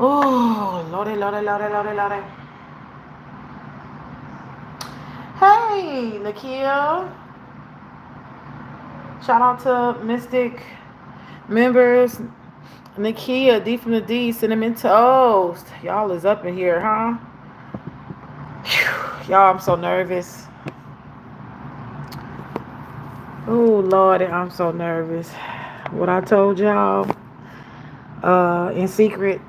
Oh, Lordy, Lordy, Lordy, Lordy, Lordy. Hey, Nakia. Shout out to Mystic members. Nakia, D from the D, Cinnamon Toast. Y'all is up in here, huh? Whew. Y'all, I'm so nervous. Oh, Lordy, I'm so nervous. What I told y'all in secret.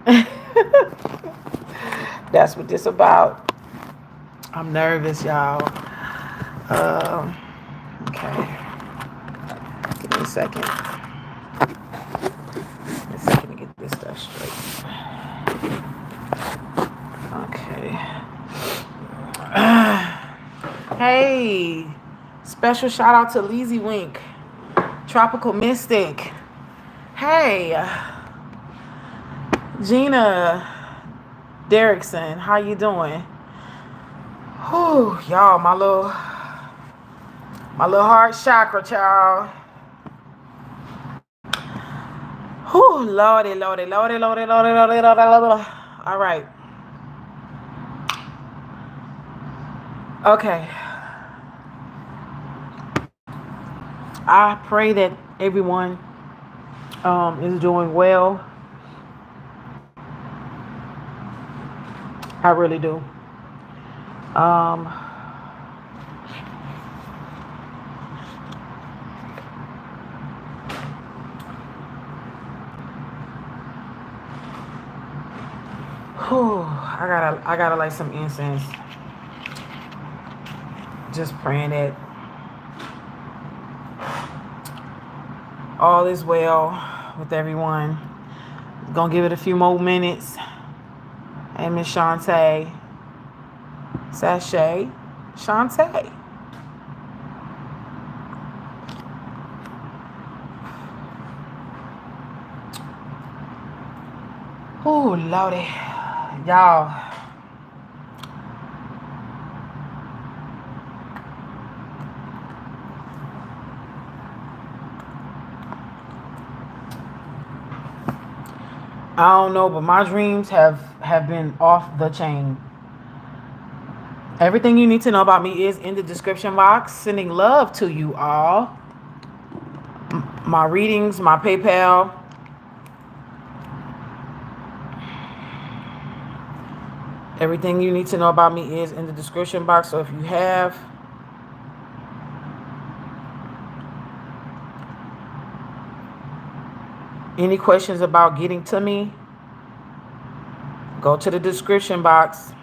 That's what this about. I'm nervous, y'all. Okay. Give me a second. Give me a second to get this stuff straight. Okay. Hey. Special shout out to Leezy Wink. Tropical Mystic. Hey. Gina Derrickson. How you doing? Whew, y'all, my little heart chakra, child. Whew, Lordy, Lordy, Lordy, Lordy, Lordy, Lordy, Lordy, Lordy. All right. Okay. I pray that everyone is doing well. I really do. Um, whew, I gotta light some incense. Just praying that all is well with everyone. Gonna give it a few more minutes. Hey, Miss Shantae. Sashay. Shantae. Oh, Lordy. Y'all. I don't know, but my dreams have been off the chain. Everything you need to know about me is in the description box. Sending love to you all. My readings, my PayPal. Everything you need to know about me is in the description box. So if you have any questions about getting to me, go to the description box.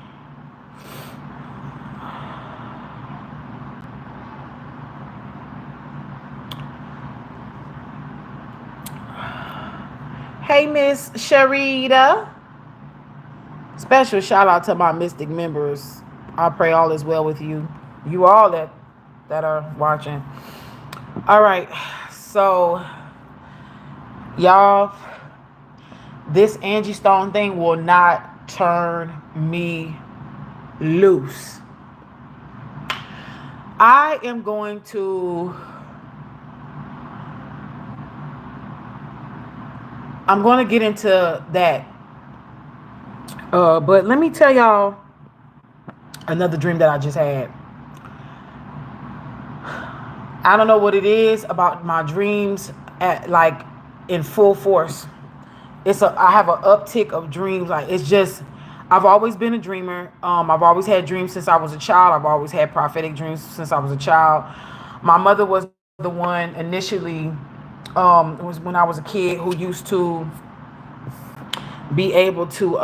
Hey, Miss Sharita. Special shout out to my Mystic members. I pray all is well with you. You all that are watching. All right. So, y'all, this Angie Stone thing will not turn me loose. I am going to get into that. But let me tell y'all another dream that I just had. I don't know what it is about my dreams in full force. I have an uptick of dreams. Like, it's just, I've always been a dreamer. I've always had dreams since I was a child. I've always had prophetic dreams since I was a child. My mother was the one initially, it was when I was a kid, who used to be able to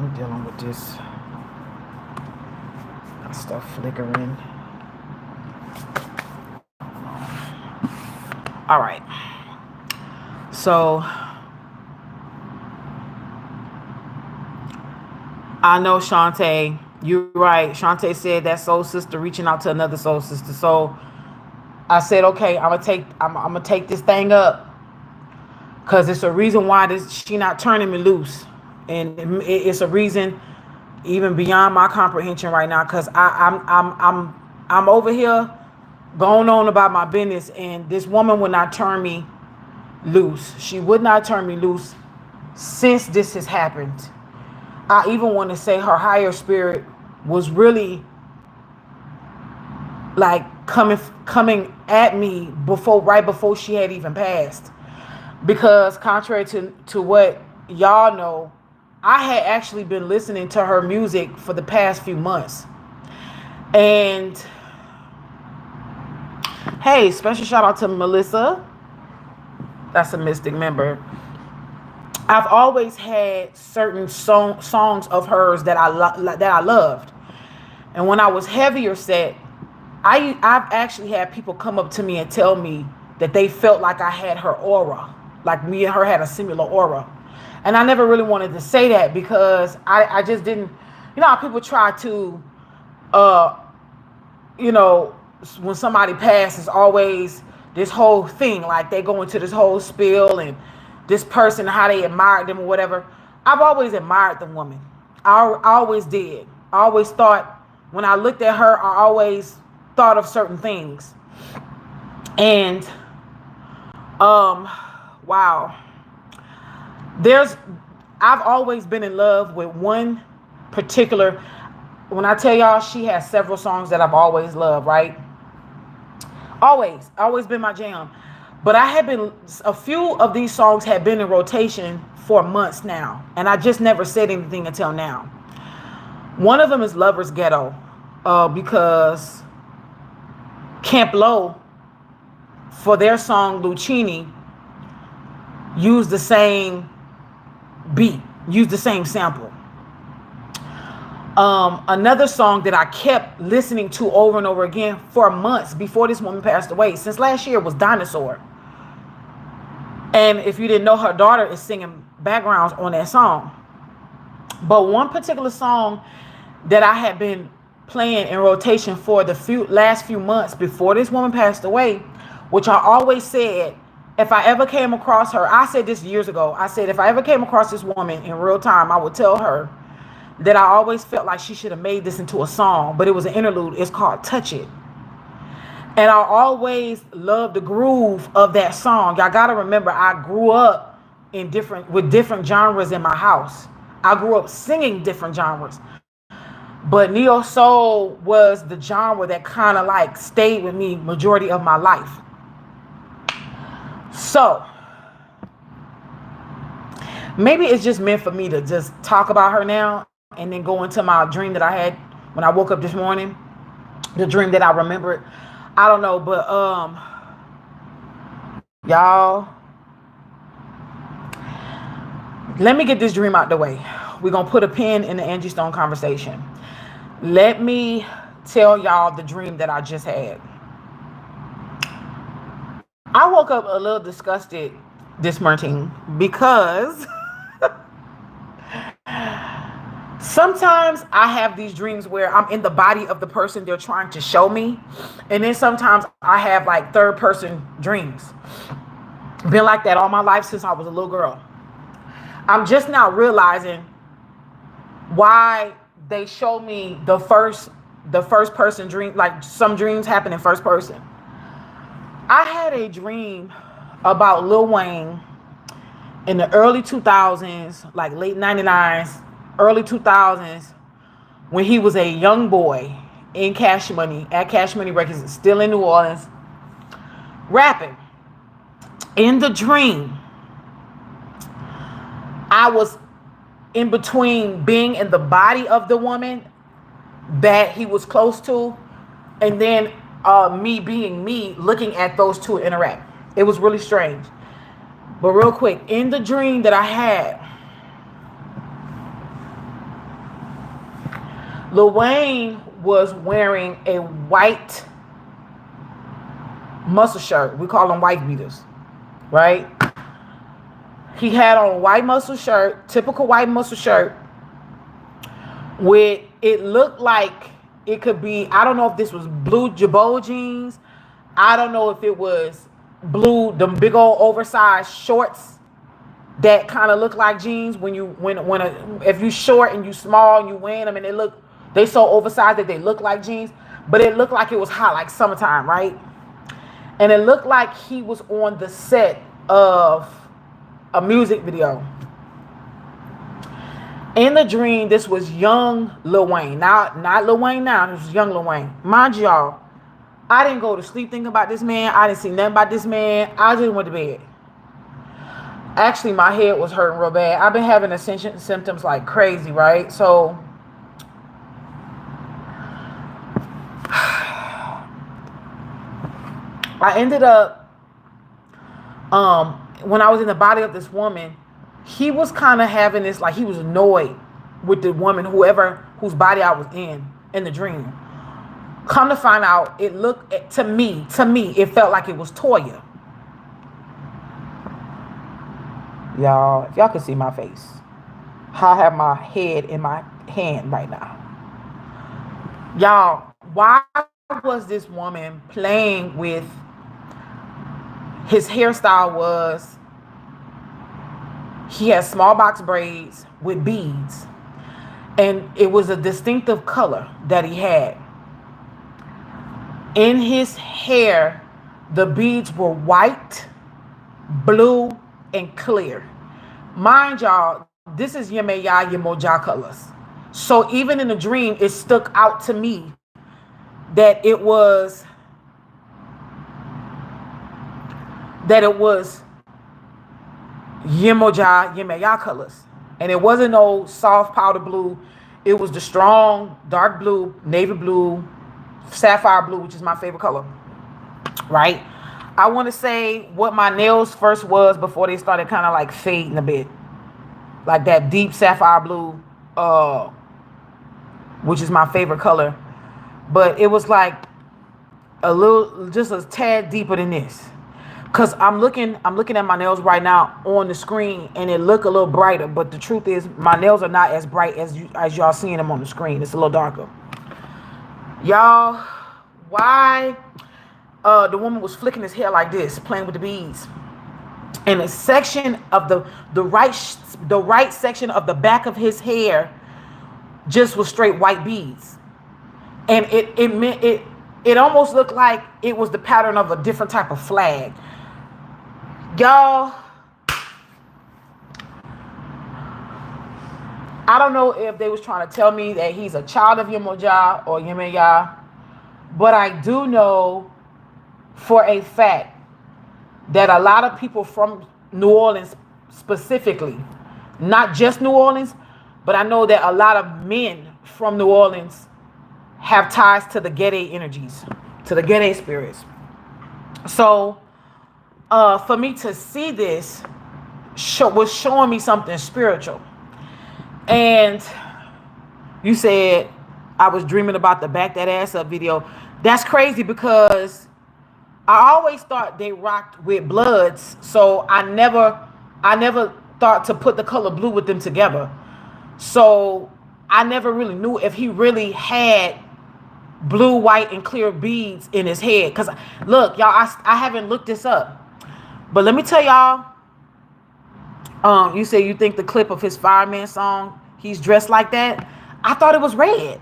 I'm dealing with this stuff flickering. All right. So I know Shantae, you're right. Shantae said that soul sister reaching out to another soul sister. So I said, okay, I'm gonna take this thing up, because it's a reason why she not turning me loose, and it's a reason even beyond my comprehension right now, because I'm over here going on about my business, and this woman would not turn me loose. She would not turn me loose since this has happened. I even want to say her higher spirit was really like coming at me right before she had even passed. Because contrary to what y'all know, I had actually been listening to her music for the past few months. And hey, special shout out to Melissa. That's a Mystic member. I've always had certain songs of hers that I loved. And when I was heavier set, I've actually had people come up to me and tell me that they felt like I had her aura, like me and her had a similar aura. And I never really wanted to say that, because I just didn't, you know how people try to, when somebody passes, always this whole thing, like they go into this whole spiel and this person, how they admired them or whatever. I've always admired the woman. I always did. I always thought, when I looked at her, I always thought of certain things. And wow. I've always been in love with one particular, when I tell y'all, she has several songs that I've always loved, right? Always been my jam. But a few of these songs had been in rotation for months now, and I just never said anything until now. One of them is Lover's Ghetto, because Camp Lo, for their song Lucini, used the same beat, used the same sample. Another song that I kept listening to over and over again for months before this woman passed away, since last year, was Dinosaur. And if you didn't know, her daughter is singing backgrounds on that song. But one particular song that I had been playing in rotation for the last few months before this woman passed away, which I always said, if I ever came across her, I said this years ago, I said if I ever came across this woman in real time, I would tell her that I always felt like she should have made this into a song, but it was an interlude. It's called Touch It. And I always loved the groove of that song. Y'all got to remember, I grew up with different genres in my house. I grew up singing different genres. But neo soul was the genre that kind of like stayed with me majority of my life. So maybe it's just meant for me to just talk about her now and then go into my dream that I had when I woke up this morning. The dream that I remembered. I don't know, but y'all, let me get this dream out the way. We're going to put a pin in the Angie Stone conversation. Let me tell y'all the dream that I just had. I woke up a little disgusted this morning because sometimes I have these dreams where I'm in the body of the person they're trying to show me. And then sometimes I have like third person dreams. Been like that all my life since I was a little girl. I'm just now realizing why they show me the first person dream, like some dreams happen in first person. I had a dream about Lil Wayne in the early 2000s, like late 99s, early 2000s, when he was a young boy in Cash Money, at Cash Money Records, still in New Orleans, rapping. In the dream, I was in between being in the body of the woman that he was close to, and then me being me, looking at those two interact. It was really strange. But real quick, in the dream that I had, Lil Wayne was wearing a white muscle shirt. We call them white beaters, right? He had on a white muscle shirt, typical white muscle shirt, with, it looked like it could be, I don't know if this was blue Jabot jeans. I don't know if it was blue, them big old oversized shorts that kind of look like jeans if you short and you small and you wear them and they so oversized that they look like jeans, but it looked like it was hot, like summertime, right? And it looked like he was on the set of a music video. In the dream, this was young Lil Wayne. Not Lil Wayne now, this was young Lil Wayne. Mind y'all, I didn't go to sleep thinking about this man. I didn't see nothing about this man. I just went to bed. Actually, my head was hurting real bad. I've been having ascension symptoms like crazy, right? So I ended up, when I was in the body of this woman, he was kind of having this, like he was annoyed with the woman, whose body I was in the dream. Come to find out, it looked, to me, it felt like it was Toya. Y'all, if y'all can see my face, I have my head in my hand right now. Y'all, why was this woman playing with his hairstyle? Was he had small box braids with beads, and it was a distinctive color that he had. In his hair, the beads were white, blue, and clear. Mind y'all, this is Yemeya Yemoja colors. So even in the dream, it stuck out to me that it was Yemeya colors. And it wasn't no soft powder blue. It was the strong dark blue, navy blue, sapphire blue, which is my favorite color, right? I want to say what my nails first was before they started kind of like fading a bit, like that deep sapphire blue, which is my favorite color. But it was like just a tad deeper than this, because I'm looking at my nails right now on the screen, and it look a little brighter. But the truth is, my nails are not as bright as y'all seeing them on the screen. It's a little darker. Y'all, why the woman was flicking his hair like this, playing with the beads, and a section of the right section of the back of his hair just was straight white beads, and it almost looked like it was the pattern of a different type of flag. Y'all, I don't know if they was trying to tell me that he's a child of Yemoja or Yemeya, but I do know for a fact that a lot of people from New Orleans specifically, not just New Orleans, but I know that a lot of men from New Orleans have ties to the Gede energies, to the Gede spirits. So for me to see this was showing me something spiritual. And you said I was dreaming about the Back That Ass Up video. That's crazy, because I always thought they rocked with Bloods, so I never thought to put the color blue with them together. So I never really knew if he really had blue, white, and clear beads in his head. Because look, y'all, I haven't looked this up, but let me tell y'all. You say you think the clip of his Fireman song, he's dressed like that? I thought it was red.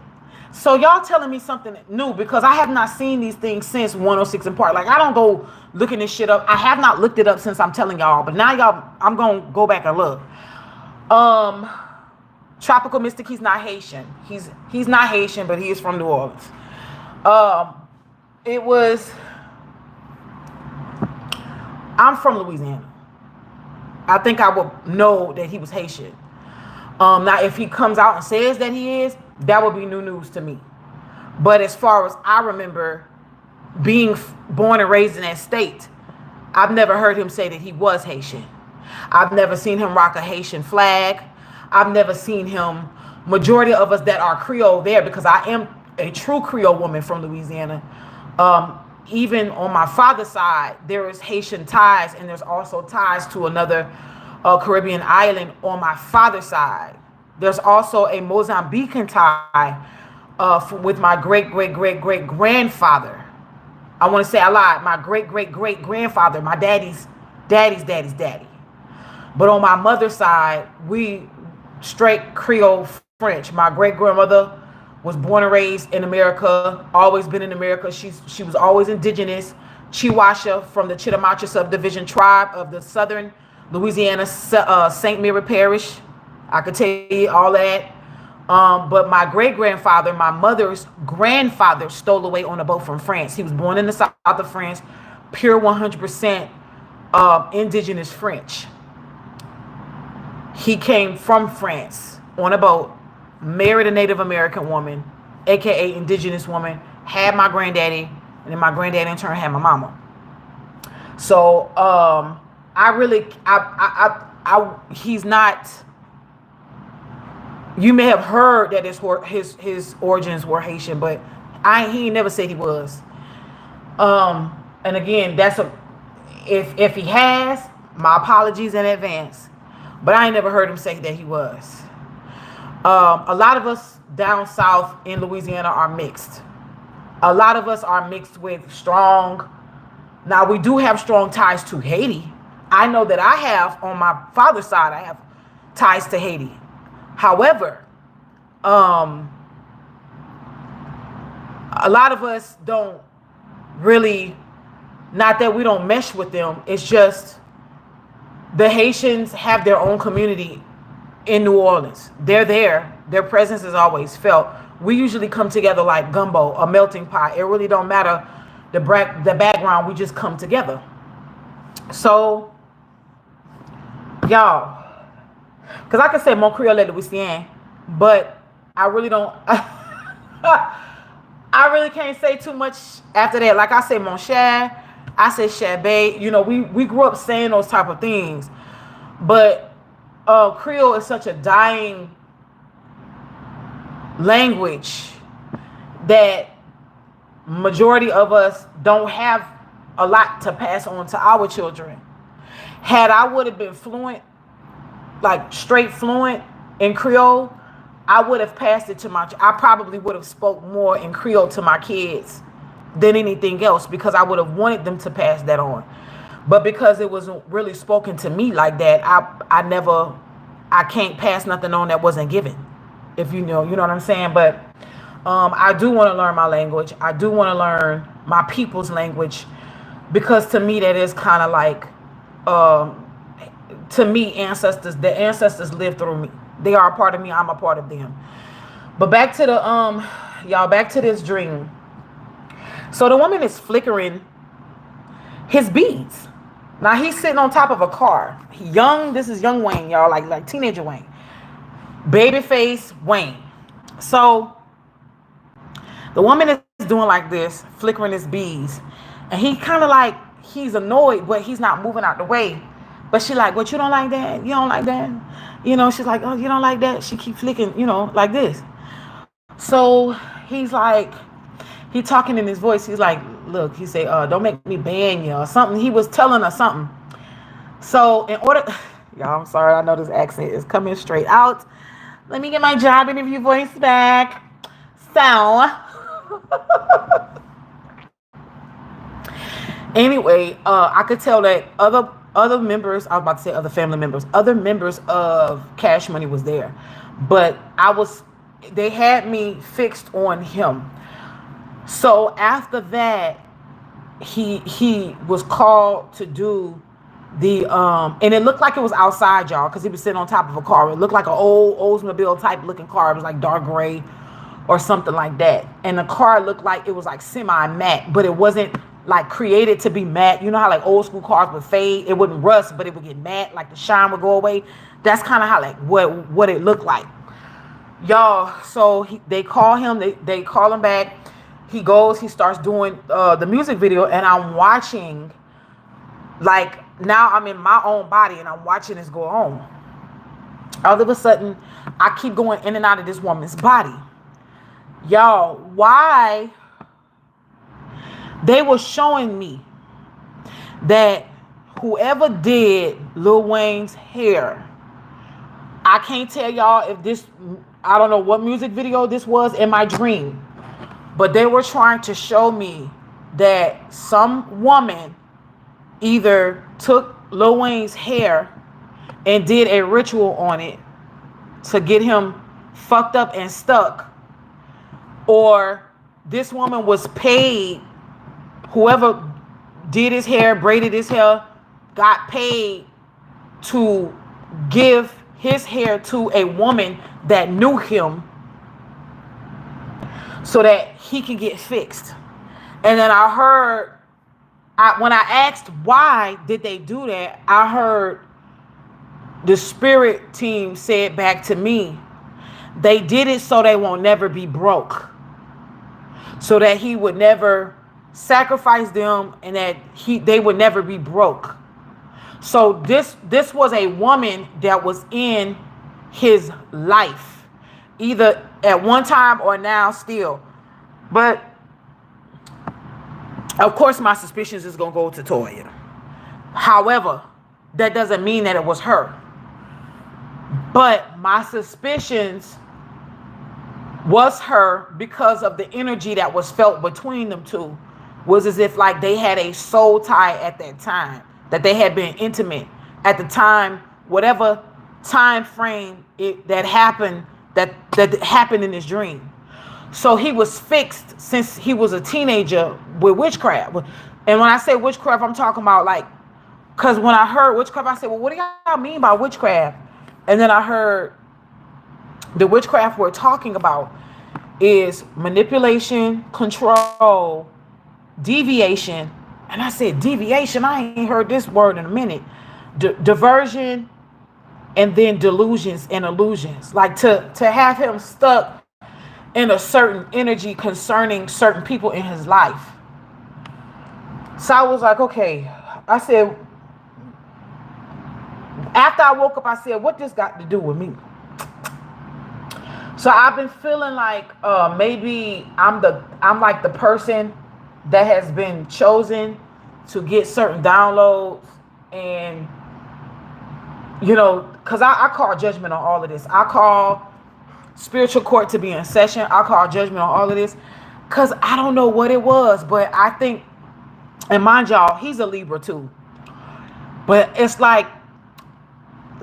So y'all telling me something new, because I have not seen these things since 106 & Park. Like, I don't go looking this shit up. I have not looked it up since I'm telling y'all, but now y'all, I'm gonna go back and look. Tropical Mystic, he's not Haitian. He's not Haitian, but he is from New Orleans. I'm from Louisiana. I think I would know that he was Haitian. Now, if he comes out and says that he is, that would be new news to me. But as far as I remember being born and raised in that state, I've never heard him say that he was Haitian. I've never seen him rock a Haitian flag. I've never seen him majority of us that are Creole there, because I am a true Creole woman from Louisiana. Even on my father's side, there is Haitian ties, and there's also ties to another Caribbean island on my father's side. There's also a Mozambican tie with my great great great great grandfather. I want to say a lot. My great great great grandfather, my daddy's daddy. But on my mother's side, we straight Creole French. My great grandmother was born and raised in America, always been in America. She was always indigenous, Chihuahua from the Chitimacha subdivision tribe of the southern Louisiana, St. Mary Parish. I could tell you all that. But my great grandfather, my mother's grandfather, stole away on a boat from France. He was born in the south of France, pure 100% indigenous French. He came from France on a boat, married a Native American woman, aka indigenous woman, had my granddaddy, and then my granddaddy in turn had my mama. So he's not. You may have heard that his origins were Haitian, but he never said he was. And again, if he has, my apologies in advance. But I ain't never heard him say that he was. A lot of us down south in Louisiana are mixed. A lot of us are mixed with strong. Now, we do have strong ties to Haiti. I know that I have, on my father's side, I have ties to Haiti. However, a lot of us don't really, not that we don't mesh with them, it's just the Haitians have their own community in New Orleans. They're there. Their presence is always felt. We usually come together like gumbo, a melting pot. It really don't matter the background. We just come together. So, y'all, because I can say mon Creole Louisien, but I really don't. I really can't say too much after that. Like I say mon cher, I say chabé. You know, we grew up saying those type of things, but Creole is such a dying language that majority of us don't have a lot to pass on to our children. Had I would have been fluent, like straight fluent in Creole, I would have passed it to I probably would have spoke more in Creole to my kids than anything else, because I would have wanted them to pass that on. But because it wasn't really spoken to me like that, I can't pass nothing on that wasn't given. If you know what I'm saying. But I do want to learn my language. I do want to learn my people's language, because to me that is kind of like, to me, the ancestors live through me. They are a part of me. I'm a part of them. But back to back to this dream. So the woman is flickering his beads. Now he's sitting on top of a car. This is young Wayne, y'all, like teenager Wayne. Babyface Wayne. So the woman is doing like this, flickering his beads. And he kind of like, he's annoyed, but he's not moving out the way. But she like, what, you don't like that? You don't like that? You know, she's like, oh, you don't like that? She keep flicking, like this. So he's like, he talking in his voice. He's like, look, he say, don't make me ban you or something. He was telling her something. So in order, y'all, I'm sorry. I know this accent is coming straight out. Let me get my job interview voice back. So anyway, I could tell that other members, I was about to say other family members, other members of Cash Money was there. But they had me fixed on him. So after that, he was called to do the and it looked like it was outside, y'all, because he was sitting on top of a car. It looked like an old Oldsmobile type looking car. It was like dark gray or something like that. And the car looked like it was like semi-matte, but it wasn't like created to be matte. You know how like old school cars would fade? It wouldn't rust, but it would get matte, like the shine would go away. That's kind of how like what it looked like, y'all. So they call him, they call him back. He goes, he starts doing the music video, and I'm watching, like, now I'm in my own body and I'm watching this go on. All of a sudden, I keep going in and out of this woman's body. Y'all, why they were showing me that whoever did Lil Wayne's hair, I can't tell y'all if this, I don't know what music video this was in my dream, but they were trying to show me that some woman either took Lil Wayne's hair and did a ritual on it to get him fucked up and stuck, or this woman was paid, whoever did his hair, braided his hair, got paid to give his hair to a woman that knew him so that he can get fixed. And then I heard, when I asked why did they do that, I heard the spirit team said back to me, they did it so they won't never be broke. So that he would never sacrifice them and that they would never be broke. So this was a woman that was in his life, either at one time or now still. But of course my suspicions is gonna go to Toya. However, that doesn't mean that it was her. But my suspicions was her because of the energy that was felt between them two. Was as if like they had a soul tie at that time, that they had been intimate at the time, whatever time frame that happened in his dream. So he was fixed since he was a teenager with witchcraft. And when I say witchcraft, I'm talking about like, because when I heard witchcraft, I said, well, what do y'all mean by witchcraft? And then I heard the witchcraft we're talking about is manipulation, control, deviation. And I said, deviation? I ain't heard this word in a minute. Diversion, and then delusions and illusions. Like to have him stuck in a certain energy concerning certain people in his life. So I was like, okay. I said, after I woke up, I said, what this got to do with me? So I've been feeling like maybe I'm like the person that has been chosen to get certain downloads, and you know, because I call judgment on all of this. I call spiritual court to be in session. I call judgment on all of this because I don't know what it was, but I think, and mind y'all, he's a Libra too, but it's like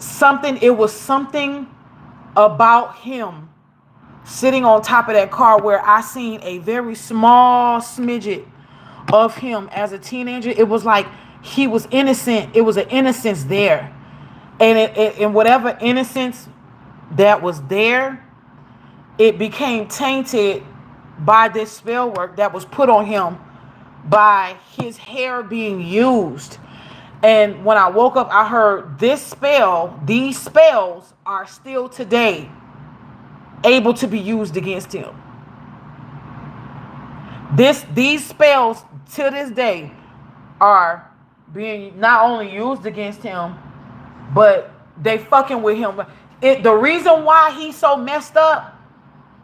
it was something about him sitting on top of that car where I seen a very small smidget of him as a teenager. It was like he was innocent. It was an innocence there. And whatever innocence that was there, it became tainted by this spell work that was put on him by his hair being used. And when I woke up, I heard these spells are still today able to be used against him. These spells to this day are being not only used against him, but they fucking with him. The reason why he's so messed up,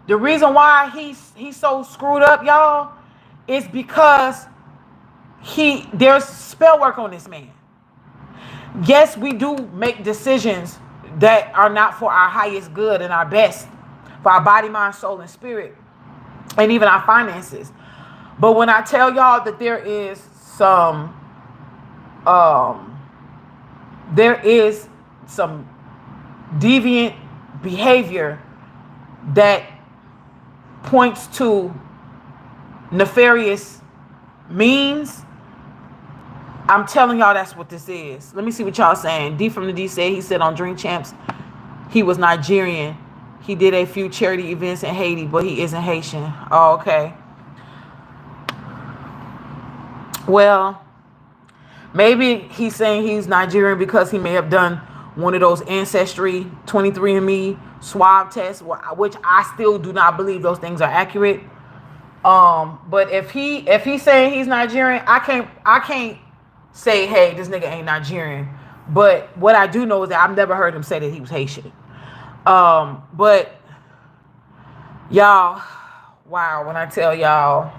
the reason why he's so screwed up, y'all, is because there's spell work on this man. Yes, we do make decisions that are not for our highest good and our best, for our body, mind, soul, and spirit, and even our finances. But when I tell y'all that there is some deviant behavior that points to nefarious means, I'm telling y'all that's what this is. Let me see what y'all saying. D from the D said, he said on Dream Champs he was Nigerian. He did a few charity events in Haiti, but he isn't Haitian. Oh, okay. Well, maybe he's saying he's Nigerian because he may have done one of those Ancestry 23andMe swab tests, which I still do not believe those things are accurate. But if he's saying he's Nigerian, I can't say, hey, this nigga ain't Nigerian. But what I do know is that I've never heard him say that he was Haitian. But y'all, wow, when I tell y'all,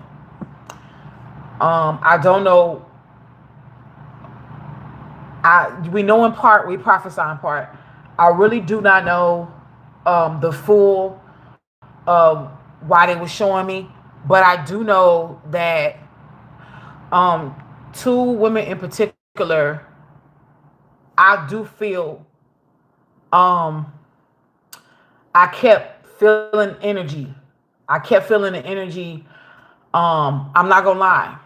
I don't know. We know in part, we prophesy in part. I really do not know the full why they were showing me, but I do know that um, two women in particular, I do feel um, I kept feeling energy. I kept feeling the energy. I'm not gonna lie.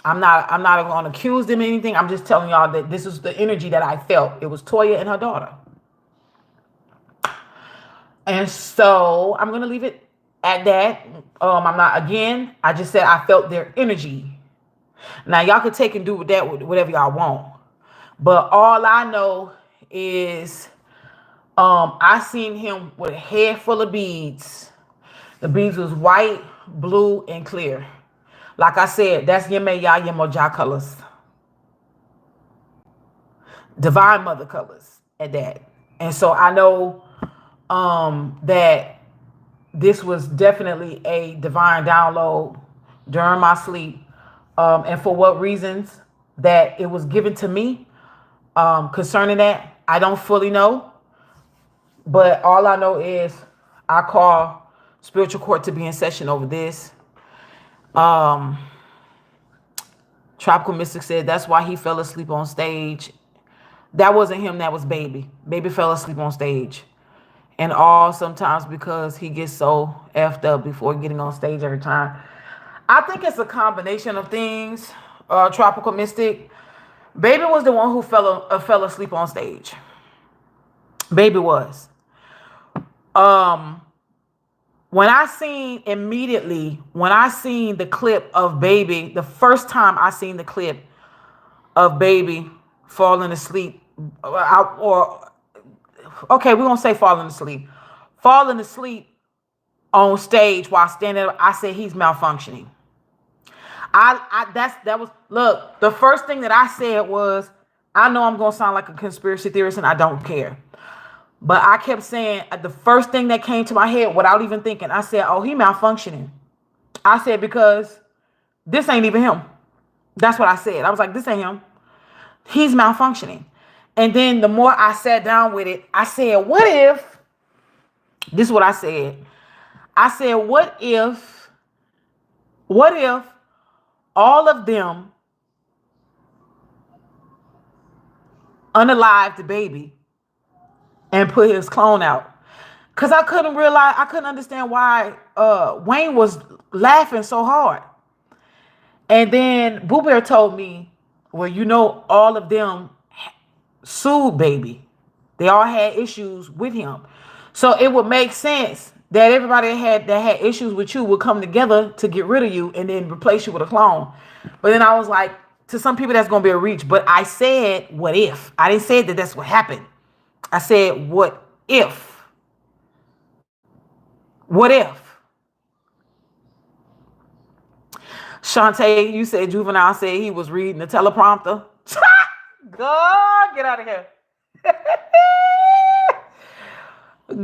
I'm not gonna accuse them of anything. I'm just telling y'all that this is the energy that I felt. It was Toya and her daughter. And so I'm gonna leave it at that. I'm not again. I just said I felt their energy. Now y'all can take and do with that whatever y'all want. But all I know is I seen him with a head full of beads. The beads was white, blue, and clear. Like I said, that's Yeme Ya Yemoja colors. Divine Mother colors at that. And so I know that this was definitely a divine download during my sleep. And for what reasons that it was given to me concerning that, I don't fully know. But all I know is I call spiritual court to be in session over this. Um, Tropical Mystic said that's why he fell asleep on stage. That wasn't him, that was Baby. Baby fell asleep on stage. And all sometimes because he gets so effed up before getting on stage every time. I think it's a combination of things, Tropical Mystic. Baby was the one who fell asleep on stage. Baby was. Um, when I seen the clip of Baby, the first time I seen the clip of Baby falling asleep, or okay, we're gonna say falling asleep on stage while standing up, I said he's malfunctioning. That was look, the first thing that I said was, I know I'm gonna sound like a conspiracy theorist and I don't care. But I kept saying the first thing that came to my head without even thinking, I said, oh, he malfunctioning. I said, because this ain't even him. That's what I said. I was like, this ain't him. He's malfunctioning. And then the more I sat down with it, I said, what if, this is what I said. I said, what if all of them unalived the Baby and put his clone out? Because I couldn't understand why Wayne was laughing so hard. And then Boo Bear told me, well, all of them sued Baby. They all had issues with him. So it would make sense that everybody that had issues with you would come together to get rid of you and then replace you with a clone. But then I was like, to some people that's going to be a reach. But I said, what if? I didn't say that that's what happened. I said, what if? What if? Shantae, you said Juvenile said he was reading the teleprompter. God, get out of here.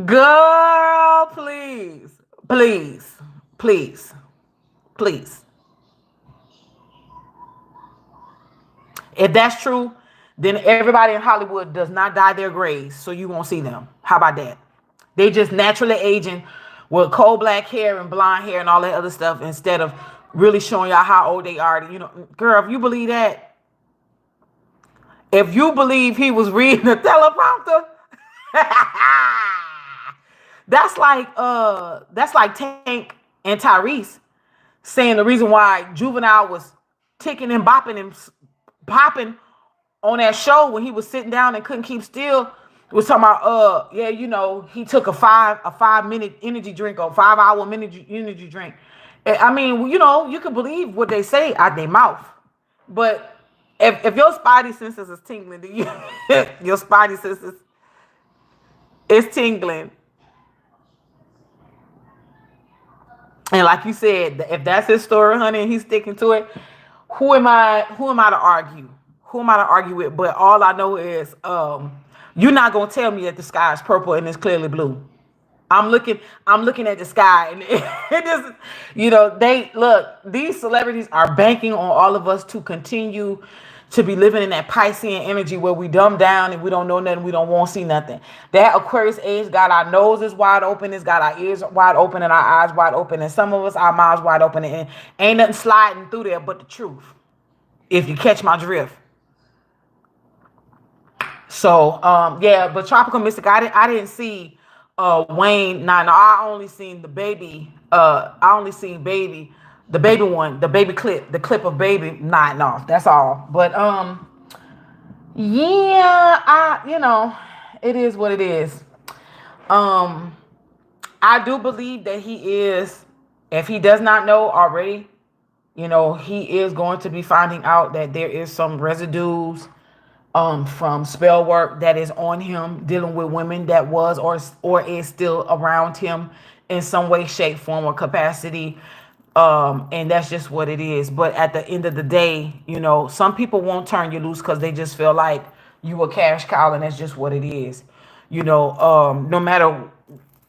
Girl, please. Please. Please. Please. If that's true, then everybody in Hollywood does not dye their grays, so you won't see them. How about that? They just naturally aging with coal black hair and blonde hair and all that other stuff instead of really showing y'all how old they are. Girl, if you believe that, if you believe he was reading the teleprompter, that's like Tank and Tyrese saying the reason why Juvenile was ticking and bopping and popping on that show when he was sitting down and couldn't keep still. Was talking about he took a 5-minute energy drink or 5-hour energy drink. I mean, you can believe what they say out their mouth, but if your spidey senses is tingling, your spidey senses is tingling, and like you said, if that's his story, honey, and he's sticking to it, who am I to argue? Who am I to argue with? But all I know is, you're not gonna tell me that the sky is purple and it's clearly blue. I'm looking at the sky, and it just, they look. These celebrities are banking on all of us to continue to be living in that Piscean energy where we dumb down and we don't know nothing, we don't want to see nothing. That Aquarius age got our noses wide open, it's got our ears wide open and our eyes wide open, and some of us our mouths wide open, and ain't nothing sliding through there but the truth. If you catch my drift. So yeah, but Tropical Mystic, I didn't see Wayne. Nah, no, I only seen the baby. I only seen baby, the baby one, the baby clip, the clip of baby nodding off. That's all. But yeah, it is what it is. Um, I do believe that he is, if he does not know already, he is going to be finding out that there is some residues from spell work that is on him, dealing with women that was or is still around him in some way, shape, form, or capacity. And that's just what it is. But at the end of the day, some people won't turn you loose because they just feel like you a cash cow, and that's just what it is. No matter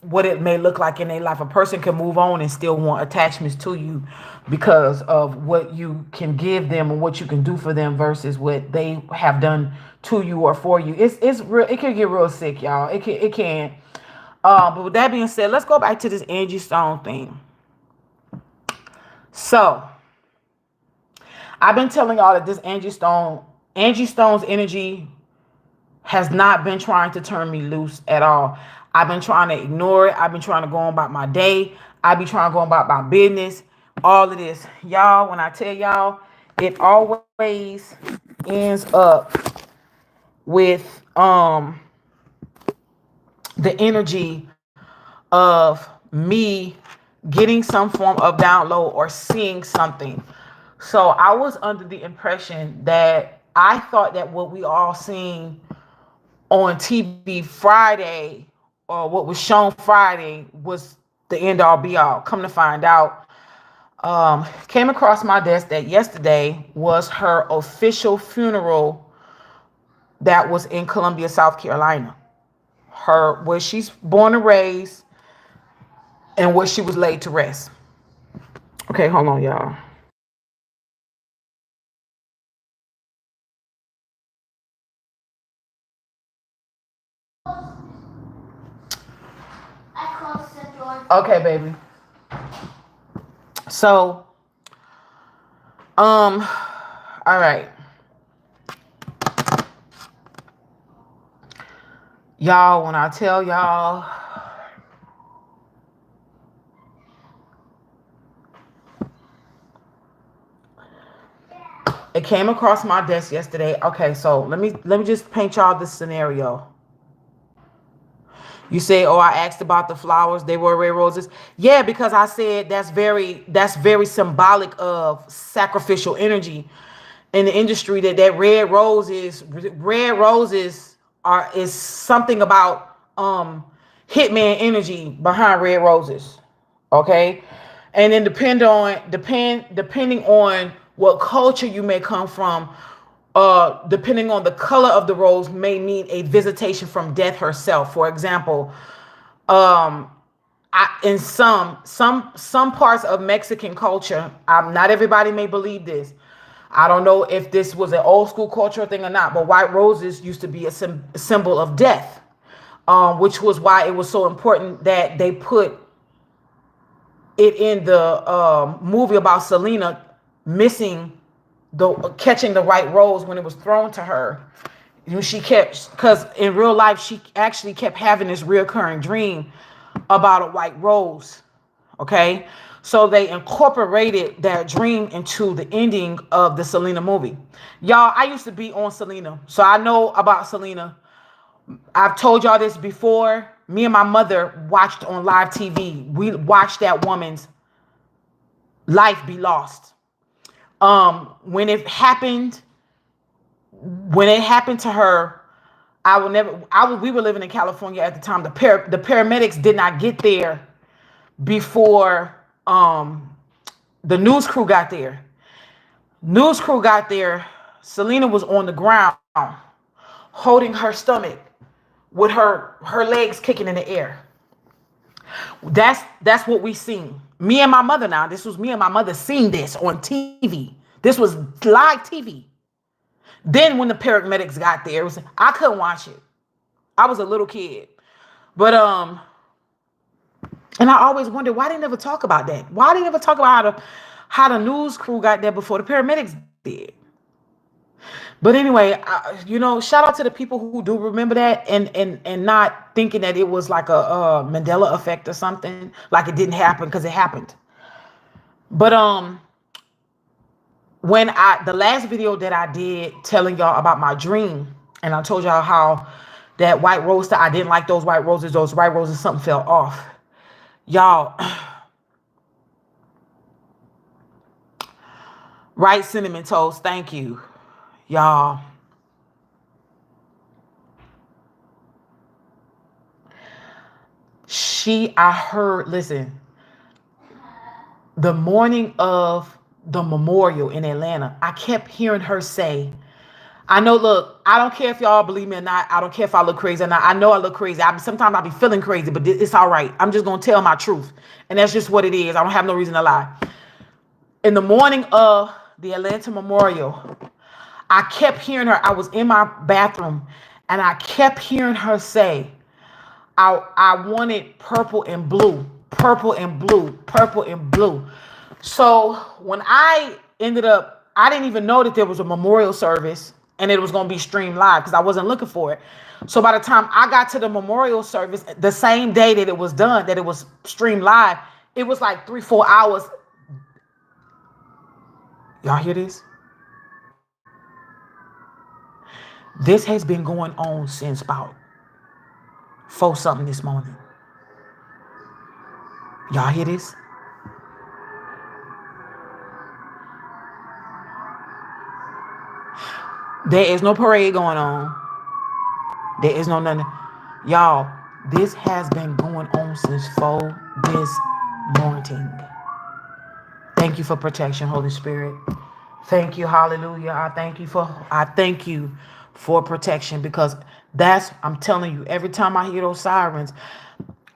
what it may look like in their life, a person can move on and still want attachments to you because of what you can give them and what you can do for them versus what they have done to you or for you. It's real. It can get real sick, y'all. It can. But with that being said, let's go back to this Angie Stone thing. So I've been telling y'all that this Angie Stone's energy has not been trying to turn me loose at all. I've been trying to ignore it. I've been trying to go on about my day. I be trying to go on about my business. All of this. Y'all, when I tell y'all, it always ends up with the energy of me getting some form of download or seeing something. So I was under the impression that I thought that what we all seen on TV Friday, or what was shown Friday, was the end all be all. Come to find out, came across my desk that yesterday was her official funeral that was in Columbia, South Carolina. Where she's born and raised and where she was laid to rest. Okay, hold on, y'all. Okay, baby. So, all right. Y'all, when I tell y'all, it came across my desk yesterday. Okay, so let me just paint y'all this scenario. You say, "Oh, I asked about the flowers. They were red roses." Yeah, because I said that's very symbolic of sacrificial energy in the industry. That red roses is something about hitman energy behind red roses. Okay, and then depending on what culture you may come from, depending on the color of the rose, may mean a visitation from death herself. For example, in some parts of Mexican culture, not everybody may believe this. I don't know if this was an old school cultural thing or not, but white roses used to be a symbol of death, which was why it was so important that they put it in the movie about Selena catching the white rose when it was thrown to her. Because in real life, she actually kept having this reoccurring dream about a white rose. Okay, so they incorporated that dream into the ending of the Selena movie. Y'all, I used to be on Selena, so I know about Selena. I've told y'all this before. Me and my mother watched on live TV. We watched that woman's life be lost. When it happened to her, we were living in California at the time. The paramedics did not get there before the news crew got there. Selena was on the ground holding her stomach with her legs kicking in the air. That's what we seen. Me and my mother now. This was me and my mother seeing this on TV. This was live TV. Then when the paramedics got there, I couldn't watch it. I was a little kid. But and I always wondered why they never talk about that. Why they never talk about how the news crew got there before the paramedics did. But anyway, shout out to the people who do remember that and not thinking that it was like a Mandela effect or something, like it didn't happen, because it happened. But when the last video that I did telling y'all about my dream, and I told y'all how that white rose, I didn't like those white roses. Those white roses, something fell off. Y'all, right, Cinnamon Toast, thank you. Y'all, I heard, listen, the morning of the memorial in Atlanta, I kept hearing her say, I know, look, I don't care if y'all believe me or not. I don't care if I look crazy or not. I know I look crazy. Sometimes I be feeling crazy, but it's all right. I'm just going to tell my truth. And that's just what it is. I don't have no reason to lie. In the morning of the Atlanta memorial, I kept hearing her. I was in my bathroom and I kept hearing her say, I wanted purple and blue, purple and blue, purple and blue. So when I didn't even know that there was a memorial service and it was going to be streamed live because I wasn't looking for it. So by the time I got to the memorial service, the same day that it was done, that it was streamed live, it was like 3-4 hours. Y'all hear this? This has been going on since about 4 something this morning. Y'all hear this? There is no parade going on. There is no nothing. Y'all, this has been going on since 4 this morning. Thank you for protection, Holy Spirit. Thank you, hallelujah. I thank you for protection, because I'm telling you, every time I hear those sirens,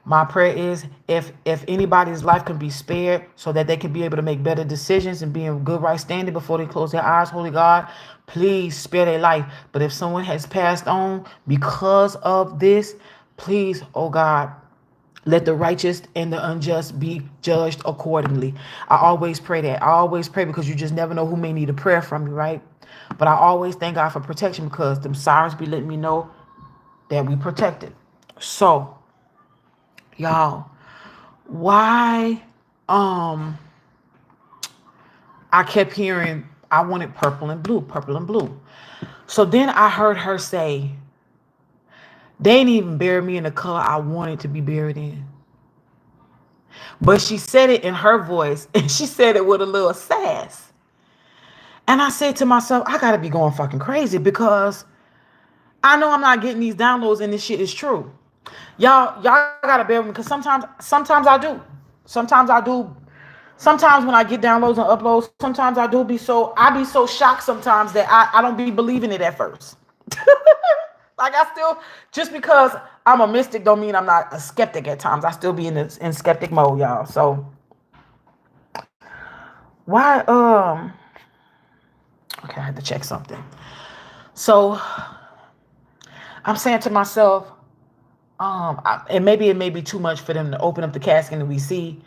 my prayer is if anybody's life can be spared so that they can be able to make better decisions and be in good right standing before they close their eyes, Holy God, please spare their life. But if someone has passed on because of this, please, oh God, let the righteous and the unjust be judged accordingly. I always pray that. I always pray because you just never know who may need a prayer from you, right? But I always thank God for protection, because them sirens be letting me know that we protected. So, y'all, why I kept hearing I wanted purple and blue, purple and blue. So then I heard her say, they didn't even bury me in the color I wanted to be buried in. But she said it in her voice, and she said it with a little sass. And I said to myself, I gotta be going fucking crazy, because I know I'm not getting these downloads and this shit is true. Y'all gotta bear with me, because sometimes I do. Sometimes when I get downloads and uploads, sometimes I be so shocked sometimes that I don't be believing it at first. Like, I still, just because I'm a mystic don't mean I'm not a skeptic at times. I still be in skeptic mode, y'all. So why okay, I had to check something. So I'm saying to myself, and maybe it may be too much for them to open up the casket and we see,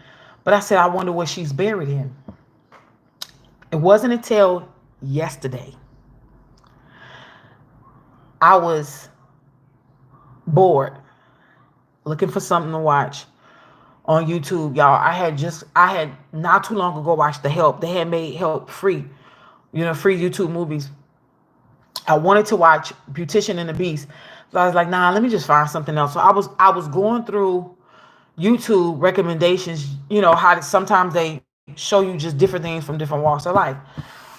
but I said, I wonder what she's buried in. It wasn't until yesterday I was bored, looking for something to watch on YouTube, y'all. I had not too long ago watched The Help. They had made Help free, free YouTube movies. I wanted to watch Beautician and the Beast. So I was like, nah, let me just find something else. So I was going through YouTube recommendations, how sometimes they show you just different things from different walks of life.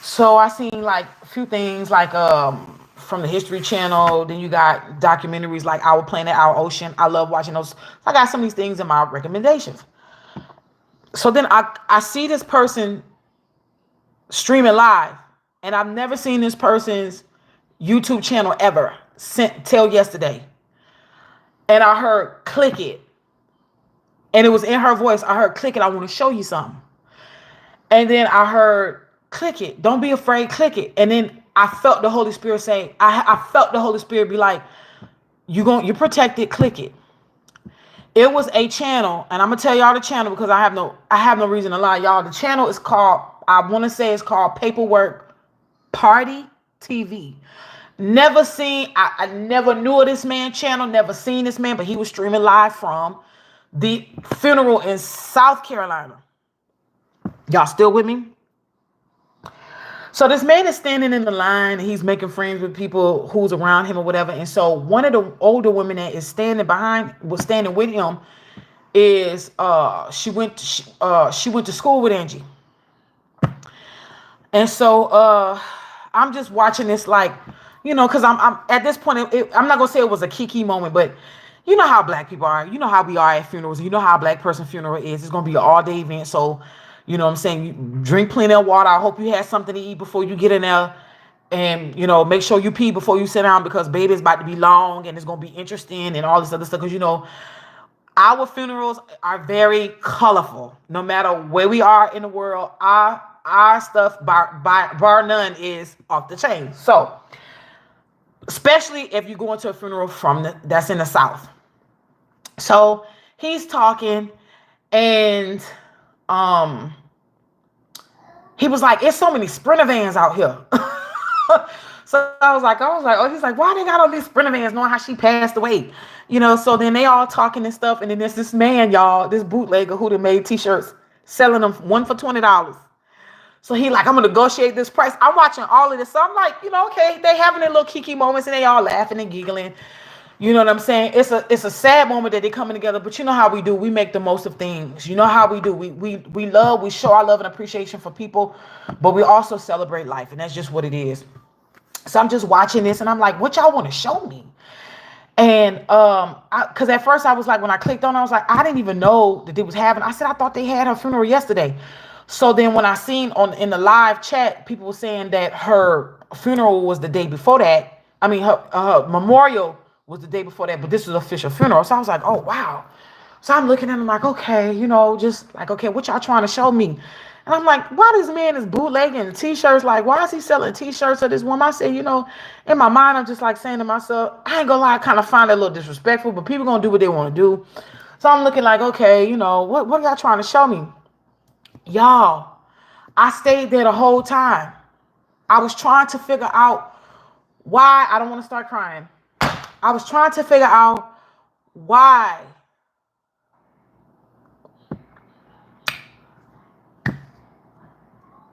So I seen like a few things like from the History Channel. Then you got documentaries like Our Planet, Our Ocean. I love watching those. I got some of these things in my recommendations. So then I see this person streaming live, and I've never seen this person's YouTube channel ever till yesterday. And I heard click it. And it was in her voice. I heard, click it. I want to show you something. And then I heard, click it. Don't be afraid. Click it. And then I felt the Holy Spirit say, I felt the Holy Spirit be like, you're protected. Click it. It was a channel, and I'm gonna tell y'all the channel because I have no reason to lie, y'all. The channel is called, I want to say it's called Paperwork Party TV. Never seen, I never knew of this man channel, never seen this man, but he was streaming live from the funeral in South Carolina. Y'all still with me? So this man is standing in the line and he's making friends with people who's around him or whatever. And so one of the older women that is was standing with him is she went to school with Angie. And so I'm just watching this like, because I'm at this point, I'm not gonna say it was a kiki moment, but you know how black people are. You know how we are at funerals. You know how a black person funeral is. It's gonna be an all-day event. So, you know what I'm saying? You drink plenty of water. I hope you had something to eat before you get in there. And, make sure you pee before you sit down because baby is about to be long and it's gonna be interesting and all this other stuff. Because our funerals are very colorful. No matter where we are in the world, our stuff bar none is off the chain. So, especially if you go into a funeral that's in the South. So he's talking and he was like, it's so many Sprinter vans out here. So I was like, oh, he's like, why they got all these Sprinter vans knowing how she passed away? So then they all talking and stuff. And then there's this man, y'all, this bootlegger who done made t-shirts, selling them one for $20. So he like, I'm going to negotiate this price. I'm watching all of this. So I'm like, okay, they having their little kiki moments and they all laughing and giggling. You know what I'm saying? It's a sad moment that they're coming together, but you know how we do. We make the most of things. You know how we do. We show our love and appreciation for people, but we also celebrate life. And that's just what it is. So I'm just watching this and I'm like, what y'all want to show me? And because at first I was like, when I clicked on, I was like, I didn't even know that they was having. I said, I thought they had her funeral yesterday. So then when I seen in the live chat, people were saying that her funeral was the day before that. I mean, her memorial was the day before that, but this was official funeral. So I was like, oh, wow. So I'm looking at him like, okay, just like, okay, what y'all trying to show me? And I'm like, why this man is bootlegging t-shirts? Like, why is he selling t-shirts of this woman? I said, in my mind, I'm just like saying to myself, I ain't gonna lie, I kind of find it a little disrespectful, but people gonna do what they want to do. So I'm looking like, okay, what are y'all trying to show me? Y'all, I stayed there the whole time. I was trying to figure out why. I don't want to start crying. I was trying to figure out why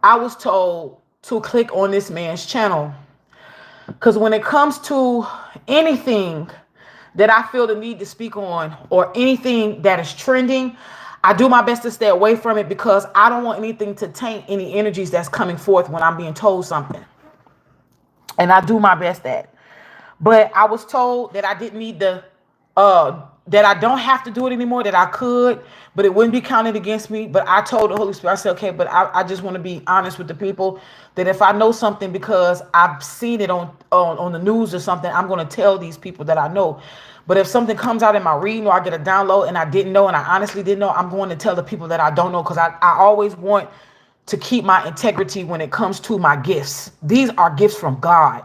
I was told to click on this man's channel. Because when it comes to anything that I feel the need to speak on or anything that is trending, I do my best to stay away from it because I don't want anything to taint any energies that's coming forth when I'm being told something. And I do my best at it. But I was told that I didn't need that I don't have to do it anymore, that I could, but it wouldn't be counted against me. But I told the Holy Spirit, I said, okay, but I just want to be honest with the people that if I know something because I've seen it on the news or something, I'm going to tell these people that I know. But if something comes out in my reading or I get a download and I didn't know and I honestly didn't know, I'm going to tell the people that I don't know because I always want to keep my integrity when it comes to my gifts. These are gifts from God.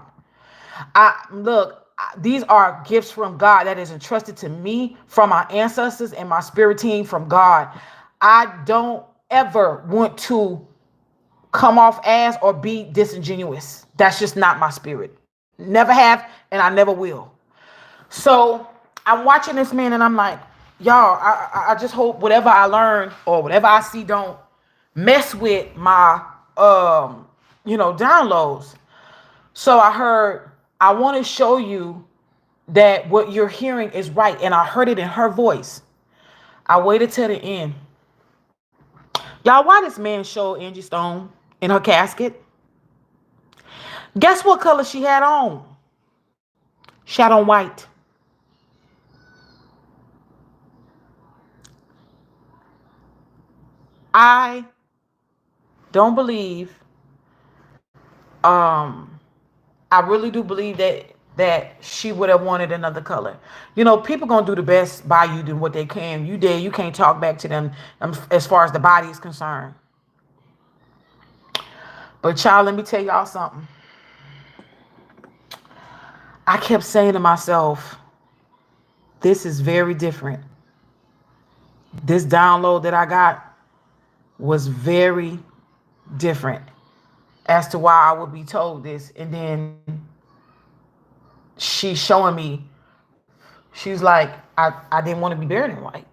These are gifts from God that is entrusted to me from my ancestors and my spirit team from God. I don't ever want to come off as or be disingenuous. That's just not my spirit. Never have, and I never will. So I'm watching this man and I'm like, y'all, I just hope whatever I learn or whatever I see don't mess with my, downloads. So I heard, I want to show you that what you're hearing is right. And I heard it in her voice. I waited till the end. Y'all, why this man showed Angie Stone in her casket? Guess what color she had on? She had on white. I don't believe, I really do believe that that she would have wanted another color. You know, people gonna do the best by you than what they can. You did. You can't talk back to them as far as the body is concerned. But child, let me tell y'all something. I kept saying to myself, this is very different. This download that I got was very different as to why I would be told this. And then she's showing me, she's like, I didn't want to be buried in white.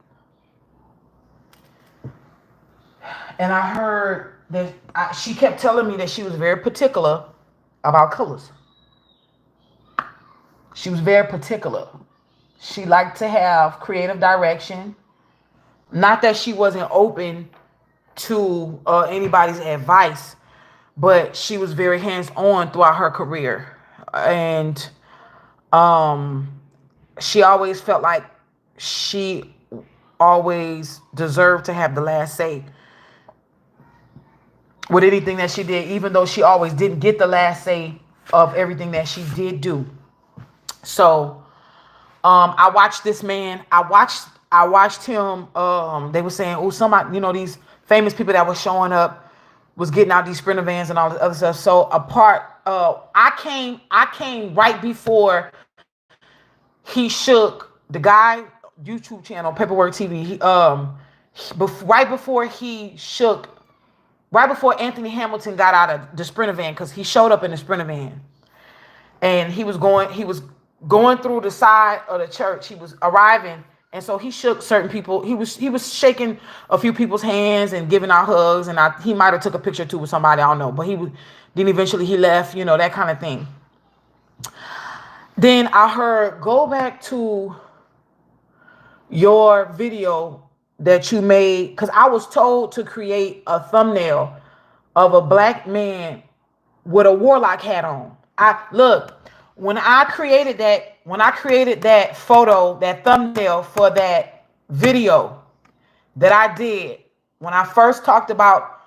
And I heard that she kept telling me that she was very particular about colors. She was very particular. She liked to have creative direction. Not that she wasn't open to anybody's advice, but she was very hands-on throughout her career. And she always felt like she always deserved to have the last say with anything that she did, even though she always didn't get the last say of everything that she did do. So I watched this man. I watched him. They were saying, oh, somebody, you know, these famous people that were showing up was getting out these Sprinter vans and all this other stuff. So I came right before he shook the guy YouTube channel, Paperwork TV. Right before Anthony Hamilton got out of the Sprinter van, because he showed up in the Sprinter van, and he was going through the side of the church. He was arriving, and so he shook certain people. He was shaking a few people's hands and giving out hugs, and he might have took a picture too with somebody, I don't know. But then eventually he left, you know, that kind of thing. Then I heard, go back to your video that you made, because I was told to create a thumbnail of a black man with a warlock hat on. When I created that photo, that thumbnail for that video that I did, when I first talked about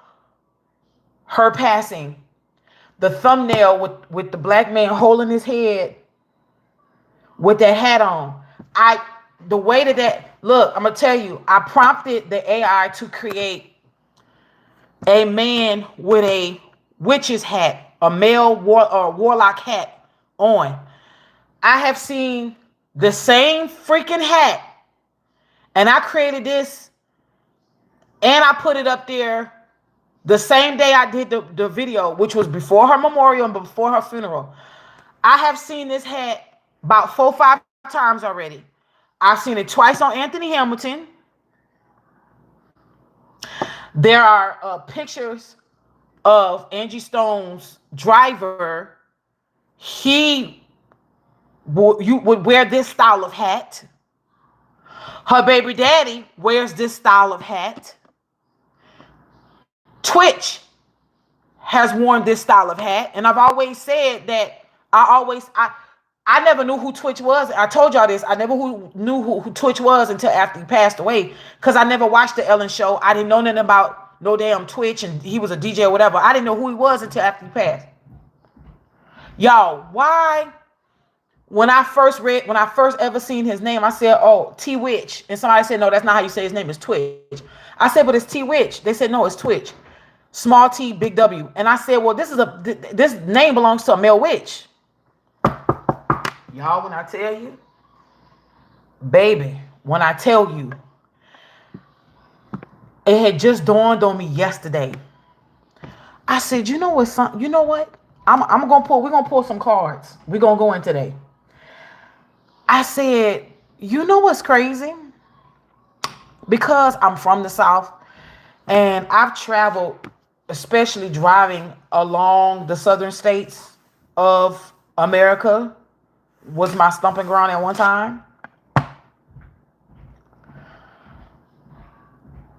her passing, the thumbnail with the black man holding his head with that hat on, I'm gonna tell you, I prompted the AI to create a man with a witch's hat, a male warlock hat on. I have seen the same freaking hat, and I created this, and I put it up there the same day I did the video, which was before her memorial and before her funeral. I have seen this hat about 4 or 5 times already. I've seen it twice on Anthony Hamilton. There are pictures of Angie Stone's driver. He would wear this style of hat. Her baby daddy wears this style of hat. Twitch has worn this style of hat. And I've always said that I never knew who Twitch was. I told y'all this. I never knew who Twitch was until after he passed away, because I never watched the Ellen Show. I didn't know nothing about no damn Twitch, and he was a DJ or whatever. I didn't know who he was until after he passed. Y'all, why? When I first ever seen his name, I said, oh, T-Witch. And somebody said, no, that's not how you say his name. It's Twitch. I said, but it's T-Witch. They said, no, it's Twitch. Small T, big W. And I said, well, this name belongs to a male witch. Y'all, when I tell you, baby, when I tell you, it had just dawned on me yesterday. I said, you know what? We're gonna pull some cards. We're gonna go in today. I said, you know what's crazy? Because I'm from the South and I've traveled, especially driving along the southern states of America, was my stomping ground at one time.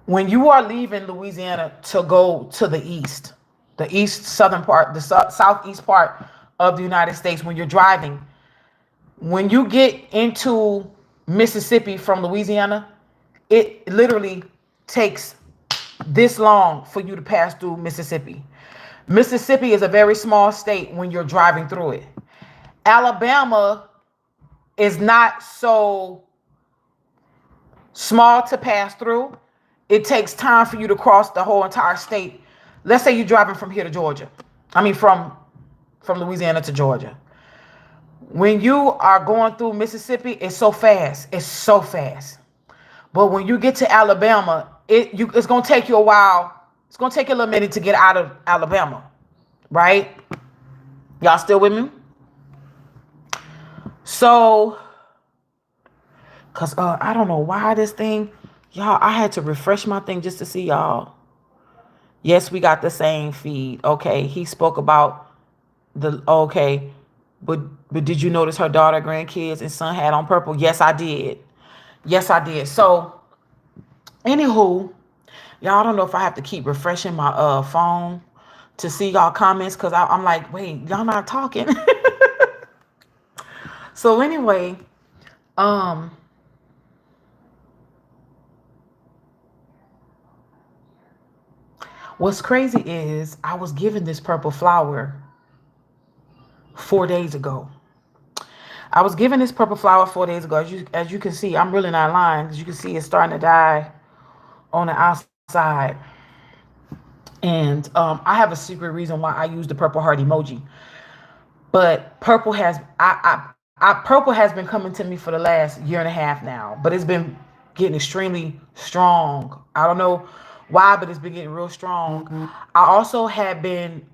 When you are leaving Louisiana to go to the east southern part, the southeast part of the United States, when you're driving, when you get into Mississippi from Louisiana, it literally takes this long for you to pass through Mississippi. Mississippi is a very small state when you're driving through it. Alabama is not so small to pass through. It takes time for you to cross the whole entire state. Let's say you're driving from here to Georgia. I mean, from Louisiana to Georgia. When you are going through Mississippi, it's so fast. It's so fast. But when you get to Alabama, it's gonna take you a while. It's gonna take you a little minute to get out of Alabama, right? Y'all still with me? So, cause I don't know why this thing, y'all. I had to refresh my thing just to see y'all. Yes, we got the same feed. Okay, he spoke about the okay, but did you notice her daughter, grandkids, and son had on purple? Yes, I did. Yes, I did. So, anywho, y'all, I don't know if I have to keep refreshing my phone to see y'all comments because I'm like, wait, y'all not talking. So anyway, um, what's crazy is I was given this purple flower 4 days ago. I was given this purple flower 4 days ago. As you can see, I'm really not lying because you can see it's starting to die on the outside. And I have a secret reason why I use the purple heart emoji. But purple has been coming to me for the last year and a half now. But it's been getting extremely strong. I don't know why, but it's been getting real strong. I also have been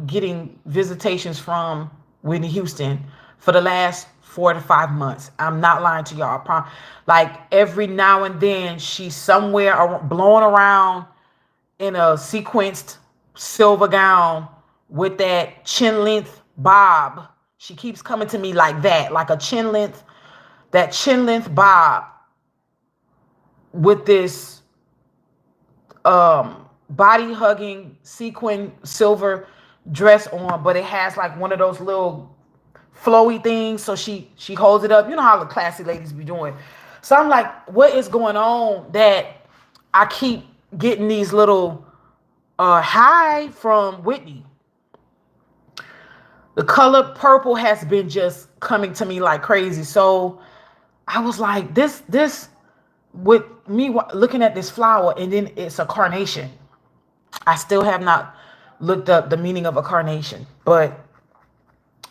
getting visitations from Whitney Houston for the last 4 to 5 months. I'm not lying to y'all. Like every now and then she's somewhere blowing around in a sequenced silver gown with that chin length bob. She keeps coming to me like that, like a that chin length bob with this body hugging sequin silver dress on, but it has like one of those little flowy things. So she holds it up. You know how the classy ladies be doing. So I'm like, what is going on that I keep getting these little high from Whitney? The color purple has been just coming to me like crazy. So I was like, this with me looking at this flower, and then it's a carnation. I still have not looked up the meaning of a carnation, but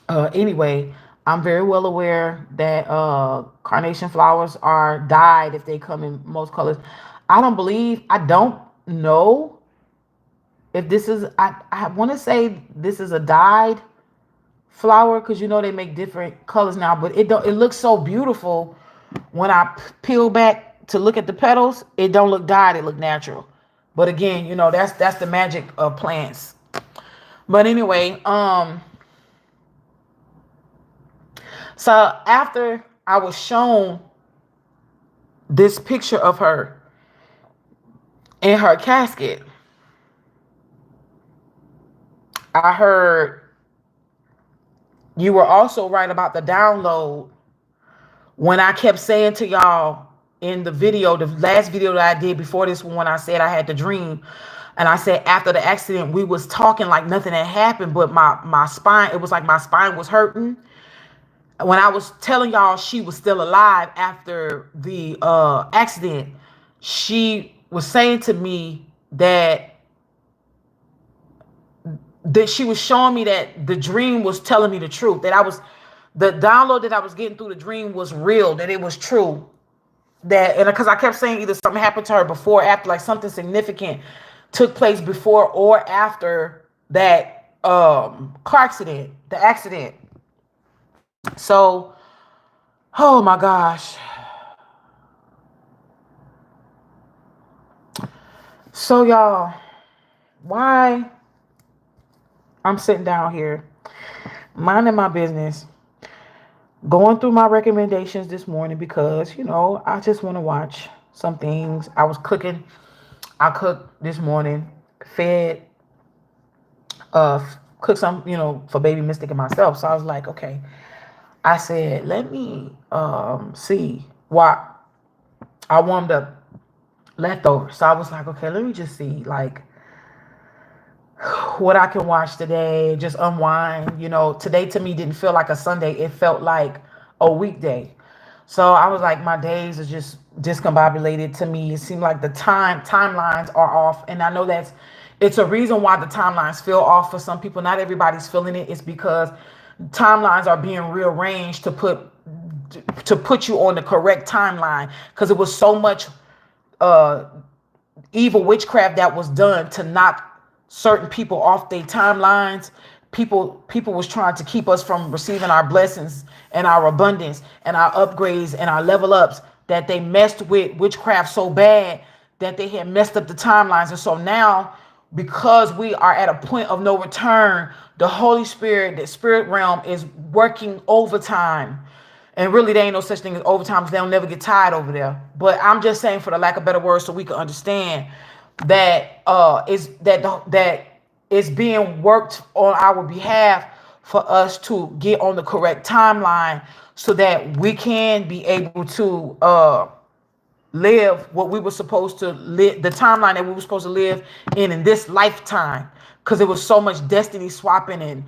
anyway, I'm very well aware that carnation flowers are dyed if they come in most colors. I don't know if this is, I want to say this is a dyed flower because you know they make different colors now, but it looks so beautiful when I peel back to look at the petals. It don't look dyed, it look natural. But again, you know, that's the magic of plants. But anyway, so after I was shown this picture of her in her casket, I heard you were also right about the download when I kept saying to y'all in the video, the last video that I did before this one, when I said I had the dream, and I said after the accident we was talking like nothing had happened, but my spine, it was like my spine was hurting. When I was telling y'all she was still alive after the accident, she was saying to me that she was showing me that the dream was telling me the truth, that the download that I was getting through the dream was real, that it was true. That, and because I kept saying either something happened to her before or after, like something significant took place before or after that car accident, the accident. So, oh my gosh. So y'all, why I'm sitting down here minding my business, going through my recommendations this morning because, you know, I just want to watch some things. I was cooking. I cooked this morning, fed, cooked some, you know, for baby Mystic and myself. So I was like, okay. I said, let me see why I warmed up leftovers. So I was like, okay, let me just see like what I can watch today, just unwind. Today to me didn't feel like a Sunday. It felt like a weekday. So I was like, my days are just discombobulated to me. It seemed like the timelines are off. And I know it's a reason why the timelines feel off for some people. Not everybody's feeling it. It's because timelines are being rearranged to put you on the correct timeline, because it was so much uh evil witchcraft that was done to knock certain people off their timelines. People was trying to keep us from receiving our blessings and our abundance and our upgrades and our level ups, that they messed with witchcraft so bad that they had messed up the timelines. And so now, because we are at a point of no return, the Holy Spirit, the spirit realm, is working overtime. And really, there ain't no such thing as overtime, because they'll never get tired over there. But I'm just saying, for the lack of better words, so we can understand that that it's being worked on our behalf for us to get on the correct timeline, so that we can be able to live what we were supposed to live, the timeline that we were supposed to live in this lifetime. Because there was so much destiny swapping and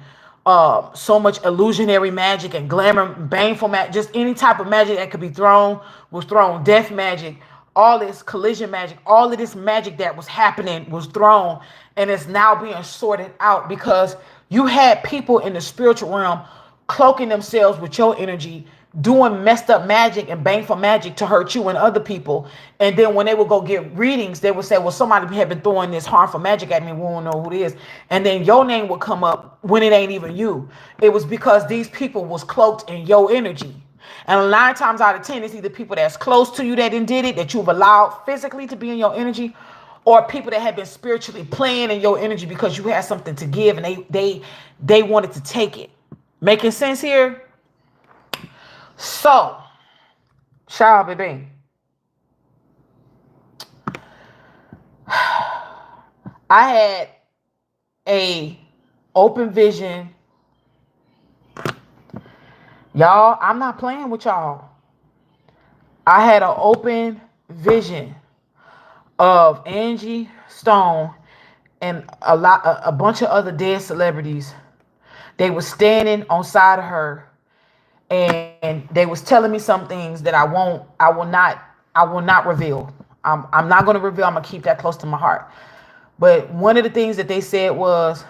so much illusionary magic and glamour, baneful magic, just any type of magic that could be thrown was thrown. Death magic, all this collision magic, all of this magic that was happening was thrown, and it's now being sorted out, because you had people in the spiritual realm cloaking themselves with your energy, doing messed up magic and baneful magic to hurt you and other people. And then when they would go get readings, they would say, well, somebody had been throwing this harmful magic at me. We don't know who it is. And then your name would come up when it ain't even you. It was because these people was cloaked in your energy. And 9 times out of 10, it's either people that's close to you that did it, that you've allowed physically to be in your energy, or people that have been spiritually playing in your energy because you had something to give and they wanted to take it. Making sense here? So, child, baby, I had a open vision. Y'all, I'm not playing with y'all. I had an open vision of Angie Stone and a bunch of other dead celebrities. They were standing on side of her, and they was telling me some things that I will not reveal. I'm not going to reveal. I'm going to keep that close to my heart. But one of the things that they said was,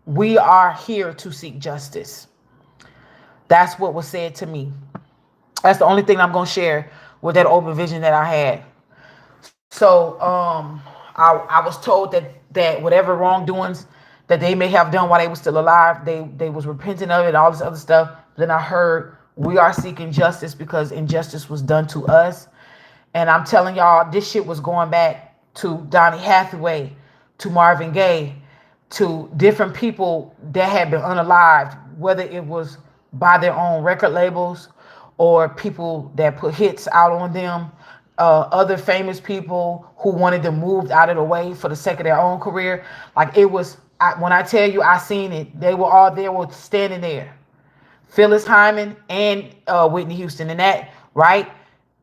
we are here to seek justice. That's what was said to me. That's the only thing I'm going to share with that open vision that I had. So I was told that whatever wrongdoings that they may have done while they were still alive, they was repenting of it, all this other stuff. Then I heard, we are seeking justice because injustice was done to us. And I'm telling y'all, this shit was going back to Donny Hathaway, to Marvin Gaye, to different people that had been unalived, whether it was by their own record labels or people that put hits out on them, other famous people who wanted them moved out of the way for the sake of their own career. Like, it was, when I tell you I seen it, they were all there, were standing there. Phyllis Hyman and Whitney Houston, and that, right?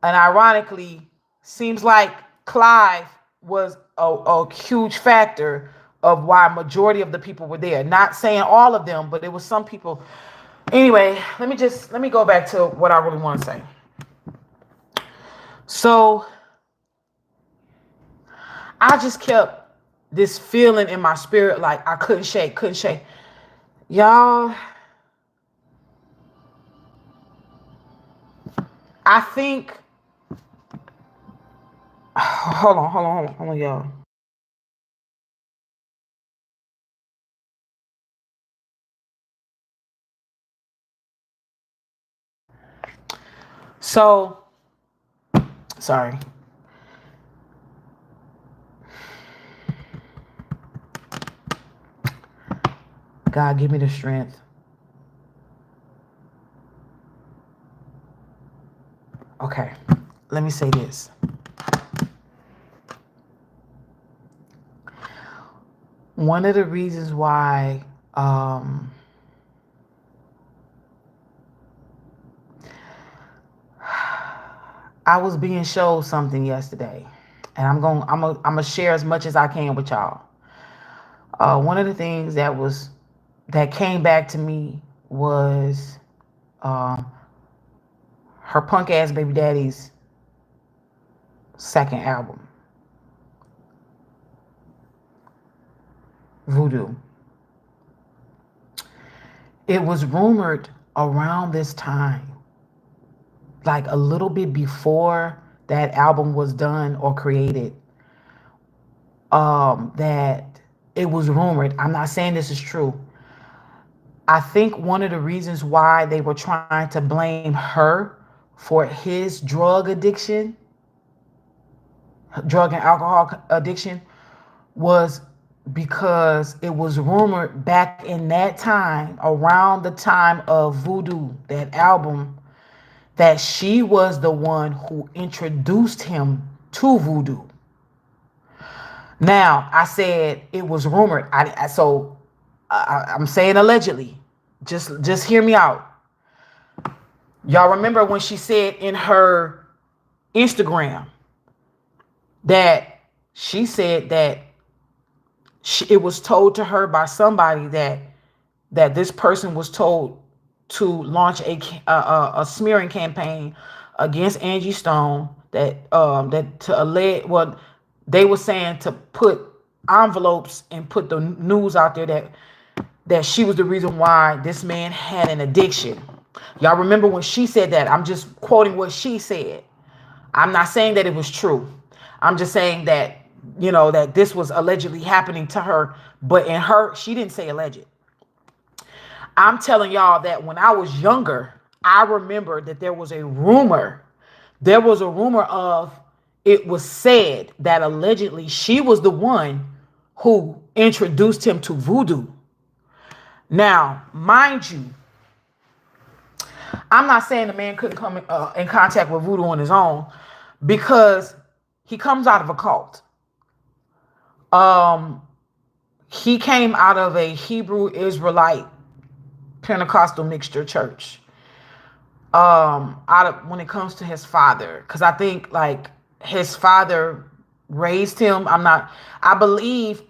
And ironically, seems like Clive was a huge factor of why majority of the people were there. Not saying all of them, but it was some people. Anyway, let me go back to what I really want to say. So I just kept this feeling in my spirit, like I couldn't shake. Y'all, I think, hold on, y'all. So, sorry. God, give me the strength. Okay, let me say this. One of the reasons why I was being showed something yesterday, and I'm gonna share as much as I can with y'all. One of the things that came back to me was um, her punk ass baby daddy's second album, Voodoo. It was rumored around this time, like a little bit before that album was done or created, that it was rumored. I'm not saying this is true. I think one of the reasons why they were trying to blame her for his drug and alcohol addiction, was because it was rumored back in that time, around the time of Voodoo, that album, that she was the one who introduced him to Voodoo. Now, I said it was rumored. I'm saying allegedly. Just hear me out. Y'all remember when she said in her Instagram that she said that it was told to her by somebody that this person was told to launch a smearing campaign against Angie Stone, that to allege, well, they were saying to put envelopes and put the news out there that she was the reason why this man had an addiction. Y'all remember when she said that? I'm just quoting what she said. I'm not saying that it was true. I'm just saying that, that this was allegedly happening to her, but she didn't say alleged. I'm telling y'all that when I was younger, I remember that there was a rumor. There was a rumor of, it was said that allegedly she was the one who introduced him to Voodoo. Now, mind you, I'm not saying the man couldn't come in contact with Voodoo on his own, because he comes out of a cult. He came out of a Hebrew Israelite Pentecostal mixture church. When it comes to his father, because I think like his father raised him. I believe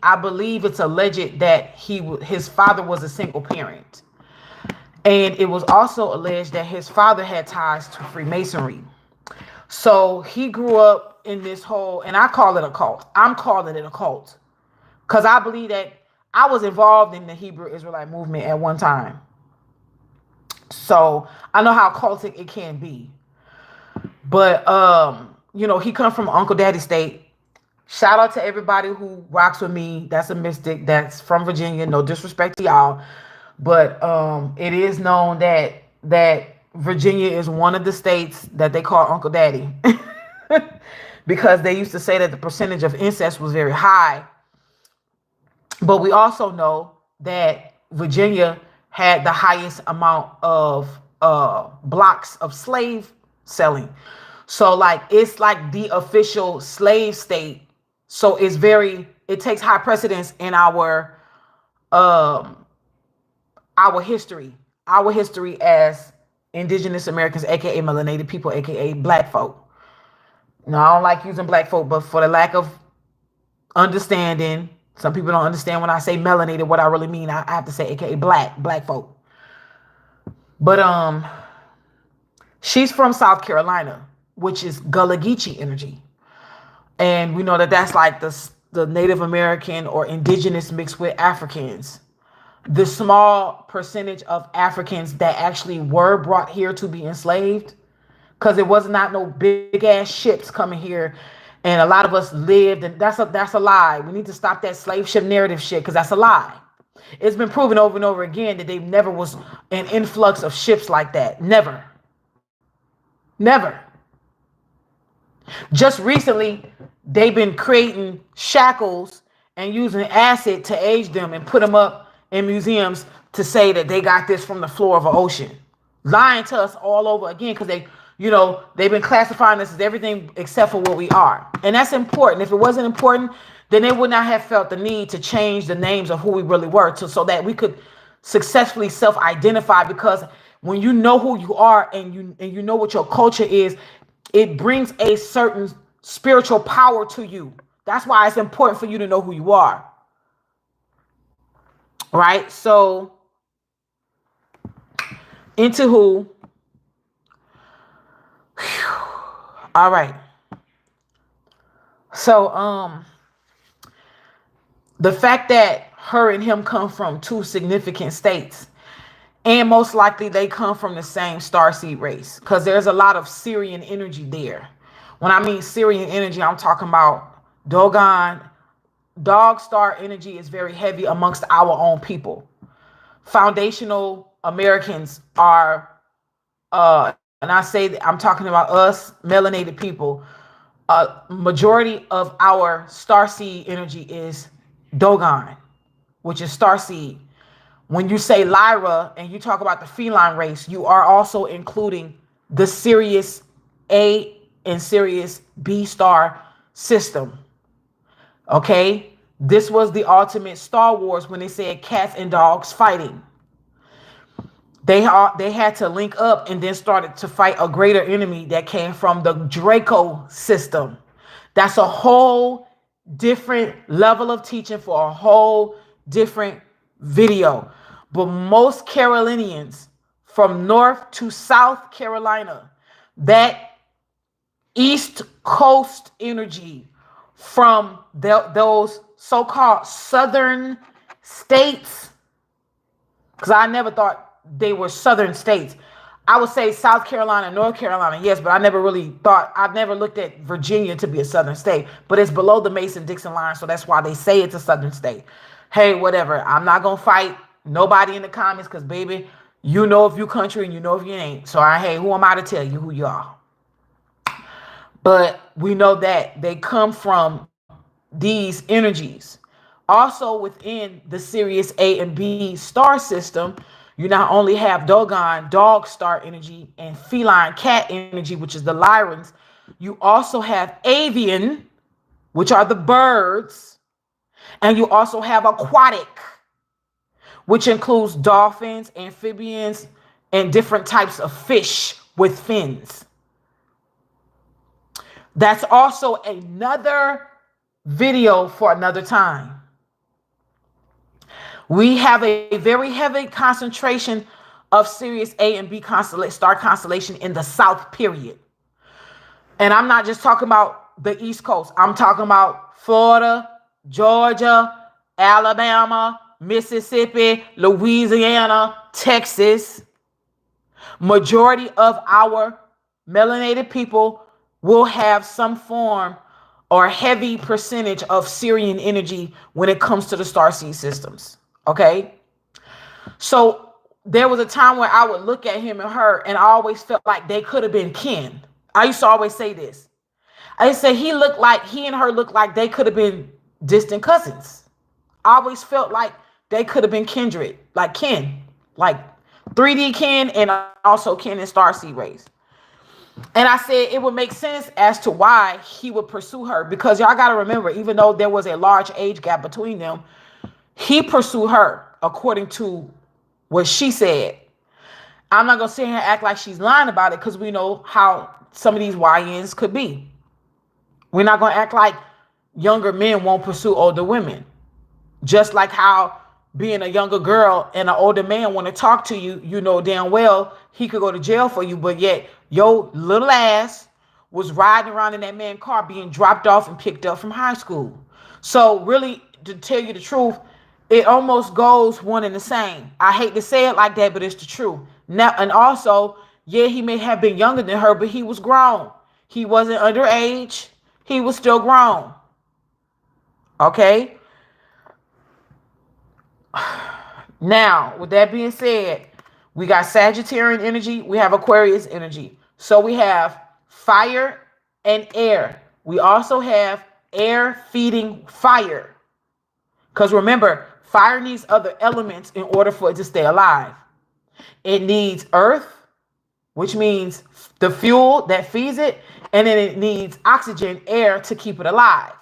it's alleged that his father was a single parent. And it was also alleged that his father had ties to Freemasonry. So he grew up in this whole, and I call it a cult. I'm calling it a cult because I believe that I was involved in the Hebrew Israelite movement at one time. So I know how cultic it can be. But, he come from Uncle Daddy State. Shout out to everybody who rocks with me. That's a mystic. That's from Virginia. No disrespect to y'all. But it is known that Virginia is one of the states that they call Uncle Daddy. Because they used to say that the percentage of incest was very high. But we also know that Virginia had the highest amount of blocks of slave selling. So it's like the official slave state. So it takes high precedence in our history as indigenous Americans, aka melanated people, aka black folk. Now, I don't like using black folk, but for the lack of understanding, some people don't understand when I say melanated what I really mean. I have to say aka black folk. But she's from South Carolina, which is Gullah Geechee energy. And we know that that's like the Native American or indigenous mixed with Africans. The small percentage of Africans that actually were brought here to be enslaved, because it was not no big ass ships coming here, and a lot of us lived, and that's a lie. We need to stop that slave ship narrative shit, because that's a lie. It's been proven over and over again that there never was an influx of ships like that. Never. Just recently, they've been creating shackles and using acid to age them and put them up in museums to say that they got this from the floor of an ocean. Lying to us all over again, because they've been classifying us as everything except for what we are. And that's important. If it wasn't important, then they would not have felt the need to change the names of who we really were, so that we could successfully self-identify. Because when you know who you are and you know what your culture is, it brings a certain spiritual power to you. That's why it's important for you to know who you are. right? So into who? All right. So the fact that her and him come from two significant states, and most likely they come from the same starseed race, because there's a lot of Syrian energy there. When I mean Syrian energy, I'm talking about Dogon. Dog star energy is very heavy amongst our own people. Foundational Americans are, and I say that I'm talking about us, melanated people. Majority of our starseed energy is Dogon, which is starseed. When you say Lyra and you talk about the feline race, you are also including the Sirius A and Sirius B star system. Okay? This was the ultimate Star Wars when they said cats and dogs fighting. They had to link up and then started to fight a greater enemy that came from the Draco system. That's a whole different level of teaching for a whole different video. But most Carolinians from North to South Carolina, that East Coast energy from those so-called southern states, because I never thought they were southern states. I would say South Carolina, North Carolina, yes, but I never looked at Virginia to be a southern state, but it's below the Mason-Dixon line, so that's why they say it's a southern state. Hey, whatever. I'm not going to fight nobody in the comments because, baby, you know if you country and you know if you ain't. So, hey, who am I to tell you who you are? But we know that they come from these energies. Also within the Sirius A and B star system, you not only have Dogon, dog star energy, and feline cat energy, which is the Lyrans, you also have avian, which are the birds, and you also have aquatic, which includes dolphins, amphibians, and different types of fish with fins. That's also another video for another time. We have a very heavy concentration of Sirius A and B star constellation in the South, period. And I'm not just talking about the East Coast. I'm talking about Florida, Georgia, Alabama, Mississippi, Louisiana, Texas. Majority of our melanated people will have some form or heavy percentage of Syrian energy when it comes to the starseed systems. Okay? So there was a time where I would look at him and her and I always felt like they could have been kin. I used to always say this. I used to say he and her looked like they could have been distant cousins. I always felt like they could have been kindred, like kin, like 3D kin and also kin and starseed race. And I said it would make sense as to why he would pursue her, because y'all got to remember, even though there was a large age gap between them, he pursued her according to what she said. I'm not going to sit here and act like she's lying about it, because we know how some of these YNs could be. We're not going to act like younger men won't pursue older women. Just like how being a younger girl and an older man want to talk to you, you know damn well he could go to jail for you, but yet your little ass was riding around in that man's car being dropped off and picked up from high school. So really, to tell you the truth, it almost goes one and the same. I hate to say it like that, but it's the truth. Now, and also, yeah, he may have been younger than her, but he was grown. He wasn't underage. He was still grown. Okay? Now, with that being said, we got Sagittarian energy. We have Aquarius energy. So we have fire and air. We also have air feeding fire. Because remember, fire needs other elements in order for it to stay alive. It needs earth, which means the fuel that feeds it, and then it needs oxygen, air, to keep it alive.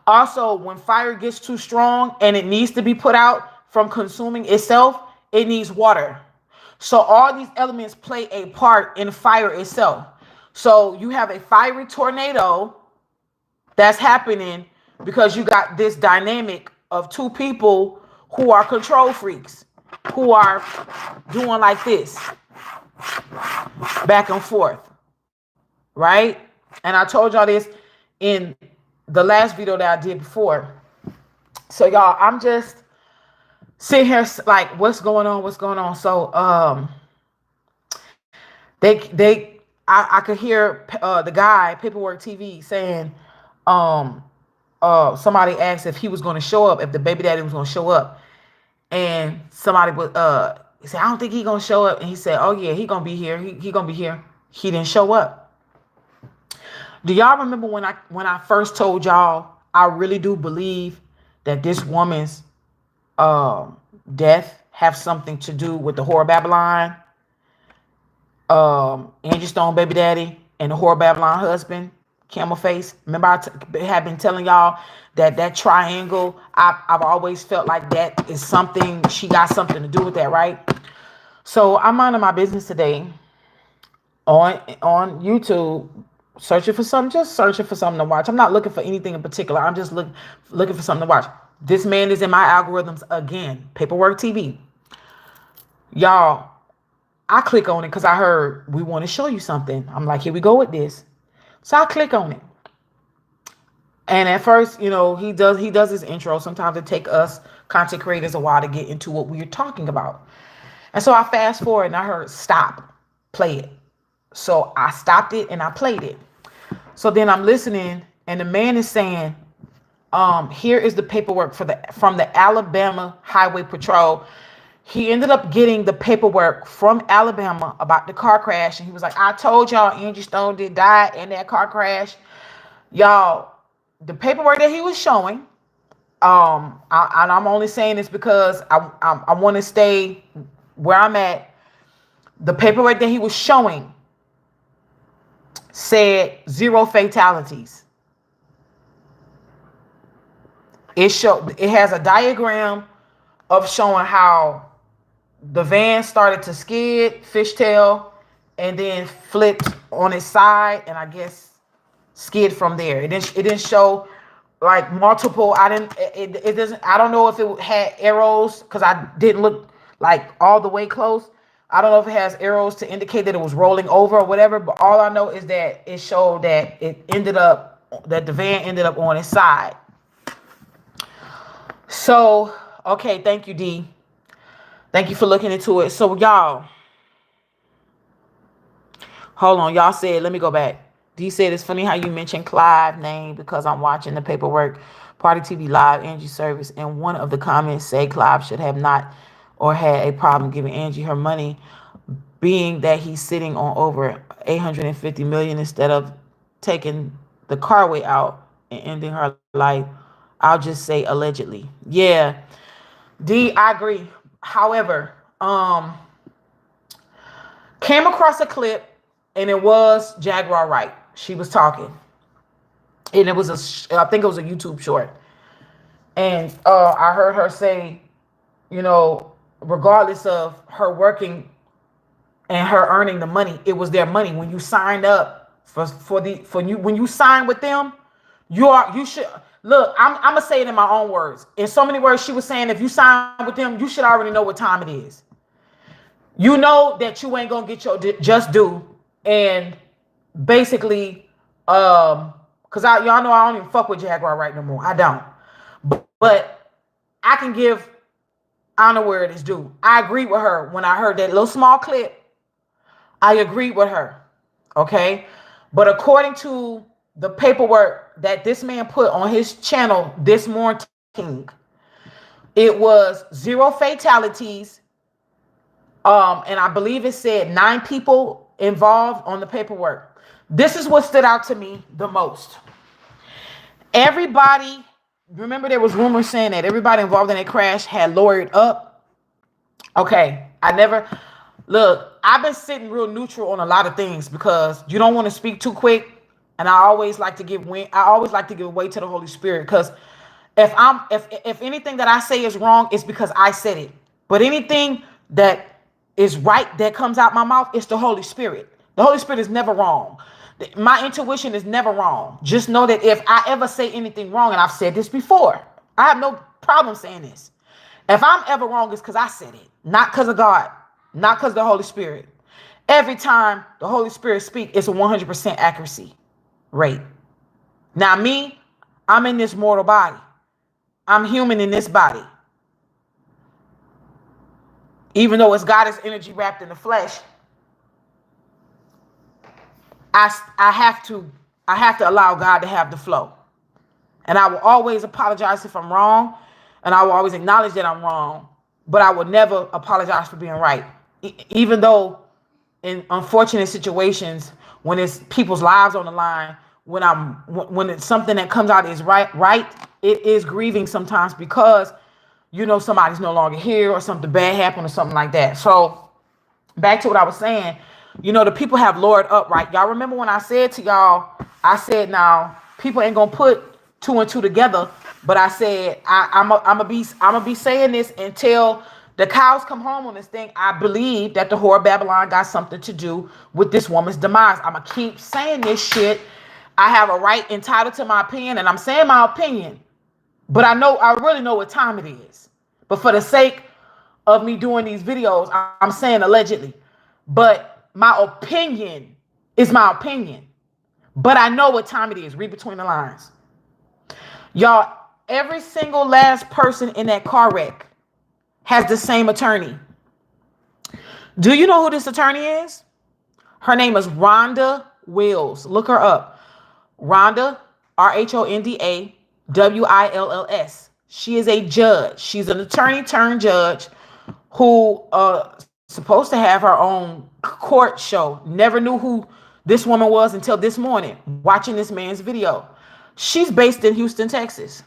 Also, when fire gets too strong and it needs to be put out from consuming itself, it needs water. So all these elements play a part in fire itself. So you have a fiery tornado that's happening because you got this dynamic of two people who are control freaks, who are doing like this, back and forth, right? And I told y'all this in the last video that I did before. So y'all, I'm just sitting here like, what's going on? What's going on? So I could hear the guy, Paperwork TV, saying, somebody asked if he was going to show up, if the baby daddy was going to show up, and somebody would he said, I don't think he's going to show up, and he said, oh yeah, he going to be here. He going to be here. He didn't show up. Do y'all remember when I first told y'all I really do believe that this woman's death have something to do with the Whore Babylon, Angie Stone baby daddy, and the Whore Babylon husband, Camel Face? Remember I have been telling y'all that triangle, I've always felt like that is something, she got something to do with that, right? So I'm minding my business today on YouTube, searching for something to watch. I'm not looking for anything in particular. I'm just looking for something to watch. This man is in my algorithms again. Paperwork TV. Y'all, I click on it because I heard we want to show you something. I'm like, here we go with this. So I click on it. And at first, you know, he does his intro. Sometimes it take us content creators a while to get into what we're talking about. And so I fast forward and I heard stop, play it. So I stopped it and I played it. So then I'm listening and the man is saying, here is the paperwork from the Alabama Highway Patrol. He ended up getting the paperwork from Alabama about the car crash. And he was like, I told y'all Angie Stone did die in that car crash. Y'all, the paperwork that he was showing, I'm only saying this because I want to stay where I'm at. The paperwork that he was showing said 0 fatalities. It has a diagram of showing how the van started to skid, fishtail, and then flipped on its side, and I guess skid from there. It didn't show like multiple. It doesn't. I don't know if it had arrows because I didn't look like all the way close. I don't know if it has arrows to indicate that it was rolling over or whatever, but all I know is that it showed that that the van ended up on its side. So, okay, thank you, D. Thank you for looking into it. So, y'all, hold on. Y'all said, let me go back. D said, it's funny how you mentioned Clive's name because I'm watching the Paperwork Party TV Live Angie service, and one of the comments say Clive should have not or had a problem giving Angie her money, being that he's sitting on over $850 million instead of taking the carway out and ending her life. I'll just say allegedly. Yeah, D, I agree. However, came across a clip and it was Jaguar Wright. She was talking, and it was I think it was a YouTube short, and I heard her say, you know, regardless of her working and her earning the money, it was their money. When you signed up when you sign with them, you should look. I'm gonna say it in my own words. In so many words, she was saying, if you sign with them, you should already know what time it is. You know that you ain't gonna get your just due, and basically, because y'all know I don't even fuck with Jaguar right no more. I don't, but I can give honor where it is due. I agree with her when I heard that little small clip. I agree with her, okay? But according to the paperwork that this man put on his channel this morning, it was 0 fatalities. And I believe it said 9 people involved on the paperwork. This is what stood out to me the most. Everybody, remember there was rumors saying that everybody involved in that crash had lawyered up. Okay, I've been sitting real neutral on a lot of things because you don't want to speak too quick. And I always like to give way to the Holy Spirit, because if anything that I say is wrong, it's because I said it. But anything that is right that comes out my mouth, it's the Holy Spirit. The Holy Spirit is never wrong. My intuition is never wrong. Just know that if I ever say anything wrong, and I've said this before, I have no problem saying this. If I'm ever wrong, it's because I said it, not because of God, not because of the Holy Spirit. Every time the Holy Spirit speaks, it's a 100% accuracy rate. Now me, I'm in this mortal body. I'm human in this body. Even though it's God's energy wrapped in the flesh, I have to allow God to have the flow. And I will always apologize if I'm wrong, and I will always acknowledge that I'm wrong, but I will never apologize for being right. Even though in unfortunate situations, when it's people's lives on the line, when it's something that comes out is right, it is grieving sometimes because somebody's no longer here or something bad happened or something like that. So back to what I was saying, the people have lowered up, right? Y'all remember when I said to y'all, I said, now people ain't gonna put two and two together, but I said I'm gonna be saying this until the cows come home on this thing. I believe that the whore of Babylon got something to do with this woman's demise. I'm gonna keep saying this shit. I have a right entitled to my opinion, and I'm saying my opinion, but I really know what time it is. But for the sake of me doing these videos, I'm saying allegedly. But my opinion is my opinion. But I know what time it is. Read between the lines. Y'all, every single last person in that car wreck has the same attorney. Do you know who this attorney is? Her name is Rhonda Wills. Look her up. Rhonda, RHONDA WILLS. She is a judge. She's an attorney turned judge who supposed to have her own court show. Never knew who this woman was until this morning, watching this man's video. She's based in Houston, Texas.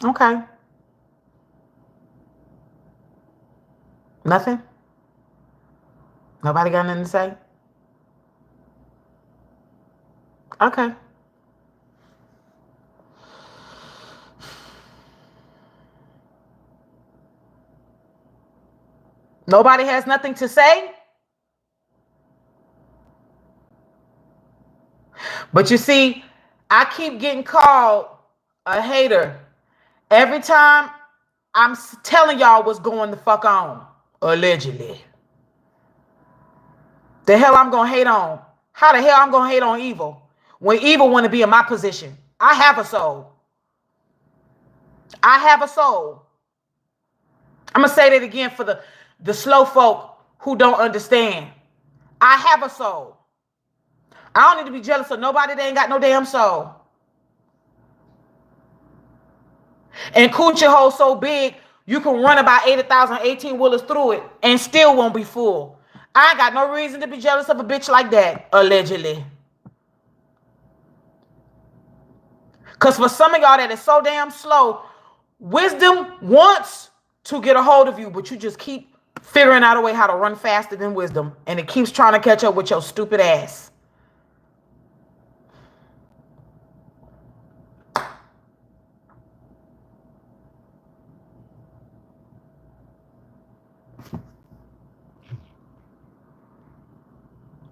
Okay. Nothing? Nobody got nothing to say? Okay. Nobody has nothing to say? But you see, I keep getting called a hater every time I'm telling y'all what's going the fuck on, allegedly. The hell I'm gonna hate on? How the hell I'm gonna hate on evil when evil want to be in my position? I have a soul. I have a soul. I'm gonna say that again for the slow folk who don't understand. I have a soul. I don't need to be jealous of nobody that ain't got no damn soul. And coochie hole so big, you can run about 80,000 18-wheelers through it and still won't be full. I ain't got no reason to be jealous of a bitch like that, allegedly. Because for some of y'all that is so damn slow, wisdom wants to get a hold of you, but you just keep figuring out a way how to run faster than wisdom. And it keeps trying to catch up with your stupid ass.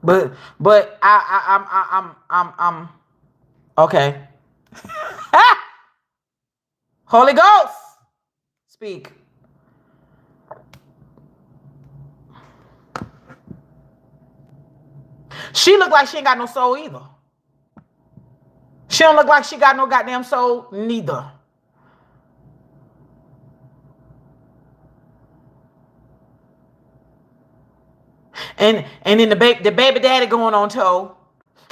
But I'm okay. Holy Ghost, speak. She look like she ain't got no soul either. She don't look like she got no goddamn soul neither. And then the baby daddy going on toe.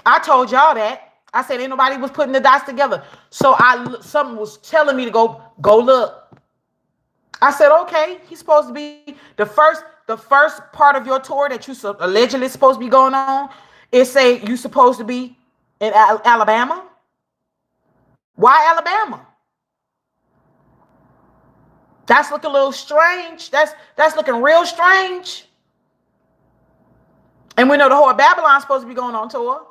I told y'all that. I said ain't nobody was putting the dots together. So something was telling me to go look. I said, okay, he's supposed to be the first part of your tour that you allegedly supposed to be going on. It say you supposed to be in Alabama. Why Alabama? That's looking a little strange. That's looking real strange. And we know the whole Babylon's supposed to be going on tour.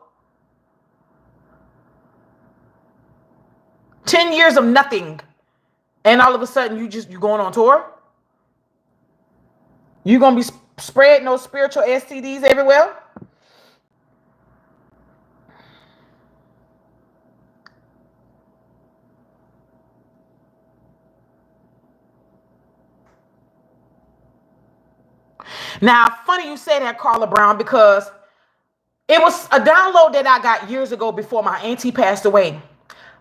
10 years of nothing. And all of a sudden you going on tour? You gonna be spreading those spiritual STDs everywhere? Now, funny you say that, Carla Brown, because it was a download that I got years ago before my auntie passed away.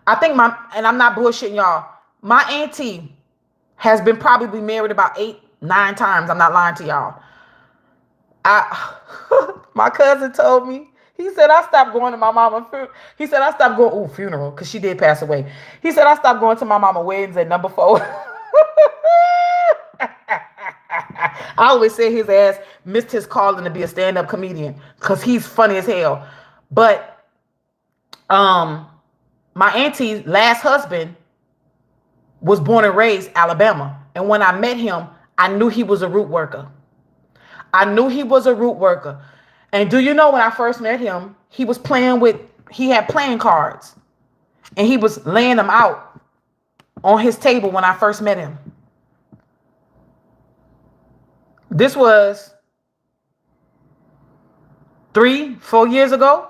I think and I'm not bullshitting y'all, my auntie has been probably married about 8, 9 times. I'm not lying to y'all. My cousin told me, he said, I stopped going to my mama's funeral. He said, I stopped going, funeral, because she did pass away. He said, I stopped going to my mama's weddings at number 4. I always say his ass missed his calling to be a stand-up comedian because he's funny as hell. But my auntie's last husband was born and raised Alabama. And when I met him, I knew he was a root worker. I knew he was a root worker. And do you know, when I first met him, he had playing cards. And he was laying them out on his table when I first met him. This was 3 years ago.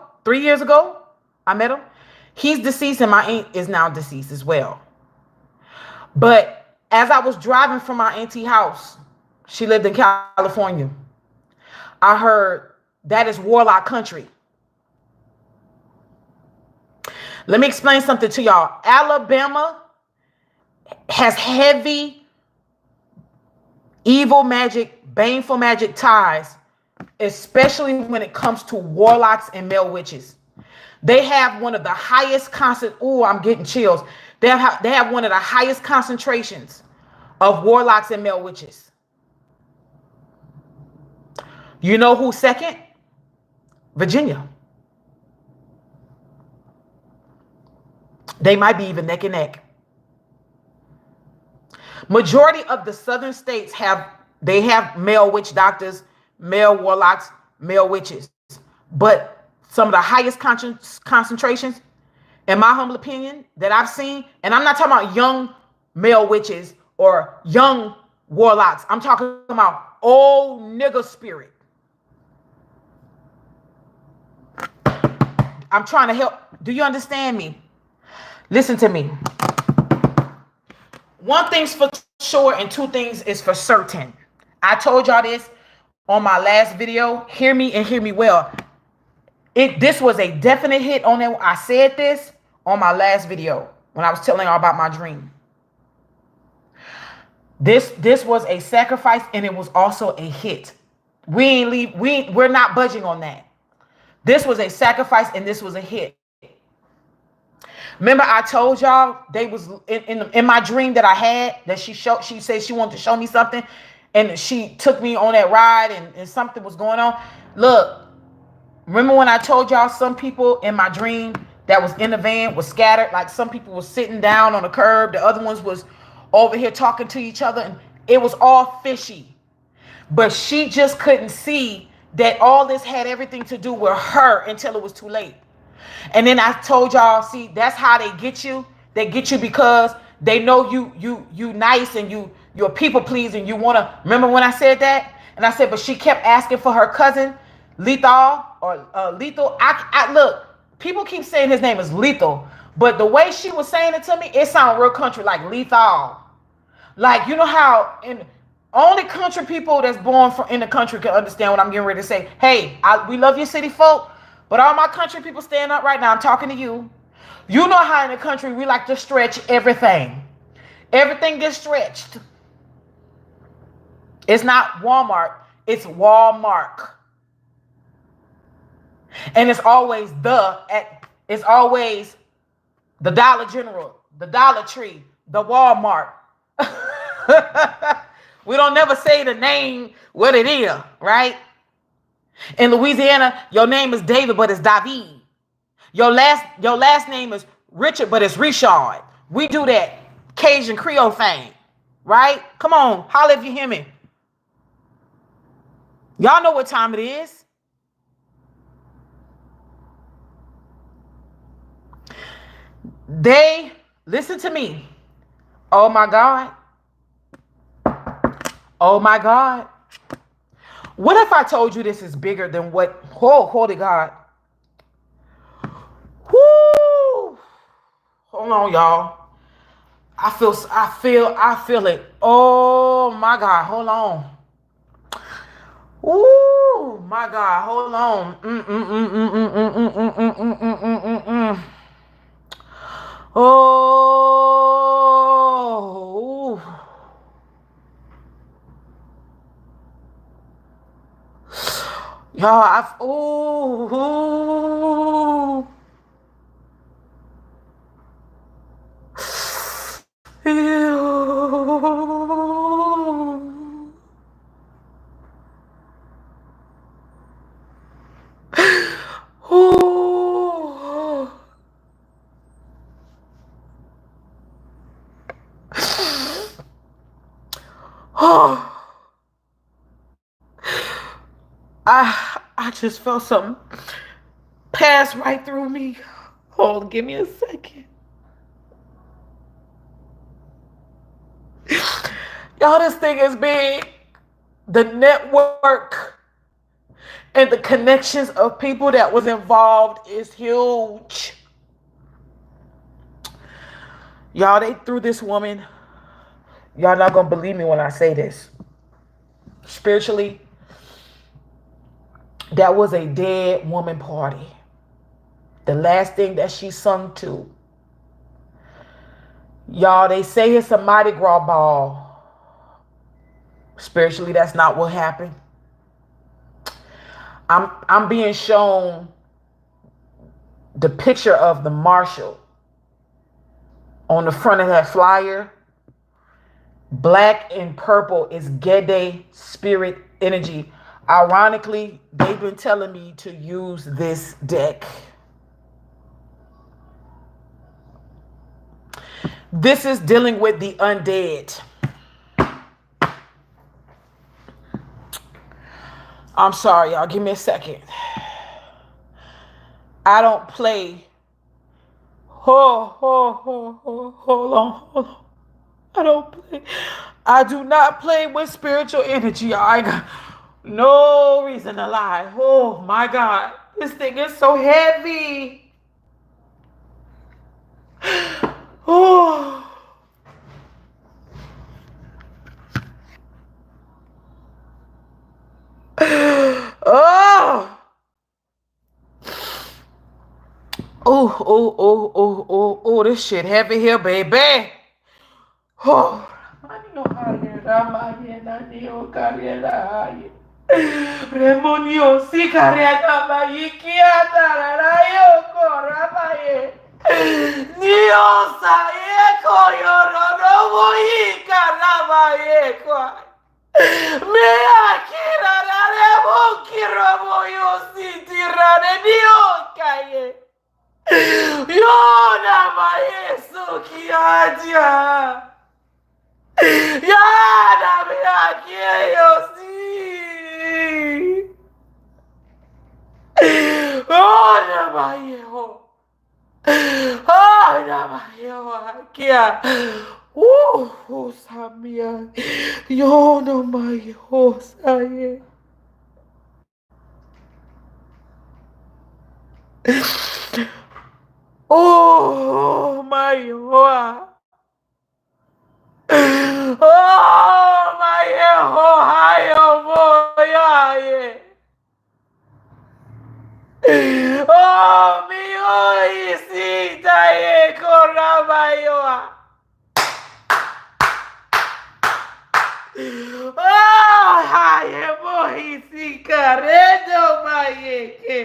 I met him. He's deceased and my aunt is now deceased as well. But as I was driving from my auntie house, she lived in California, I heard that is warlock country. Let me explain something to y'all. Alabama has heavy evil magic, baneful magic ties, especially when it comes to warlocks and male witches. They have one of the highest I'm getting chills. They have one of the highest concentrations of warlocks and male witches. You know who's second? Virginia. They might be even neck and neck. Majority of the southern states have male witch doctors, male warlocks, male witches. But some of the highest concentrations, in my humble opinion, that I've seen, and I'm not talking about young male witches or young warlocks. I'm talking about old nigga spirit. I'm trying to help. Do you understand me? Listen to me. One thing's for sure and 2 things is for certain. I told y'all this on my last video. Hear me and hear me well. This was a definite hit on it. I said this on my last video when I was telling y'all about my dream. This was a sacrifice and it was also a hit. We're not budging on that. This was a sacrifice and this was a hit. Remember I told y'all they was in my dream that I had that she said she wanted to show me something and she took me on that ride and something was going on. Look, remember when I told y'all some people in my dream that was in the van was scattered, like some people was sitting down on the curb, the other ones was over here talking to each other, and it was all fishy. But she just couldn't see that all this had everything to do with her until it was too late. And then I told y'all, see, that's how they get you. They get you because they know you nice and you're people pleasing. You want to, remember when I said that? And I said, but she kept asking for her cousin, Lethal or Lethal. I look, people keep saying his name is Lethal, but the way she was saying it to me, it sounded real country, like Lethal. Like, you know how only country people that's born in the country can understand what I'm getting ready to say. Hey, we love your city folk, but all my country people stand up right now. I'm talking to you. You know how in the country we like to stretch everything. Everything gets stretched. It's not Walmart, it's Walmart. And it's always it's always the Dollar General, the Dollar Tree, the Walmart. We don't never say the name what it is, right? In Louisiana, your name is David, but it's David. Your last name is Richard, but it's Richard. We do that Cajun Creole thing, right? Come on, holla if you hear me. Y'all know what time it is. They, listen to me. Oh my God. Oh my God. What if I told you this is bigger than what? Oh, holy God. Whoo. Hold on, y'all. I feel it. Oh my God. Hold on. Ooh, my God. Hold on. Oh. Y'all, ooh. Ew. Ooh. Oh, I just felt something pass right through me. Hold, give me a second. Y'all, this thing is big. The network and the connections of people that was involved is huge. Y'all, they threw this woman. Y'all not gonna believe me when I say this. Spiritually, that was a dead woman party. The last thing that she sung to. Y'all, they say it's a Mardi Gras ball. Spiritually, that's not what happened. I'm being shown the picture of the marshal on the front of that flyer. Black and purple is Gede spirit energy. Ironically, they've been telling me to use this deck. This is dealing with the undead. I'm sorry, y'all. Give me a second. I don't play. Hold on. I don't play. I do not play with spiritual energy. I got no reason to lie. Oh my God. This thing is so heavy. Oh. Oh. Oh, this shit heavy here, baby. Oh. Remonio si cariata maikia tararayo korabaye. Diosa eko yororobo ikarabaye kwa. Me akira rarebo kirobo yosi tirare dio kaye. Yona maeso kiadia. Yana me akieyosi. Oh, namayeho. Oh, namayeho akia. Samia. Yo, namayeho saye. Oh, my hoa. Oh, my hoa, hayo boya. Oh, mi oisita ye korabayoa. Oh, haye boisika redo mayeke.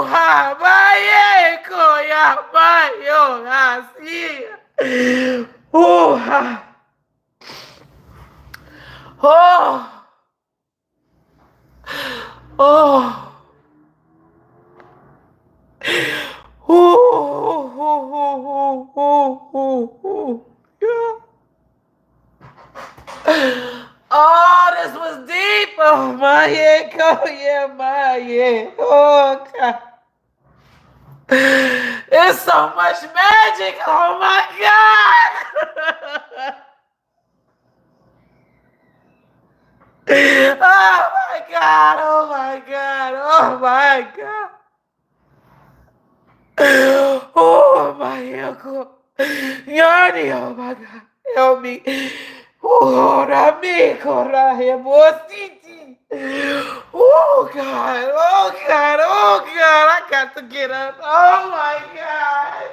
Ha maye koya mayo así. Ha. Oh. Oh. Yeah. Oh, this was deep. Oh, my head. Oh, yeah, my head. Oh, God. It's so much magic. Oh my God. Oh my God. Oh my God. Oh my God. Oh my uncle. Yanni, oh my God. Help me. Oh, Rami, Korahe, Mositi. Oh God. Oh God. Oh God. I got to get up. Oh my God.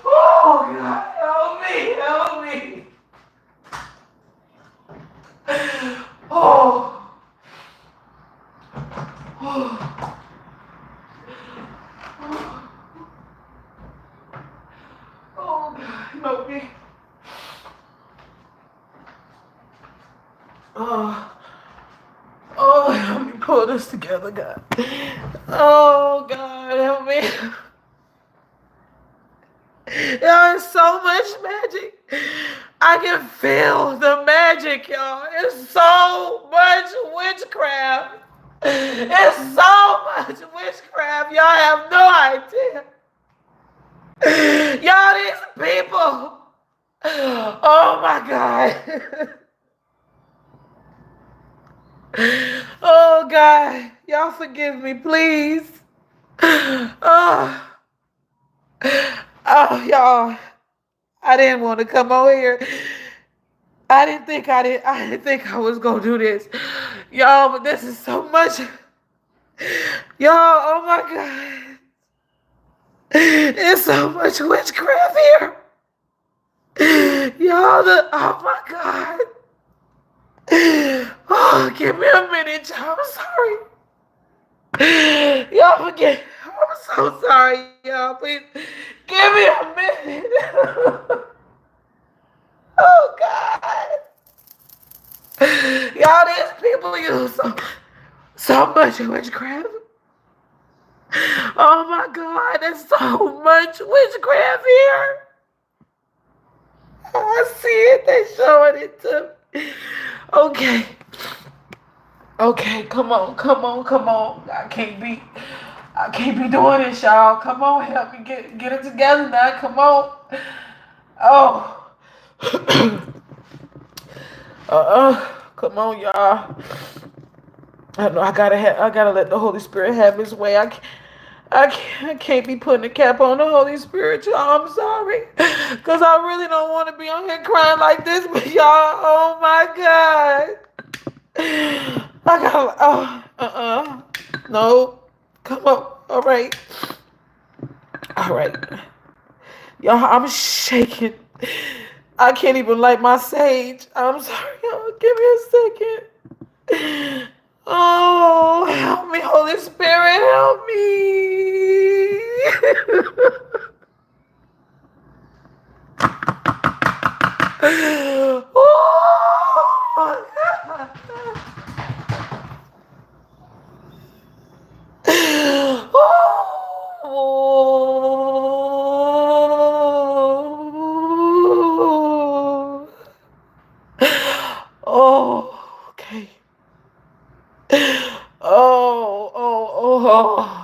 Oh God. Help me. Help me. Oh. Oh. Oh God. Help me. Oh. Oh, help me pull this together, God. Oh, God, help me. There is so much magic. I can feel the magic, y'all. It's so much witchcraft. It's so much witchcraft. Y'all have no idea. Y'all, these people. Oh, my God. Oh, God. Y'all forgive me, please. Oh. Oh, y'all, I didn't want to come over here. I didn't think I was gonna do this. Y'all, but this is so much. Y'all, oh my God. It's so much witchcraft here. Y'all, oh my God. Oh, give me a minute, y'all. I'm sorry. Y'all forget. I'm so sorry, y'all. Please give me a minute. Oh God. Y'all, these people use so much witchcraft. Oh my God, there's so much witchcraft here. I see it. They showing it to me. Okay. Okay, come on. I can't be doing this, y'all. Come on, help me get it together now. Come on. Oh. Come on, y'all. I know I gotta let the Holy Spirit have His way. I can't be putting a cap on the Holy Spirit, y'all. I'm sorry, cause I really don't want to be on here crying like this, but y'all, oh my God, I gotta, no, come on, all right, y'all, I'm shaking. I can't even light my sage. I'm sorry, y'all. Give me a second. Oh, help me, Holy Spirit, help me. Oh, oh, oh, okay. Oh, oh, oh.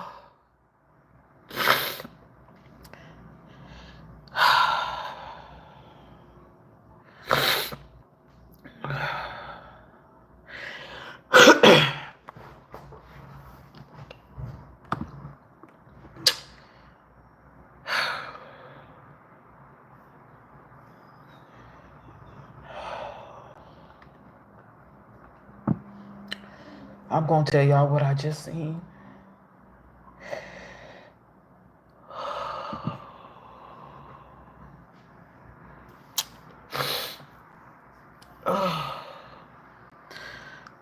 I'm gonna tell y'all what I just seen.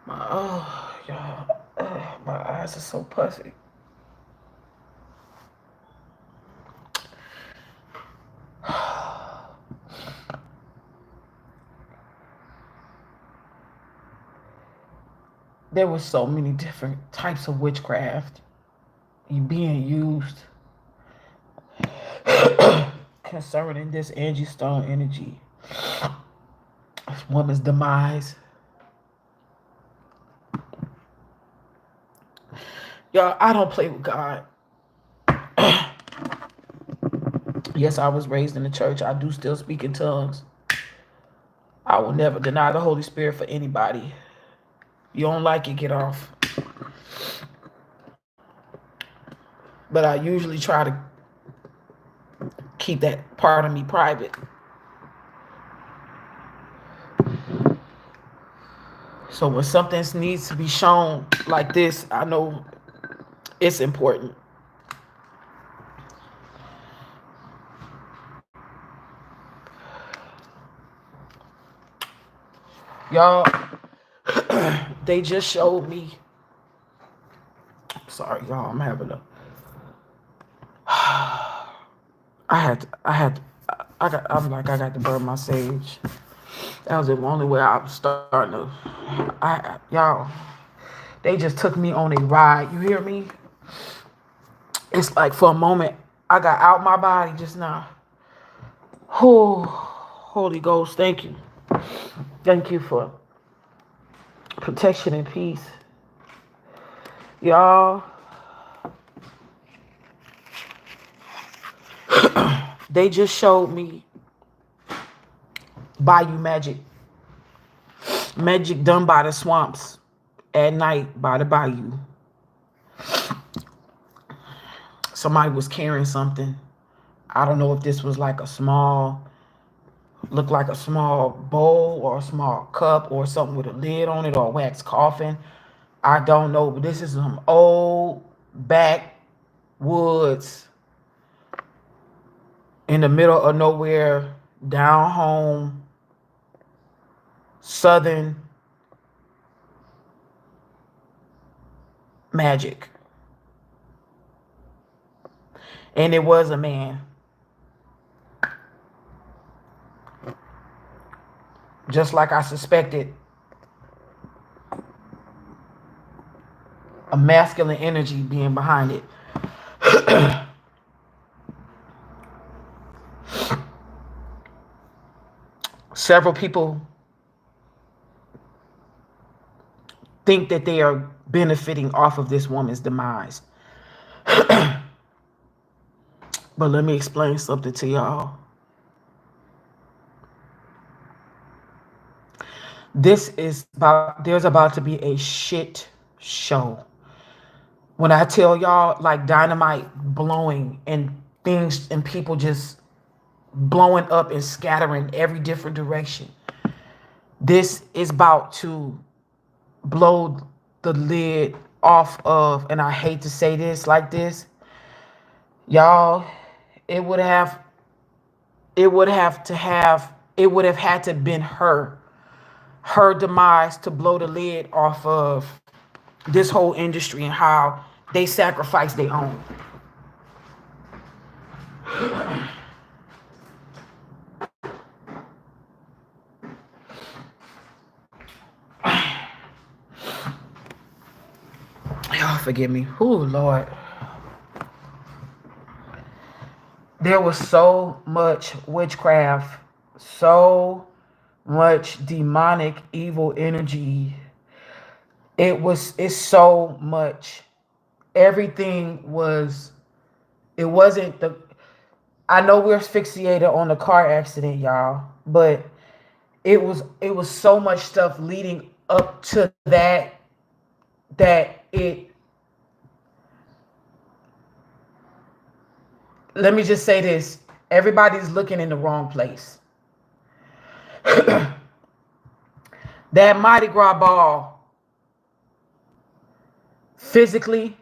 Oh, y'all, my eyes are so puffy. There were so many different types of witchcraft being used concerning this Angie Stone energy, this woman's demise. Y'all, I don't play with God. Yes, I was raised in the church. I do still speak in tongues. I will never deny the Holy Spirit for anybody. You don't like it, get off. But I usually try to keep that part of me private. So when something needs to be shown like this, I know it's important. Y'all, they just showed me. Sorry, y'all, I'm having a. I got to burn my sage. That was the only way I was starting to. Y'all, they just took me on a ride. You hear me? It's like for a moment, I got out my body just now. Oh, Holy Ghost, thank you. Thank you for protection and peace. Y'all, they just showed me Bayou Magic. Magic done by the swamps at night by the bayou. Somebody was carrying something. I don't know if this was like looked like a small bowl or a small cup or something with a lid on it or a wax coffin. I don't know, but this is some old backwoods in the middle of nowhere, down home, southern magic. And it was a man. Just like I suspected, a masculine energy being behind it. Several people think that they are benefiting off of this woman's demise. But let me explain something to y'all. There's about to be a shit show. When I tell y'all, like dynamite blowing and things and people just blowing up and scattering every different direction. This is about to blow the lid off of, and I hate to say this like this, y'all, it would have had to been her demise to blow the lid off of this whole industry and how they sacrifice their own. Y'all forgive me. Oh, Lord. There was so much witchcraft, so much demonic evil energy. It's so much. Everything was, it wasn't the, I know we're asphyxiated on the car accident, y'all, but it was so much stuff leading up to that it, let me just say this, everybody's looking in the wrong place. That Mardi Gras ball, physically,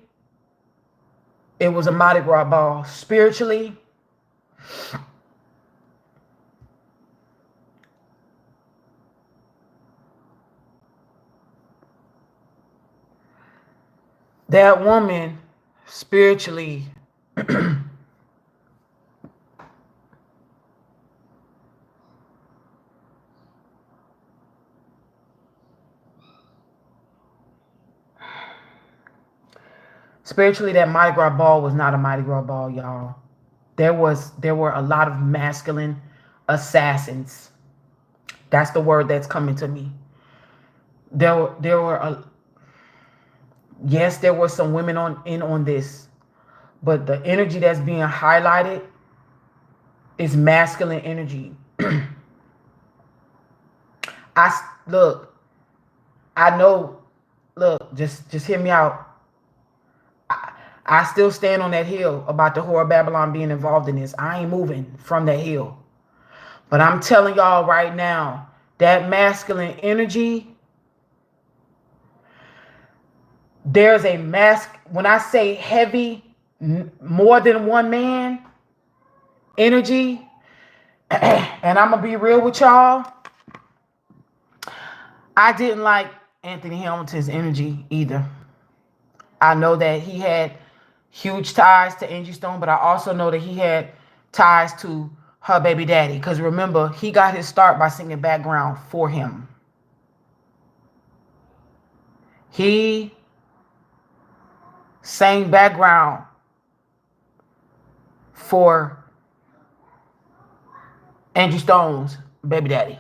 it was a Mardi Gras ball. Spiritually, that woman, spiritually, that Mardi Gras ball was not a Mardi Gras ball, y'all. There were a lot of masculine assassins. That's the word that's coming to me. Yes, there were some women on this, but the energy that's being highlighted, It's masculine energy. Look, I know, look, just hear me out. I still stand on that hill about the whore of Babylon being involved in this. I ain't moving from that hill. But I'm telling y'all right now, that masculine energy, there's a when I say heavy, more than one man energy, and I'm going to be real with y'all, I didn't like Anthony Hamilton's energy either. I know that he had huge ties to Angie Stone, but I also know that he had ties to her baby daddy. Because remember, he got his start by singing background for him. He sang background for Angie Stone's baby daddy.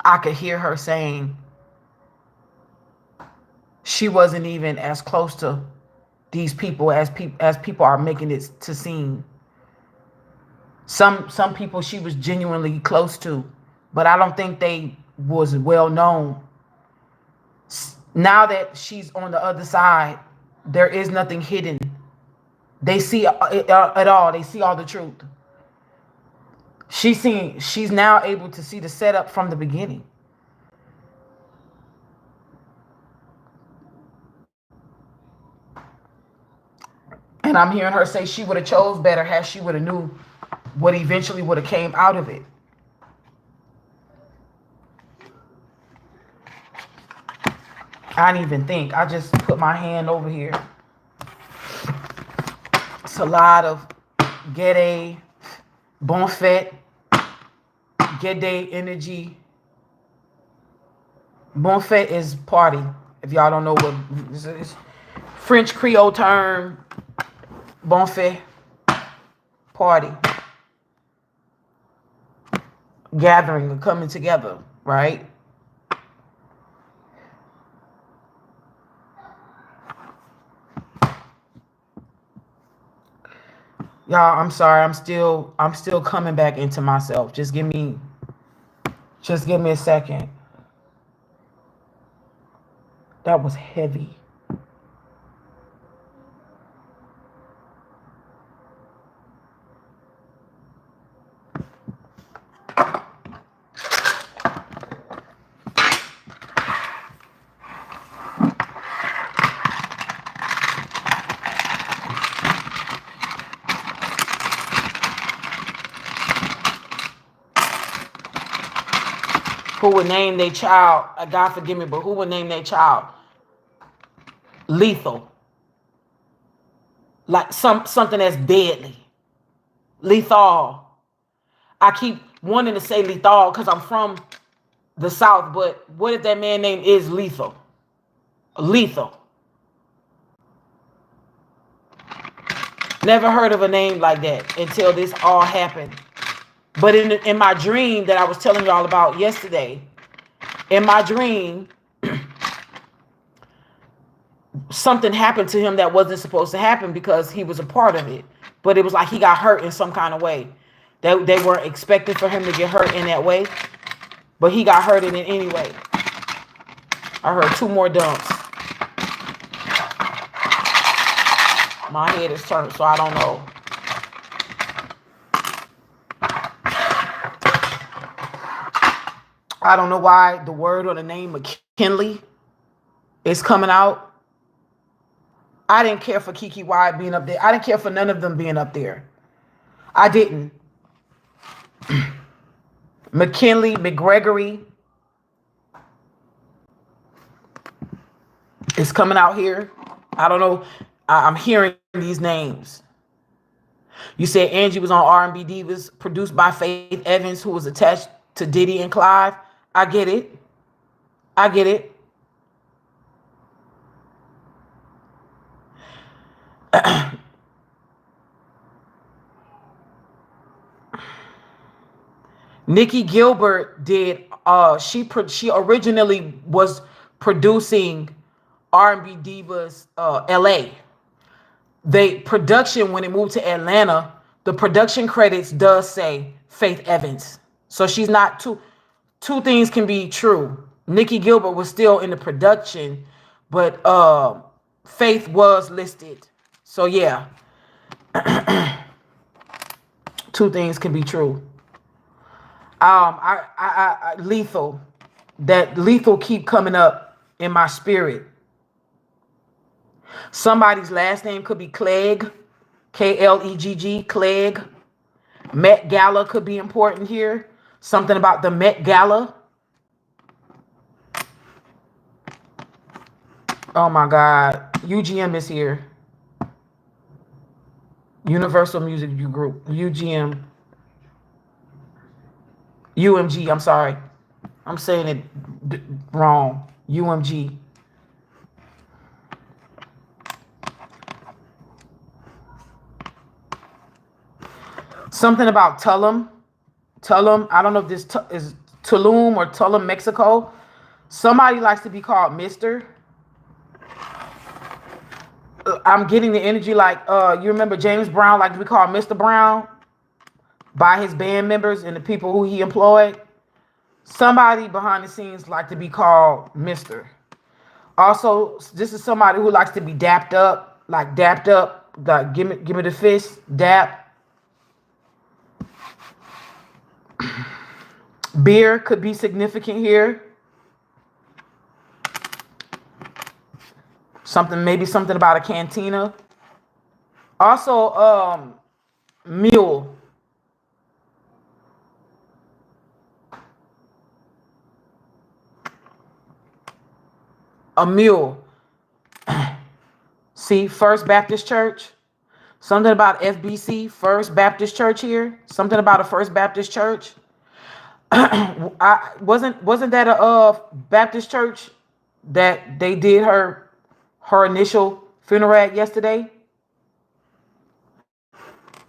I could hear her saying she wasn't even as close to these people as people are making it to seem. Some people she was genuinely close to, but I don't think they was well known. Now that she's on the other side, there is nothing hidden. They see it all. They see all the truth. She's now able to see the setup from the beginning. And I'm hearing her say she would have chose better had she would have knew what eventually would have came out of it. I didn't even think. I just put my hand over here. It's a lot of Gede, Bonfet, Gede energy. Bonfet is party. If y'all don't know what this is, French Creole term, Bonfet, party, gathering and coming together, right? Y'all, I'm sorry. I'm still coming back into myself. Just give me a second. That was heavy. Who would name their child, God forgive me, but who would name their child lethal? Like something that's deadly. Lethal. I keep wanting to say lethal because I'm from the South, but what if that man name is lethal? Lethal. Never heard of a name like that until this all happened. But in my dream that I was telling y'all about yesterday, in my dream, something happened to him that wasn't supposed to happen because he was a part of it. But it was like he got hurt in some kind of way. They weren't expecting for him to get hurt in that way, but he got hurt in it anyway. I heard 2 more dumps. My head is turned, so I don't know. I don't know why the word or the name McKinley is coming out. I didn't care for Kiki Wyatt being up there. I didn't care for none of them being up there. I didn't. McKinley, McGregory is coming out here. I don't know. I'm hearing these names. You said Angie was on R&B Divas, produced by Faith Evans, who was attached to Diddy and Clive. I get it. I get it. Nikki Gilbert did. She originally was producing R&B Divas L.A. They production when it moved to Atlanta, the production credits does say Faith Evans. So she's not two things can be true. Nikki Gilbert was still in the production, but Faith was listed. So yeah, two things can be true. Lethal. That lethal keep coming up in my spirit. Somebody's last name could be Clegg, Klegg, Clegg. Met Gala could be important here. Something about the Met Gala. Oh my God. UGM is here. Universal Music Group. UGM. UMG. I'm sorry. I'm saying it wrong. UMG. Something about Tulum. Tulum. I don't know if this is Tulum or Tulum, Mexico. Somebody likes to be called Mr. I'm getting the energy like you remember James Brown liked to be called Mr. Brown by his band members and the people who he employed. Somebody behind the scenes like to be called Mr. Also, this is somebody who likes to be dapped up, like give me the fist, dap. Beer could be significant here. Maybe something about a cantina. Also, mule. A mule. See, First Baptist Church. Something about FBC, First Baptist Church here. Something about a First Baptist Church. Wasn't that a Baptist church that they did her initial funeral at yesterday?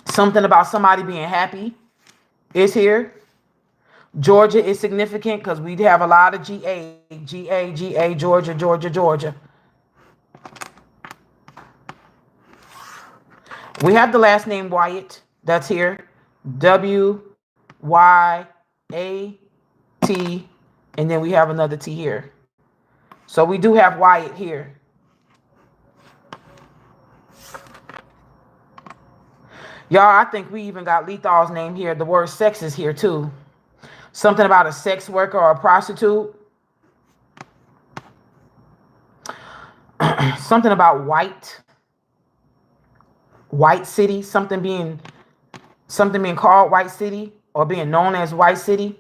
Something about somebody being happy is here. Georgia is significant because we have a lot of GA, Georgia. We have the last name Wyatt. That's here. WYAT. And then we have another T here. So we do have Wyatt here. Y'all, I think we even got Lethal's name here. The word sex is here too. Something about a sex worker or a prostitute. Something about white city. Something being called White City or being known as White City.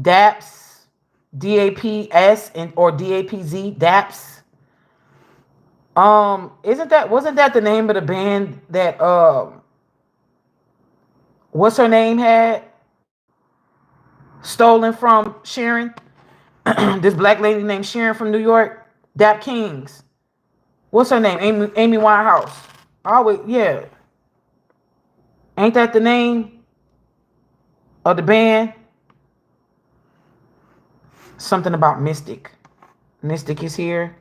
DAPS, DAPS or DAPZ, DAPS. Wasn't that the name of the band that what's her name had stolen from Sharon? This black lady named Sharon from New York. Dap Kings. What's her name? Amy Winehouse. Yeah. Ain't that the name of the band? Something about Mystic. Mystic is here.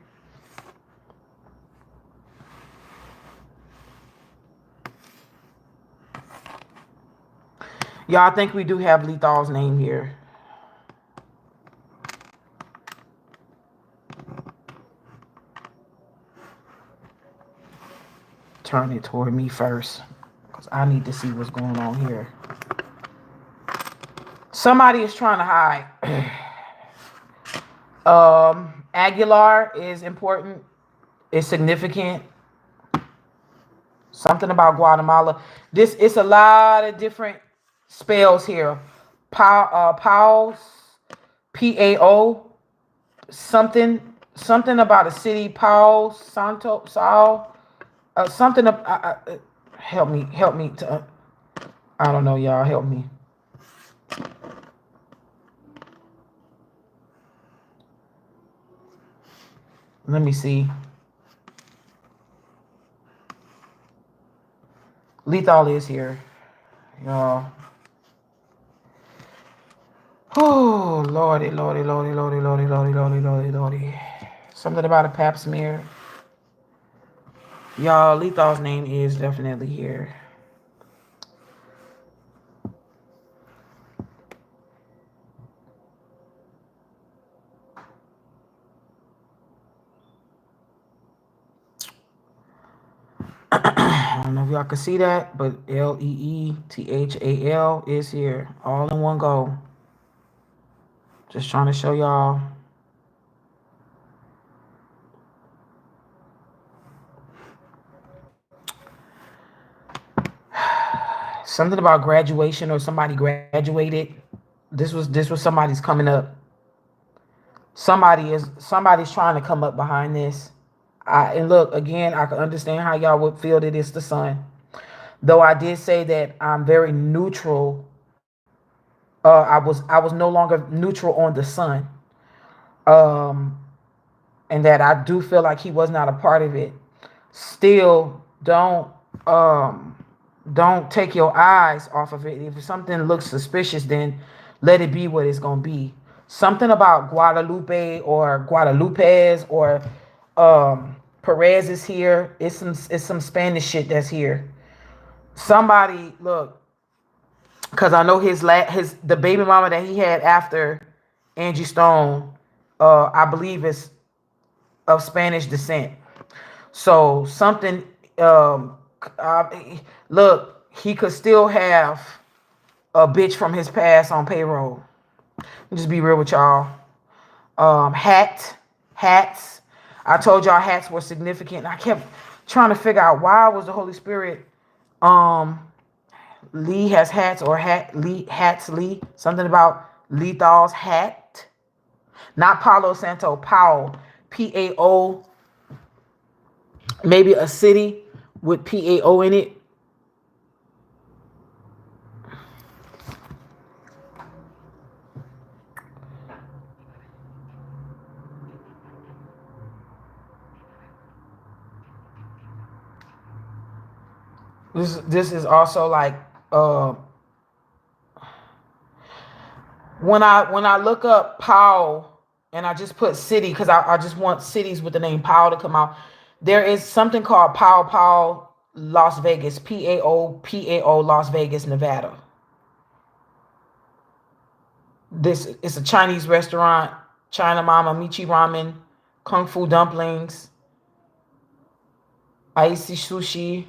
Y'all, I think we do have Lethal's name here. Turn it toward me first because I need to see what's going on here. Somebody is trying to hide. Aguilar is important. It's significant. Something about Guatemala. It's a lot of different spells here. Paos, Pao, something about a city. Paos, Santo, Sao, something. Help me. I don't know, y'all. Help me. Let me see. Lethal is here, y'all. Oh, lordy, lordy, lordy, lordy, lordy, lordy, lordy, lordy, lordy. Something about a pap smear. Y'all, Lethal's name is definitely here. I don't know if y'all can see that, but Leethal is here. All in one go. Just trying to show y'all. Something about graduation or somebody graduated. This was somebody's coming up. Somebody's trying to come up behind this. And look, again, I can understand how y'all would feel that it's the sun. Though I did say that I'm very neutral. I was no longer neutral on the sun. Um, and that I do feel like he was not a part of it. Still, um don't take your eyes off of it. If something looks suspicious, then let it be what it's gonna be. Something about Guadalupes or Perez is here. It's some Spanish shit that's here. Somebody look, because I know the baby mama that he had after Angie Stone, I believe is of Spanish descent. So something, um, uh, look, he could still have a bitch from his past on payroll. Just be real with y'all. Hats. I told y'all hats were significant. I kept trying to figure out why was the Holy Spirit, um, Lee has hats or Lee. Something about Lethal's hat. Not Palo Santo, Pao. Pao. Maybe a city with PAO in it. This is also like when I look up Powell and I just put city because I just want cities with the name Powell to come out. There is something called Powell Las Vegas, PAO Las Vegas, Nevada. This is a Chinese restaurant, China Mama, Michi Ramen, Kung Fu Dumplings, Icy Sushi,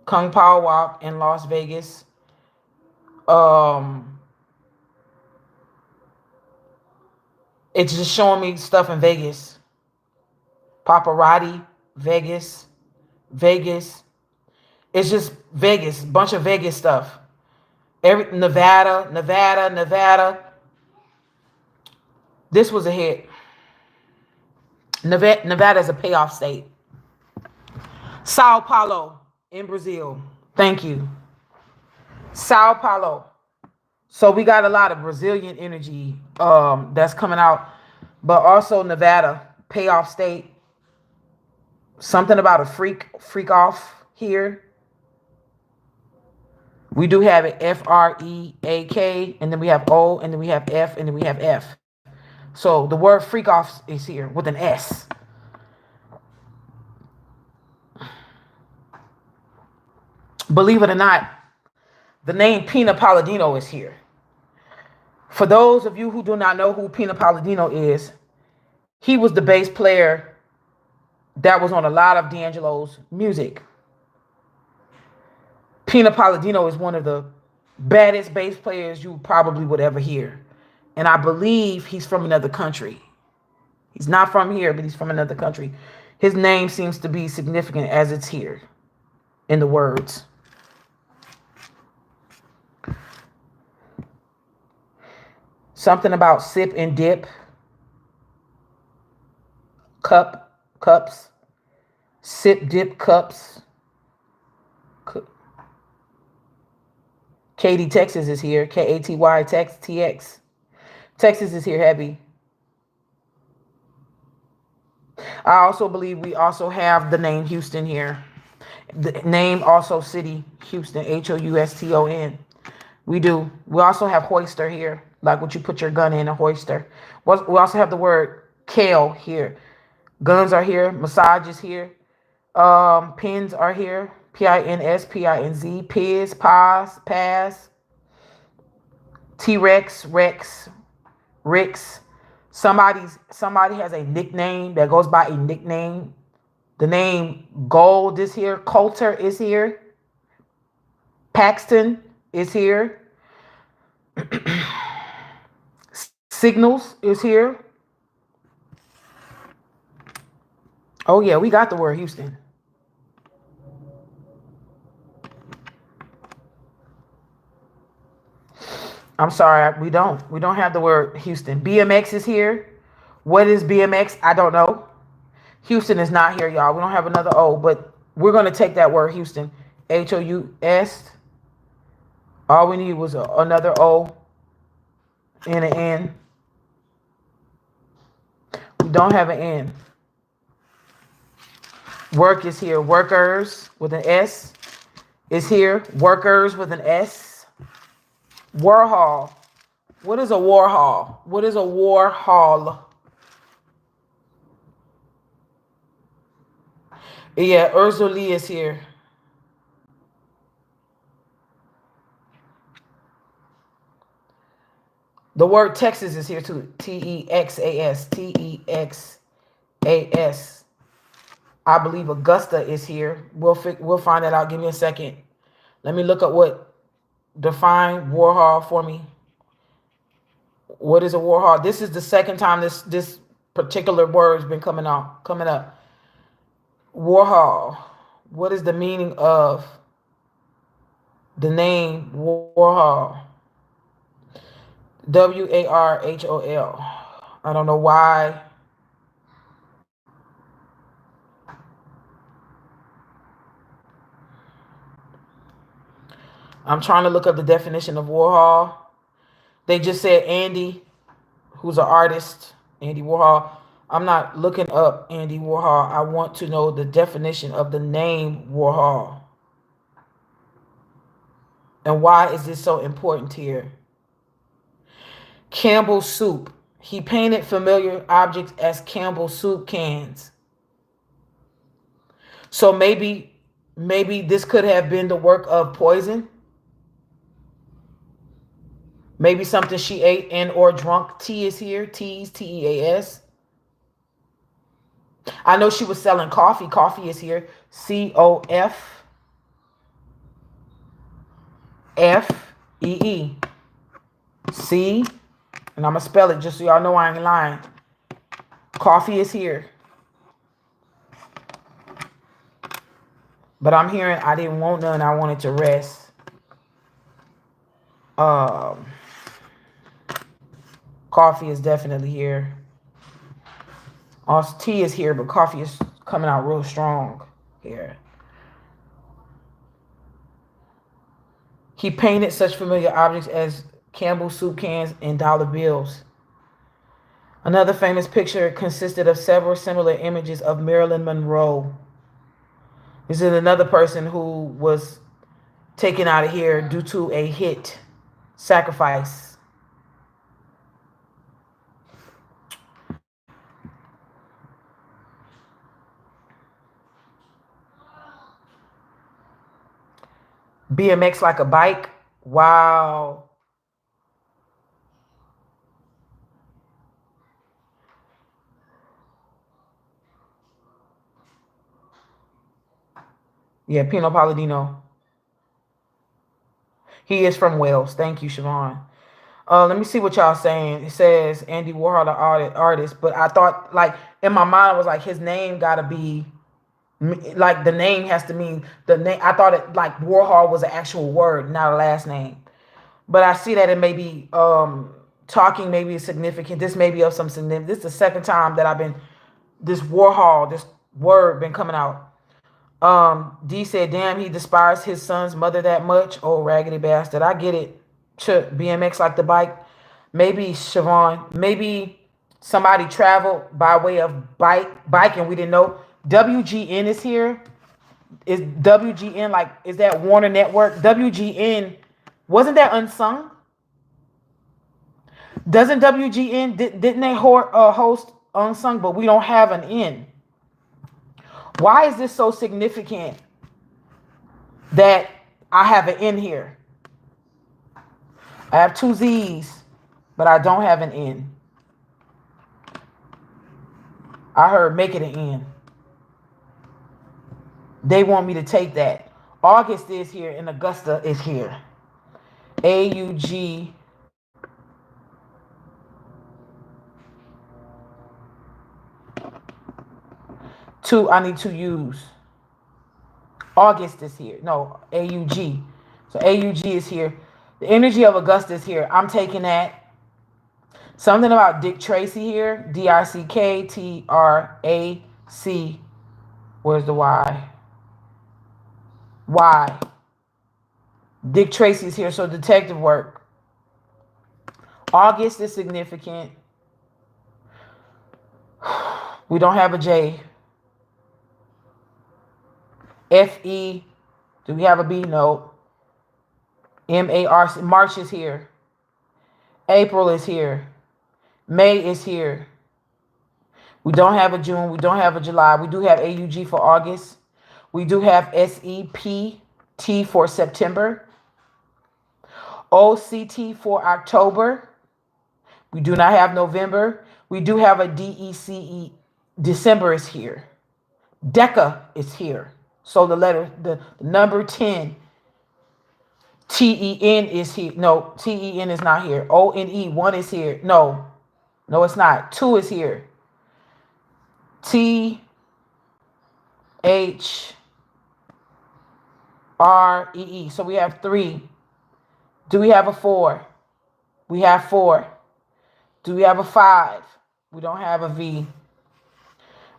Kung Pao Wok in Las Vegas. Um, it's just showing me stuff in Vegas. Paparazzi, Vegas, Vegas. It's just Vegas, bunch of Vegas stuff. Nevada. This was a hit. Nevada is a payoff state. Sao Paulo in Brazil. Thank you. Sao Paulo. So we got a lot of Brazilian energy that's coming out, but also Nevada, payoff state. Something about a freak off here. We do have it FREAK, and then we have O, and then we have F, and then we have F. So the word freak off is here with an S. Believe it or not, the name Pina Palladino is here. For those of you who do not know who Pina Palladino is, he was the bass player that was on a lot of D'Angelo's music. Pina Palladino is one of the baddest bass players you probably would ever hear. And I believe he's from another country. He's not from here, but he's from another country. His name seems to be significant as it's here in the words. Something about sip and dip. Cups. Sip, dip, cups. Katy, Texas is here. Katy, TX. Texas is here heavy. I also believe we also have the name Houston here. The name also city, Houston, Houston. We do. We also have hoister here, like what you put your gun in, a hoister. We also have the word kale here. Guns are here. Massage is here. Pins are here. Pins, Pinz. Piz, Paz, Paz. T-Rex, Rex, Rix. Somebody has a nickname that goes by a nickname. The name Gold is here. Coulter is here. Paxton is here. Signals is here. Oh yeah, we got the word Houston. I'm sorry, we don't. We don't have the word Houston. BMX is here. What is BMX? I don't know. Houston is not here, y'all. We don't have another O, but we're going to take that word Houston. H-O-U-S. All we need was another O and an N. We don't have an N. Work is here. Workers with an S is here. Workers with an S. Warhol. What is a Warhol? What is a Warhol? Yeah, Urzuli is here. The word Texas is here too. Texas. Texas. I believe Augusta is here. We'll find that out. Give me a second. Let me look up what define Warhol for me. What is a Warhol? This is the second time this particular word has been coming up. Warhol. What is the meaning of the name Warhol? Warhol. I don't know why. I'm trying to look up the definition of Warhol. They just said Andy, who's an artist, Andy Warhol. I'm not looking up Andy Warhol. I want to know the definition of the name Warhol. And why is this so important here? Campbell's soup. He painted familiar objects as Campbell's soup cans. So maybe this could have been the work of poison. Maybe something she ate and or drunk. T is here. T's, T-E-A-S. I know she was selling coffee. Coffee is here. C-O-F-F-E-E. C. And I'm going to spell it just so y'all know I ain't lying. Coffee is here. But I'm hearing I didn't want none. I wanted to rest. Coffee is definitely here. Also, tea is here, but coffee is coming out real strong here. He painted such familiar objects as Campbell's soup cans and dollar bills. Another famous picture consisted of several similar images of Marilyn Monroe. This is another person who was taken out of here due to a hit sacrifice. BMX like a bike. Wow. Yeah, Pino Palladino. He is from Wales. Thank you, Siobhan. Let me see what y'all saying. It says Andy Warhol, the artist, but I thought, like, in my mind, I was like, his name gotta be, like, the name has to mean the name. I thought it, like, Warhol was an actual word, not a last name. But I see that it may be talking maybe significant. This may be of some significance. This is the second time that I've been, this Warhol, this word been coming out. D said, damn, he despised his son's mother that much. Oh, raggedy bastard. I get it. BMX like the bike. Maybe, Siobhan, maybe somebody traveled by way of biking. We didn't know. WGN is here. Is WGN like, is that Warner Network? WGN, wasn't that Unsung? Doesn't WGN, didn't they host Unsung, but we don't have an N? Why is this so significant that I have an N here? I have two Z's, but I don't have an N. I heard make it an N. They want me to take that. August is here and Augusta is here. AUG. I need two U's. August is here. No, AUG. So AUG is here. The energy of Augusta is here. I'm taking that. Something about Dick Tracy here. DICKTRAC. Where's the Y? Y. Dick Tracy's here. So detective work. August is significant. We don't have a J. FE. Do we have a B? No. MARC. March is here. April is here. May is here. We don't have a June. We don't have a July. We do have AUG for August. We do have SEPT for September. OCT for October. We do not have November. We do have a DECE. December is here. DECA is here. So the number 10. TEN is here. No, TEN is not here. ONE, 1 is here. No, it's not. 2 is here. THREE. So we have 3. Do we have a 4? We have 4. Do we have a 5? We don't have a V.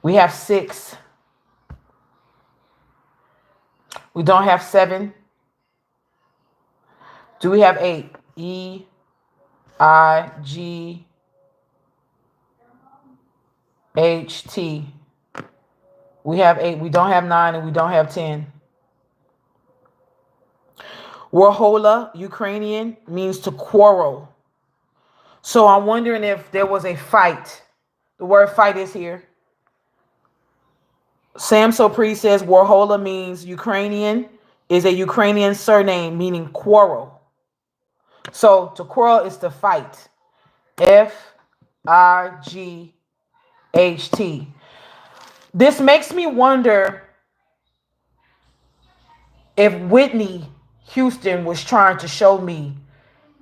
We have 6. We don't have 7. Do we have 8? EIG. HT. We have 8. We don't have 9 and we don't have 10. Warhola, Ukrainian, means to quarrel. So I'm wondering if there was a fight. The word fight is here. Sam Sopri says Warhola means Ukrainian, is a Ukrainian surname meaning quarrel. So to quarrel is to fight. FIGHT. This makes me wonder if Whitney Houston was trying to show me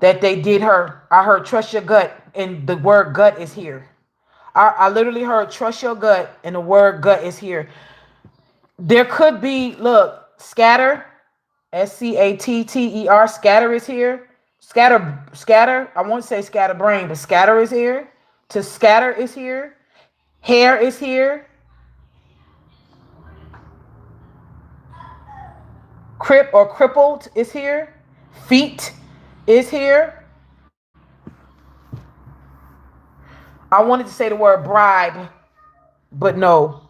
that they did her. I heard trust your gut, and the word gut is here. I literally heard trust your gut, and the word gut is here. There could be, look, scatter, SCATTER, scatter is here. Scatter, I won't say scatter brain, but scatter is here. To scatter is here. Hair is here. Crip or crippled is here. Feet is here. I wanted to say the word bribe, but no.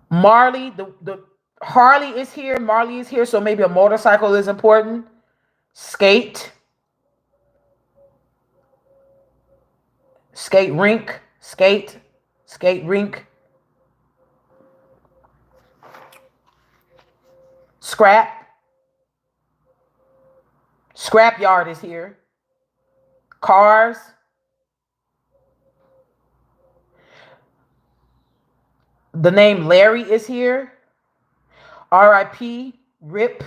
Marley, the Harley is here. Marley is here, so maybe a motorcycle is important. Skate. Skate rink. Skate rink. Scrap. Scrap yard is here. Cars. The name Larry is here. RIP, RIP.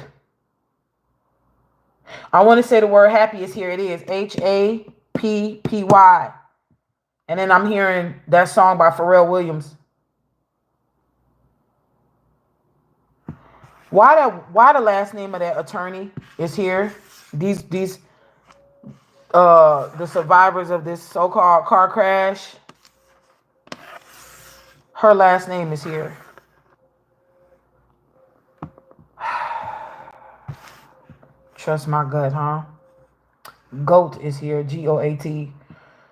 I want to say the word happy is here. It is HAPPY. And then I'm hearing that song by Pharrell Williams. Why the last name of that attorney is here? The survivors of this so-called car crash. Her last name is here. Trust my gut, huh? Goat is here. GOAT.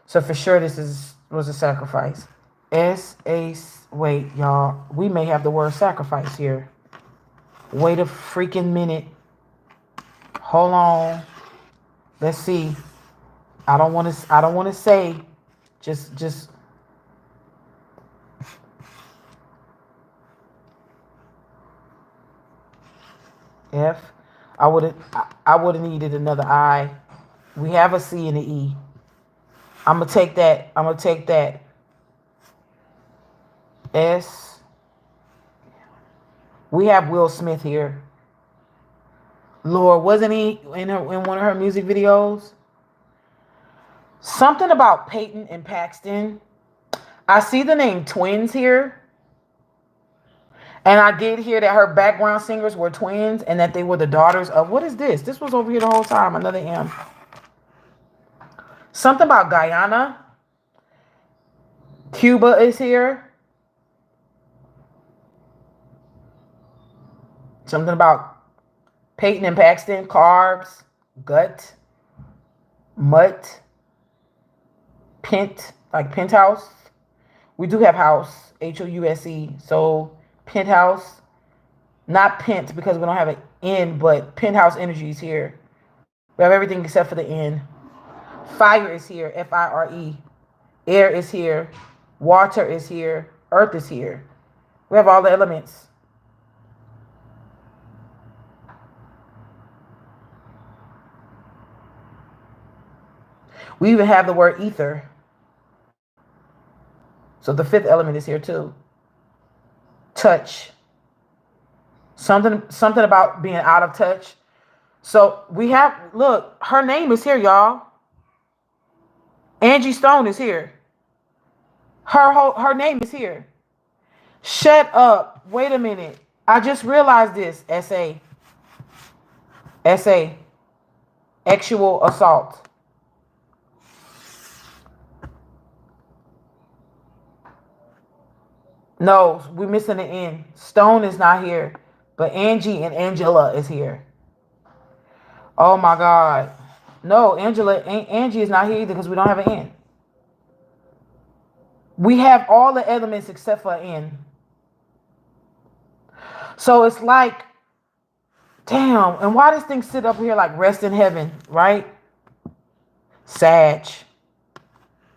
So for sure, was a sacrifice. Wait, y'all. We may have the word sacrifice here. Wait a freaking minute. Hold on. Let's see. I don't want to. I don't want to say. Just. F. I would have. I would have needed another I. We have a C and an E. I'm gonna take that. I'm gonna take that. S. We have Will Smith here. Lord, wasn't he in one of her music videos? Something about Peyton and Paxton. I see the name twins here. And I did hear that her background singers were twins and that they were the daughters of, what is this? This was over here the whole time, another M. Something about Guyana. Cuba is here. Something about Peyton and Paxton, carbs, gut, mutt, pent, like penthouse. We do have house, House. So penthouse, not pent because we don't have an N, but penthouse energy is here. We have everything except for the N. Fire is here, FIRE. Air is here. Water is here. Earth is here. We have all the elements. We even have the word ether. So the fifth element is here too. Touch. Something about being out of touch. So we have, look, her name is here, y'all. Angie Stone is here. Her name is here. Shut up. Wait a minute. I just realized this. SA. Sexual assault. No, we're missing the N. Stone is not here. But Angie and Angela is here. Oh my God. No, Angie is not here either because we don't have an N. We have all the elements except for an N. So it's like, damn, and why does thing sit up here like rest in heaven, right? Sag.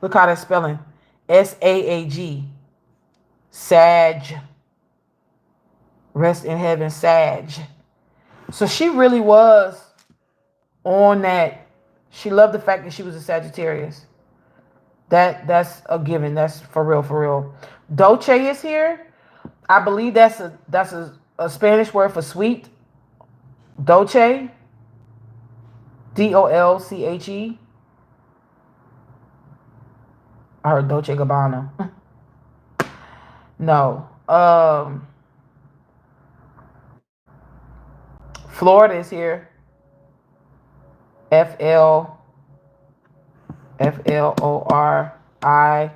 Look how that's spelling. SAAG. Sag. Rest in heaven, Sag. So she really was on that. She loved the fact that she was a Sagittarius. That's a given. That's for real, for real. Dolce is here. I believe that's a Spanish word for sweet. Dolce. DOLCHE. I heard Dolce Gabbana. No. Florida is here. FLORIDA. I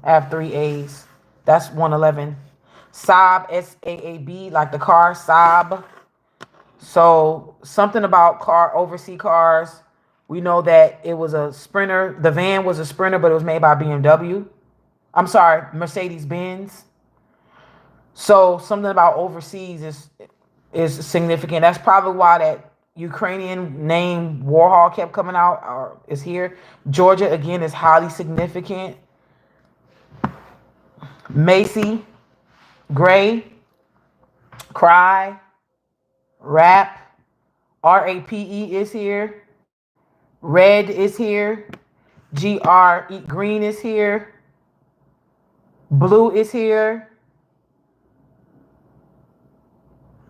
have 3 A's. That's 111. Saab, SAAB, like the car, Saab. So something about overseas cars. We know that it was a Sprinter. The van was a Sprinter, but it was made by BMW. I'm sorry, Mercedes-Benz. So something about overseas is significant. That's probably why that Ukrainian name Warhol kept coming out or is here. Georgia, again, is highly significant. Macy, Gray, Cry, Rap, RAPE is here. Red is here. Green is here. Blue is here.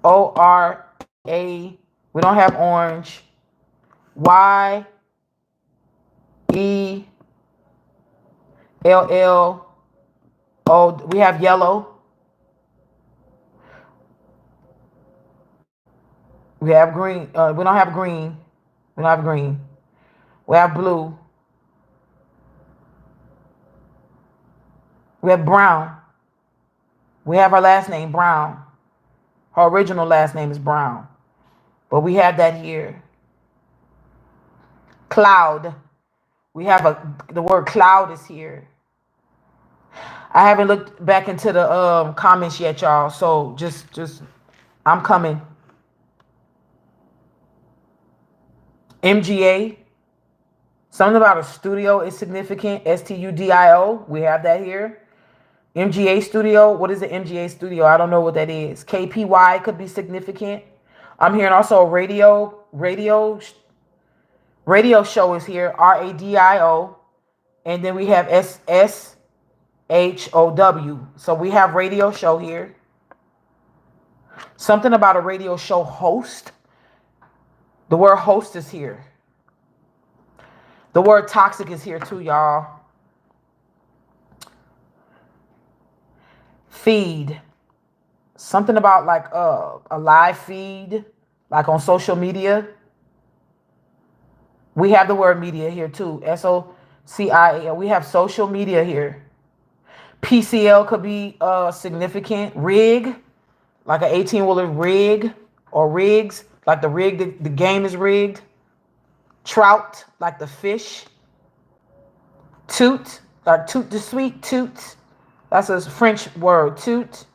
ORA. We don't have orange. YELL. We have yellow. We have green. We don't have green. We don't have green. We have blue. We have brown. We have her last name, Brown. Her original last name is Brown. But we have that here. Cloud. We have the word cloud is here. I haven't looked back into the comments yet, y'all. So just I'm coming. MGA. Something about a studio is significant. STUDIO. We have that here. MGA studio. What is the MGA studio? I don't know what that is. KPY could be significant. I'm hearing also radio show is here. RADIO. And then we have SSHOW. So we have radio show here. Something about a radio show host. The word host is here. The word toxic is here too, y'all. Feed. Something about like a live feed, like on social media. We have the word media here too. SOCIAL. We have social media here. PCL could be significant. Rig, like an 18-wheeler rig or rigs, like the game is rigged. Trout, like the fish. Toot, like toot the sweet, toot. That's a French word, toot.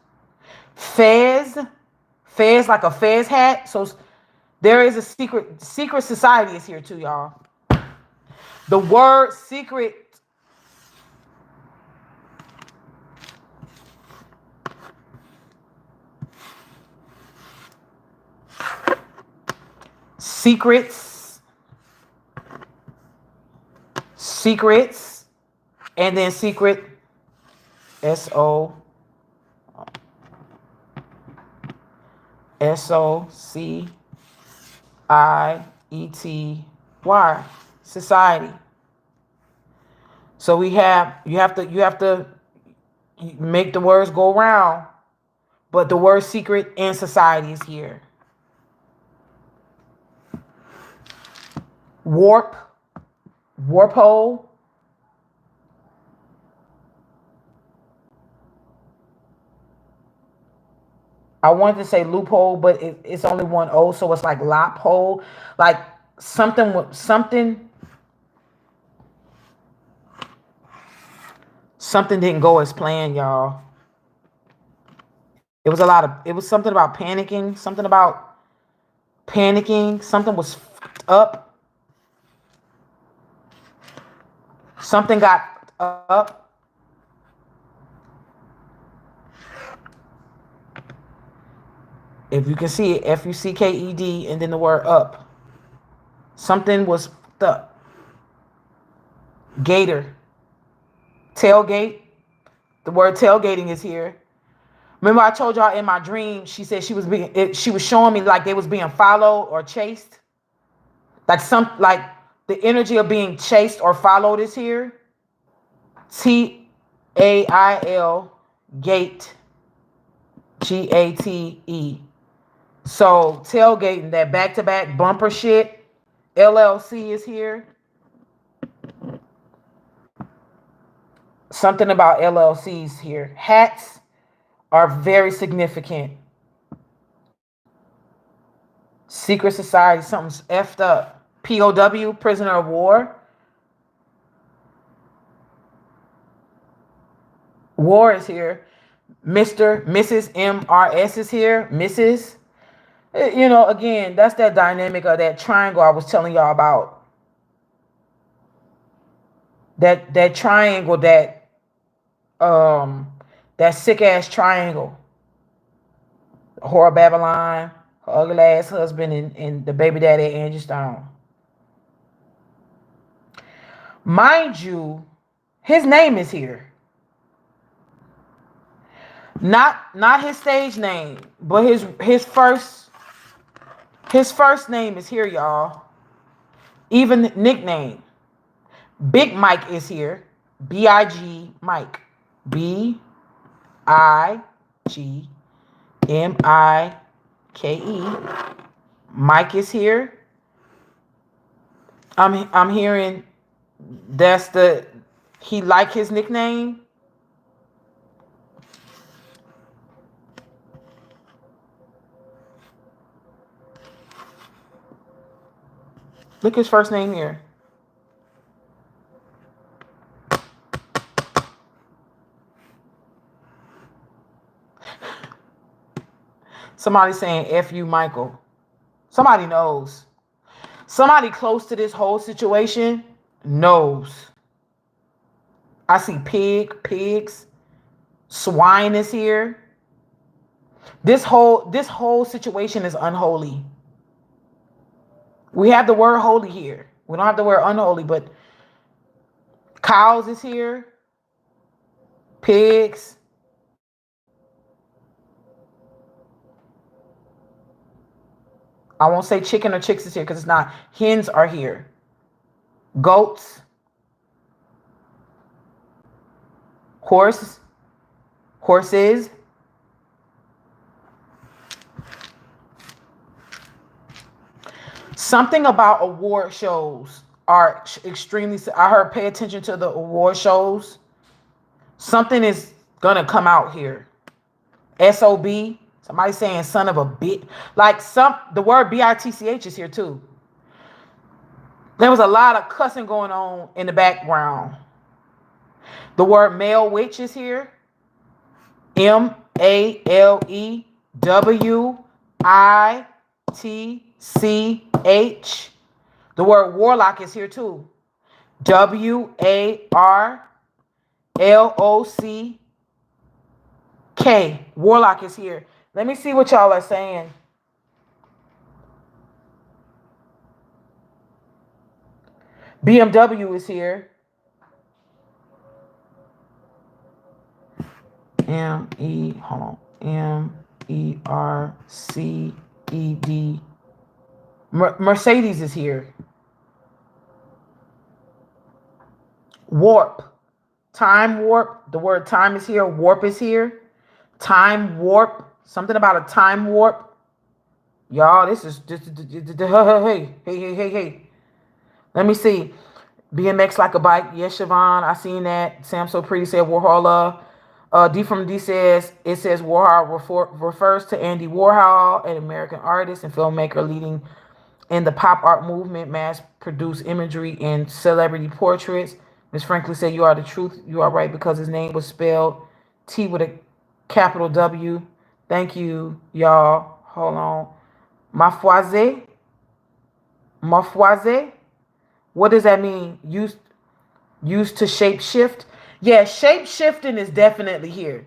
Fez like a fez hat. So there is a secret society is here too, y'all. The word secret. Secrets, and then secret, SOCIETY, society. So you have to make the words go around, but the word secret and society is here. Warp hole. I wanted to say loophole, but it's only one O, so it's like lop hole, like something didn't go as planned, y'all. It was something about panicking, something was up. Something got up. If you can see it, FUCKED, and then the word up. Something was up. Gator. Tailgate. The word tailgating is here. Remember I told y'all in my dream, she said she was showing me like they was being followed or chased. Like the energy of being chased or followed is here. TAIL, gate. GATE. So tailgating, that back-to-back bumper shit. LLC is here. Something about LLCs here. Hats are very significant. Secret society, something's effed up. POW, prisoner of war. War is here. Mr., Mrs., MRS is here. Mrs. You know, again, that's that dynamic of that triangle I was telling y'all about. That triangle, that sick ass triangle. Whore Babylon, her ugly ass husband, and the baby daddy Angie Stone. Mind you, his name is here. Not his stage name, but his first name is here, y'all. Even nickname. Big Mike is here. B-I-G Mike. B-I-G-M-I-K-E. Mike is here. I'm hearing he like his nickname. Look his first name here. Somebody saying F you, Michael. Somebody knows. Somebody close to this whole situation knows. I see pigs, swine is here. This whole situation is unholy. We have the word holy here. We don't have the word unholy, but cows is here. Pigs. I won't say chicken or chicks is here because it's not. Hens are here. Goats. Horses. Something about award shows are extremely. I heard pay attention to the award shows. Something is gonna come out here. SOB. Somebody saying son of a bit. Like the word BITCH is here too. There was a lot of cussing going on in the background. The word male witch is here. MALEWITCH. The word warlock is here too. WARLOCK. Warlock is here. Let me see what y'all are saying. BMW is here. MERCED. Mercedes is here. Warp. Time warp. The word time is here. Warp is here. Time warp. Something about a time warp. Y'all, this is hey. Let me see. BMX like a bike. Yes, Siobhan. I seen that. Sam So Pretty said Warhol. D from D says Warhol refers to Andy Warhol, an American artist and filmmaker leading in the pop art movement, mass-produced imagery and celebrity portraits. Ms. Franklin said, "You are the truth. You are right because his name was spelled T with a capital W." Thank you, y'all. Hold on. Mafoise. What does that mean? Used to shape shift? Yeah, shape shifting is definitely here.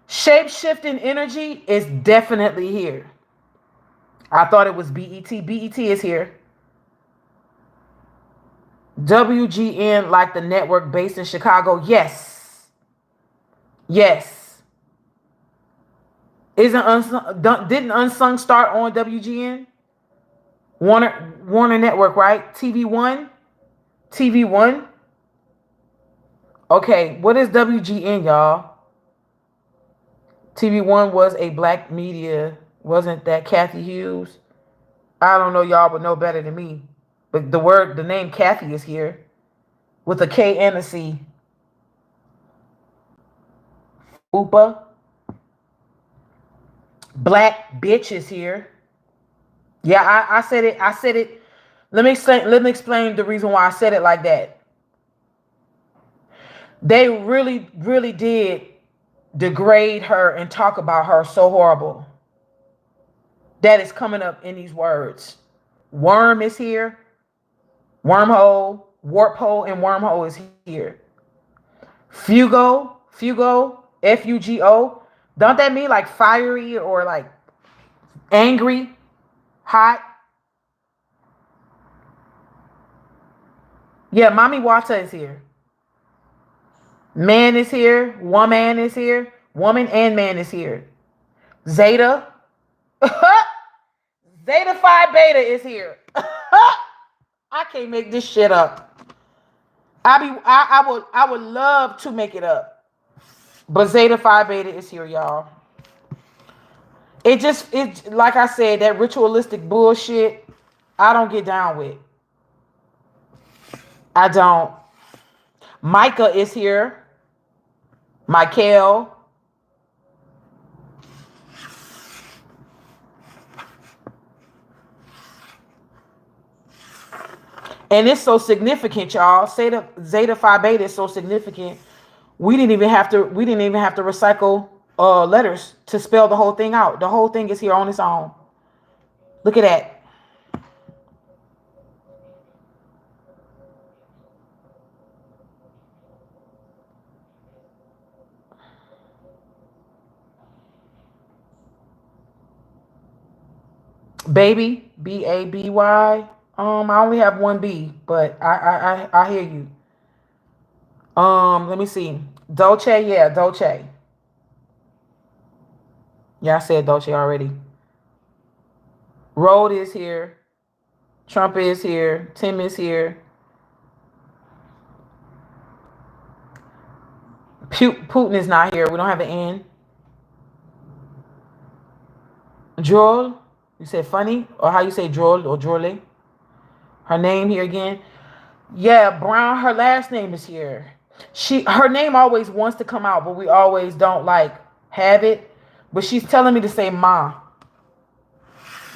Shape shifting energy is definitely here. I thought it was BET. BET is here. WGN, like the network based in Chicago. Yes. Didn't Unsung start on WGN? Warner Network, right? TV1. Okay, what is WGN, y'all? TV1 was a black media. Wasn't that Kathy Hughes? I don't know y'all, but know better than me. But the name Kathy is here with a K and a C. Oopa. Black bitch is here. Yeah, I said it. Let me explain the reason why I said it like that. They really, really did degrade her and talk about her so horrible. That is coming up in these words. Worm is here. Wormhole, warp hole, and wormhole is here. Fugo, Fugo. Don't that mean like fiery or like angry, hot? Yeah, Mommy Wata is here. Man is here. Woman is here. Woman and man is here. Zeta. Zeta Phi Beta is here. I can't make this shit up. I would love to make it up. But Zeta Phi Beta is here, y'all. It like I said, that ritualistic bullshit, I don't get down with. I don't. Micah is here. Michael. And it's so significant, y'all. Zeta Phi Beta is so significant. We didn't even have to recycle letters to spell the whole thing out. The whole thing is here on its own. Look at that. Baby, Baby. I only have one B, but I hear you. Let me see. Dolce, yeah, Dolce. Yeah, I said Dolce already. Road is here. Trump is here. Tim is here. Putin is not here. We don't have an N. Droll. You said funny? Or how you say droll or drolle? Her name here again. Yeah, Brown, her last name is here. Her name always wants to come out, but we always don't like have it. But she's telling me to say Ma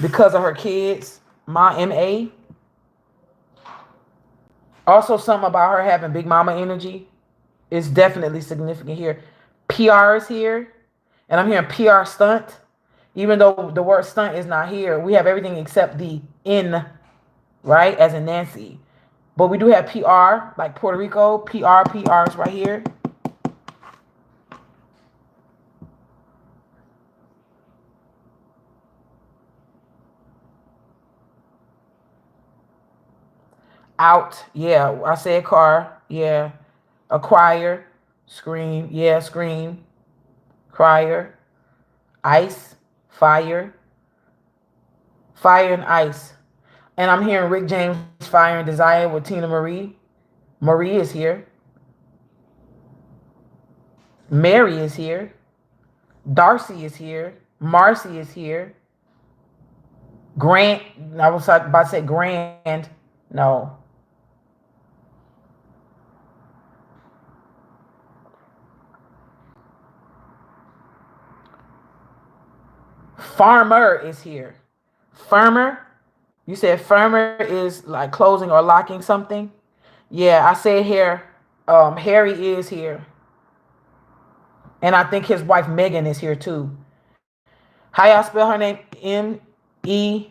because of her kids. Ma, M-A. Also something about her having big mama energy is definitely significant here. PR is here. And I'm hearing PR stunt. Even though the word stunt is not here, we have everything except the N, right? As in Nancy. But we do have PR, like Puerto Rico. PR is right here. Out, yeah. I said car, yeah. Acquire, scream, yeah, scream. Crier, ice, fire. Fire and ice. And I'm hearing Rick James Fire and Desire with Tina Marie. Marie is here. Mary is here. Darcy is here. Marcy is here. Grant, I was about to say Grand. No. Farmer is here. Firmer. You said firmer is like closing or locking something. Yeah, I said here. Harry is here. And I think his wife Megan is here too. How y'all spell her name? M-E-G-H.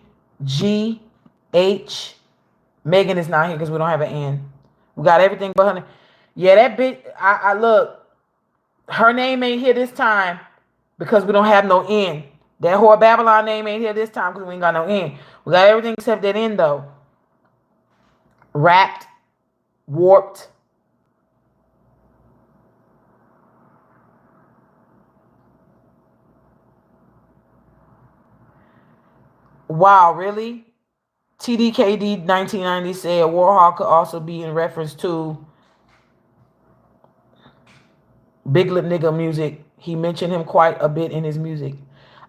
Megan is not here because we don't have an N. We got everything but her name. Yeah, that bitch. I look. Her name ain't here this time because we don't have no N. That whore Babylon name ain't here this time because we ain't got no N. We got everything except that N though. Wrapped, warped. Wow, really? TDKD 1990 said Warhol could also be in reference to Big Lip Nigga music. He mentioned him quite a bit in his music.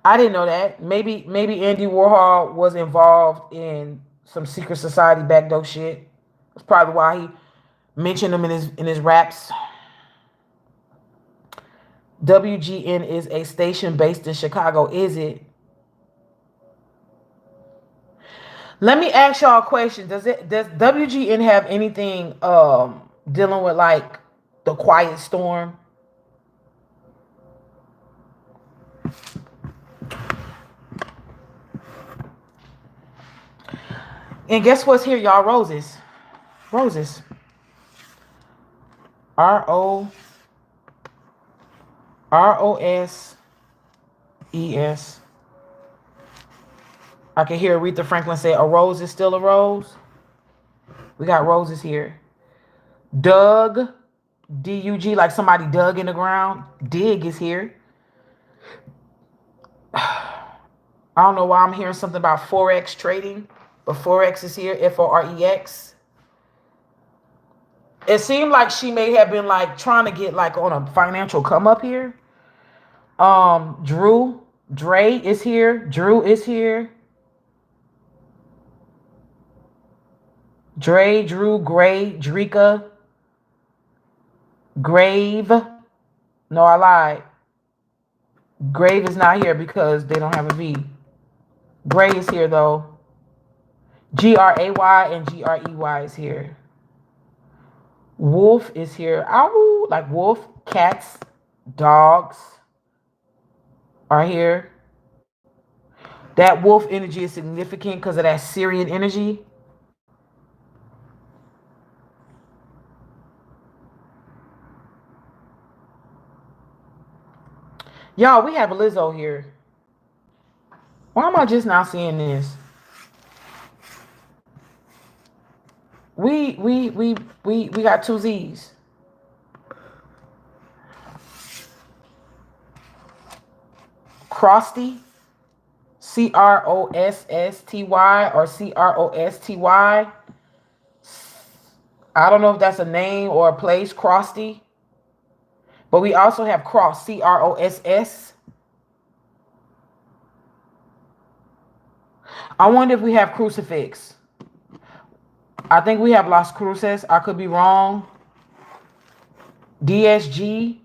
I didn't know that. Maybe Andy Warhol was involved in some secret society backdoor shit. That's probably why he mentioned him in his raps. WGN is a station based in Chicago. Is it? Let me ask y'all a question. Does WGN have anything dealing with like the quiet storm? And guess what's here, y'all? Roses. Roses. ROSES. I can hear Aretha Franklin say, a rose is still a rose. We got roses here. Doug, D-U-G, like somebody dug in the ground. Dig is here. I don't know why I'm hearing something about Forex trading, but Forex is here, F-O-R-E-X. It seemed like she may have been like trying to get like on a financial come up here. Dre is here. Drew is here. Dre, Drew, Gray, Drika, Grave. No, I lied. Grave is not here because they don't have a V. Gray is here though. G-R-A-Y and G-R-E-Y is here. Wolf is here. Ow, like wolf, cats, dogs. right here. That wolf energy is significant because of that Syrian energy. Y'all, we have Lizzo here. Why am I just now seeing this? We got two Z's. Crosty, Crosssty or Crosty. I don't know if that's a name or a place, Crosty. But we also have Cross, Cross. I wonder if we have Crucifix. I think we have Las Cruces. I could be wrong. DSG.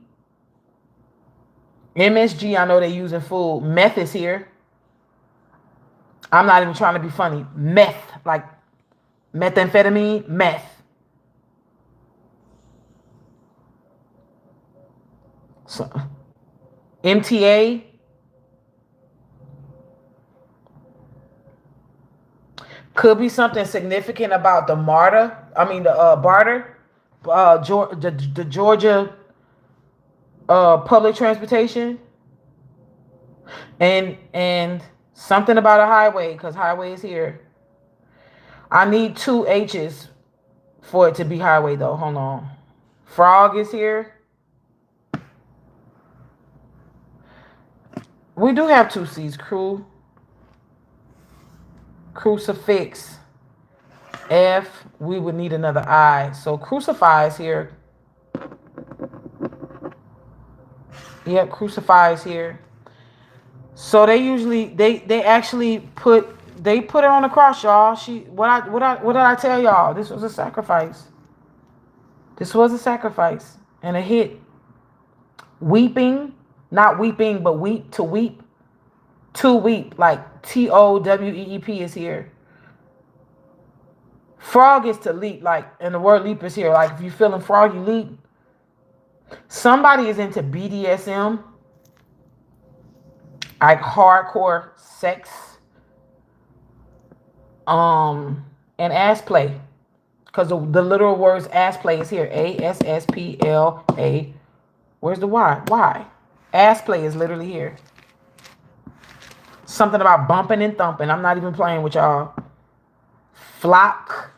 MSG, I know they're using food. Meth is here. I'm not even trying to be funny. Meth, like methamphetamine, meth. So, MTA. Could be something significant about the MARTA. I mean the barter. The Georgia public transportation. And something about a highway, because highway is here. I need two H's for it to be highway though. Hold on. Frog is here. We do have two C's. Crucifix. F. We would need another I. So crucify is here. Yep, crucify is here. So they usually they actually put her on the cross, y'all. What did I tell y'all? This was a sacrifice. This was a sacrifice and a hit. Weeping, not weeping, but weep, to weep. To weep, like TOWEEP is here. Frog is to leap, like, and the word leap is here. Like if you're feeling froggy, leap. Somebody is into BDSM, like hardcore sex, and ass play, because the literal words ass play is here. ASSPLA. Where's the Y? Why? Ass play is literally here. Something about bumping and thumping. I'm not even playing with y'all. Flock.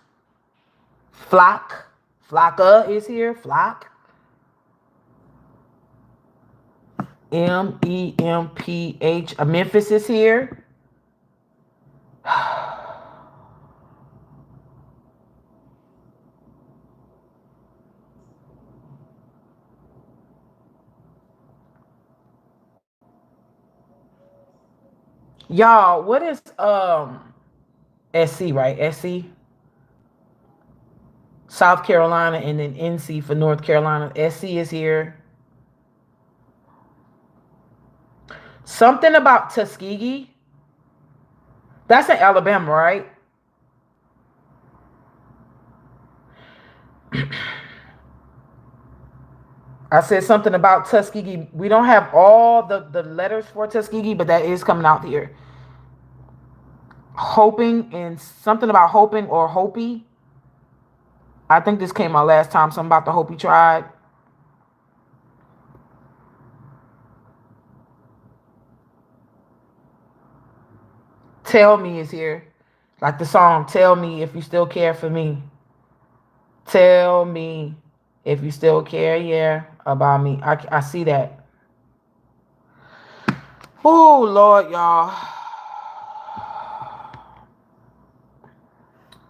Flocka is here. Flock. MEMPH. Memphis is here. Y'all, what is SC, right? SC. South Carolina, and then NC for North Carolina. SC is here. Something about Tuskegee. That's in Alabama, right? I said something about Tuskegee. We don't have all the letters for Tuskegee, but that is coming out here. Hoping, and something about hoping or Hopi. I think this came out last time. Something about the Hopi tribe. Tell Me is here. Like the song, Tell Me If You Still Care for Me. Tell me if you still care, yeah, about me. I see that. Oh, Lord, y'all.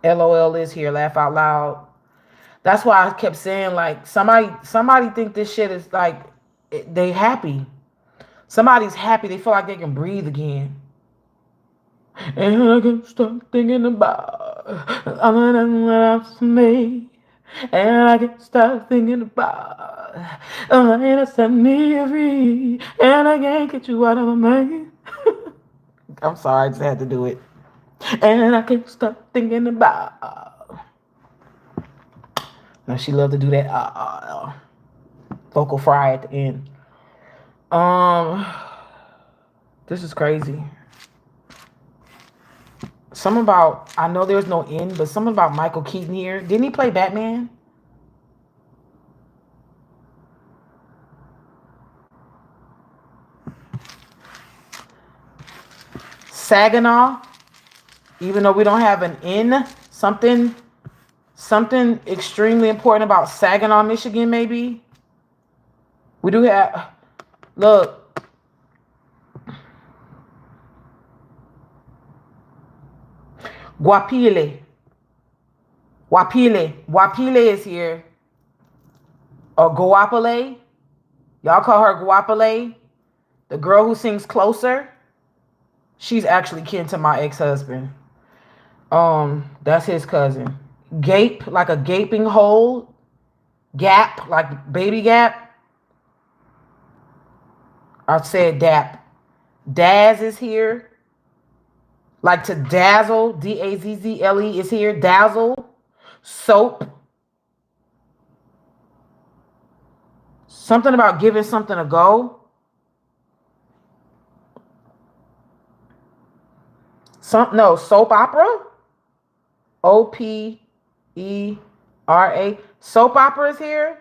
LOL is here. Laugh out loud. That's why I kept saying, like, somebody think this shit is like, they happy. Somebody's happy. They feel like they can breathe again. And I can stop thinking about all that I've made. And I can't stop thinking about all that I need free. And I can't get you out of my mind. I'm sorry, I just had to do it. And I can't stop thinking about. Now she loved to do that vocal fry at the end. This is crazy. Something about, I know there's no end, but something about Michael Keaton here. Didn't he play Batman? Saginaw, even though we don't have an N, something extremely important about Saginaw, Michigan, maybe. We do have, look, Guapile. Guapile is here. Or Guapile. Y'all call her Guapile. The girl who sings Closer. She's actually kin to my ex-husband. That's his cousin. Gape, like a gaping hole. Gap, like baby gap. I said dap. Daz is here. Like to dazzle. Dazzle is here. Dazzle. Soap. Something about giving something a go. Soap opera. OPERA. Soap opera is here.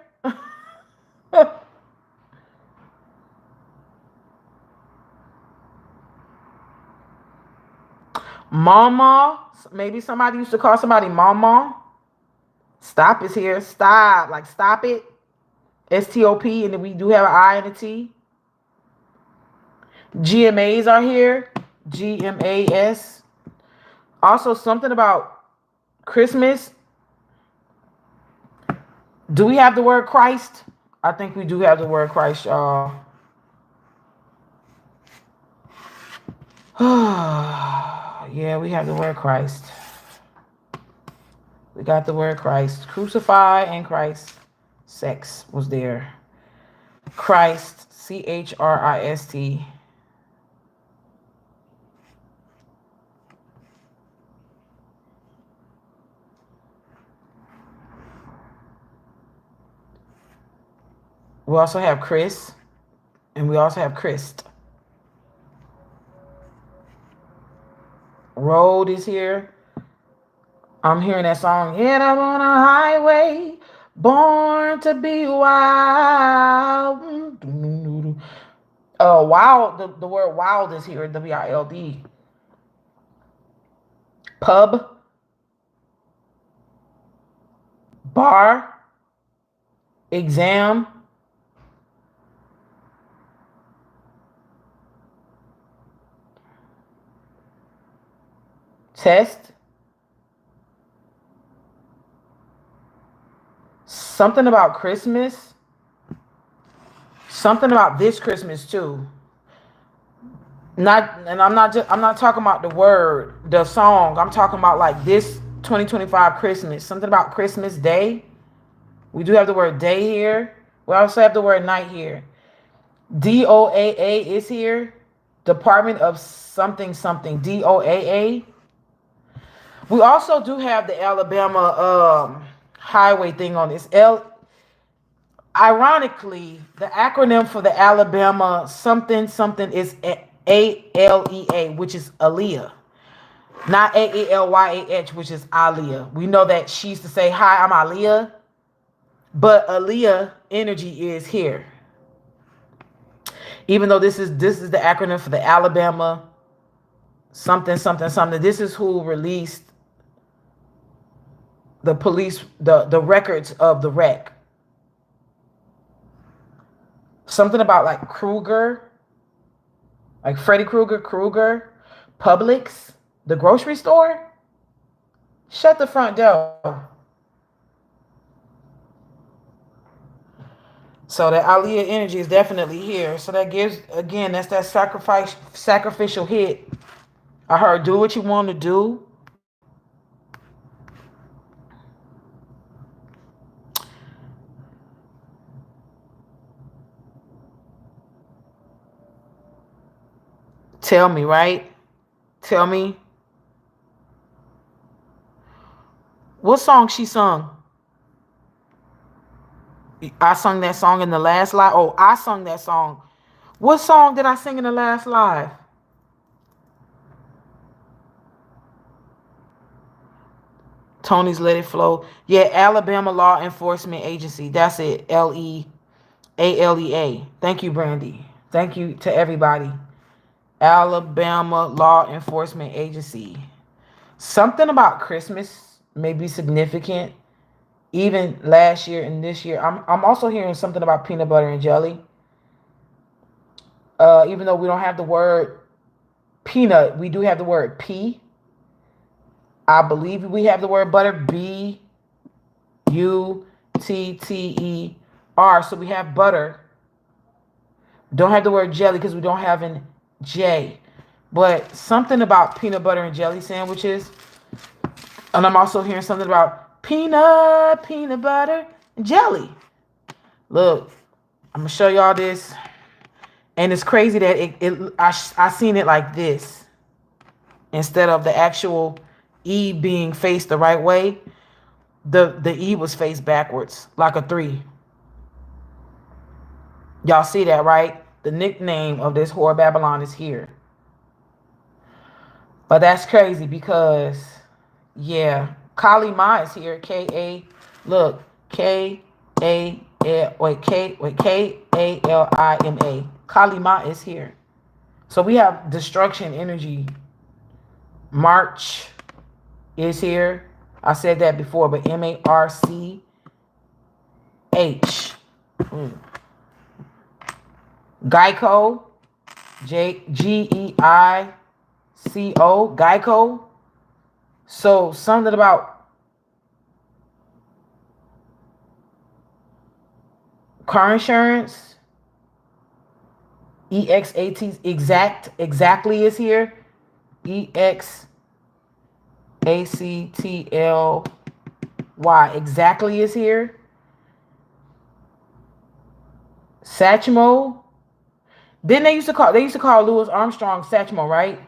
Mama. Maybe somebody used to call somebody Mama. Stop is here. Stop. Like stop it. STOP. And then we do have an I and a T. GMAs are here. GMAS. Also something about Christmas. Do we have the word Christ? I think we do have the word Christ, y'all. Yeah, we have the word Christ. We got the word Christ. Crucify and Christ. Sex was there. Christ. CHRIST. We also have Chris. And we also have Christ. Road is here. I'm hearing that song. Hit up on a highway. Born to be wild. Wild. The word wild is here. WILD. Pub. Bar. Exam. Test. Something about Christmas. Something about this Christmas too. I'm not talking about the word, the song. I'm talking about like this 2025 Christmas. Something about Christmas Day. We do have the word day here. We also have the word night here. DOAA is here. Department of something something. DOAA. We also do have the Alabama highway thing on this. Ironically, the acronym for the Alabama something something is ALEA, which is Aaliyah. Not AALYAH, which is Aaliyah. We know that she used to say, "Hi, I'm Aaliyah." But Aaliyah energy is here. Even though this is the acronym for the Alabama something something something. This is who released the police, the records of the wreck. Something about like Kruger, like Freddy Krueger, Publix, the grocery store. Shut the front door. So that Aaliyah energy is definitely here. So that gives, again, that's that sacrificial hit. I heard do what you want to do. Tell me, right? Tell me. What song she sung? I sung that song in the last live. Oh, I sung that song. What song did I sing in the last live? Tony's Let It Flow. Yeah, Alabama Law Enforcement Agency. That's it. Lealea. Thank you, Brandy. Thank you to everybody. Alabama Law Enforcement Agency. Something about Christmas may be significant. Even last year and this year. I'm also hearing something about peanut butter and jelly. Even though we don't have the word peanut, we do have the word P. I believe we have the word butter, Butter. So we have butter. Don't have the word jelly because we don't have an J. But something about peanut butter and jelly sandwiches. And I'm also hearing something about peanut butter, and jelly. Look, I'm going to show y'all this. And it's crazy that I seen it like this. Instead of the actual E being faced the right way, the E was faced backwards, like a 3. Y'all see that, right? The nickname of this whore Babylon is here. But that's crazy because, yeah, Kali Ma is here. K-A, look, K-A-L-I-M-A. Kali Ma is here. So we have destruction energy. March is here. I said that before, but M-A-R-C-H. Geico, Geico, Geico. So something about car insurance. EXAT, exactly is here. EXACTLY, exactly is here. Satchmo. Didn't they used to call Louis Armstrong Satchmo, right?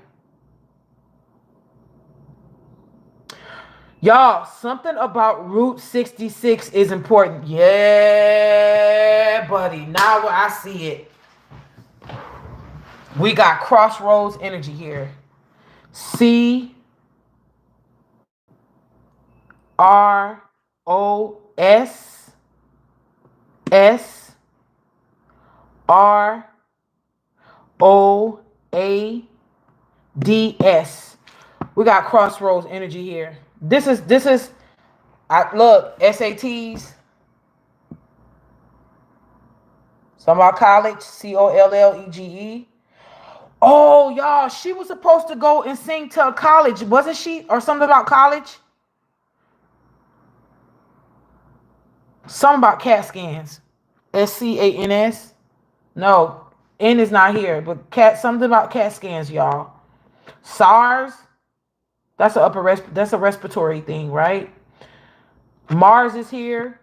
Y'all, something about Route 66 is important. Yeah, buddy. Now I see it. We got crossroads energy here. CROSSROADS. We got crossroads energy here. This is look, SATs. Some about college, COLLEGE. Oh, y'all, she was supposed to go and sing to a college, wasn't she? Or something about college? Something about CAT scans. SCANS. No, N is not here, but something about CAT scans, y'all. SARS. That's a respiratory thing, right? Mars is here.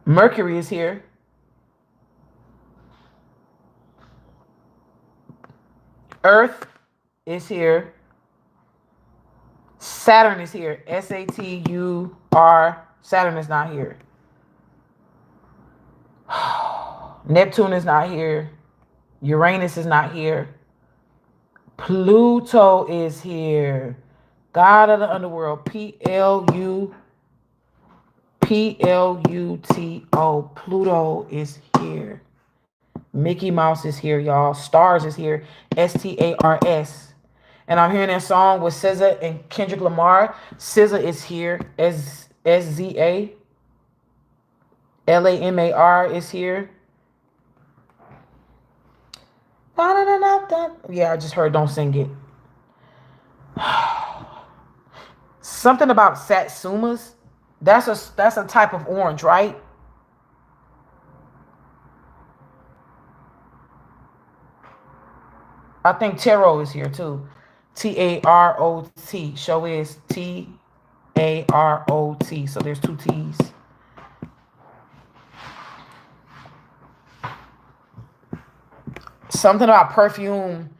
Mercury is here. Earth is here. Saturn is here. SATUR. Saturn is not here. Neptune is not here. Uranus is not here. Pluto is here. God of the underworld. Pluto. Pluto is here. Mickey Mouse is here, y'all. Stars is here. STARS. And I'm hearing that song with SZA and Kendrick Lamar. SZA is here. SZA. LAMAR is here. Yeah, I just heard don't sing it. Something about Satsumas. That's a type of orange, right? I think Tarot is here too. TAROT. Show is TAROT. So there's 2 T's. Something about perfume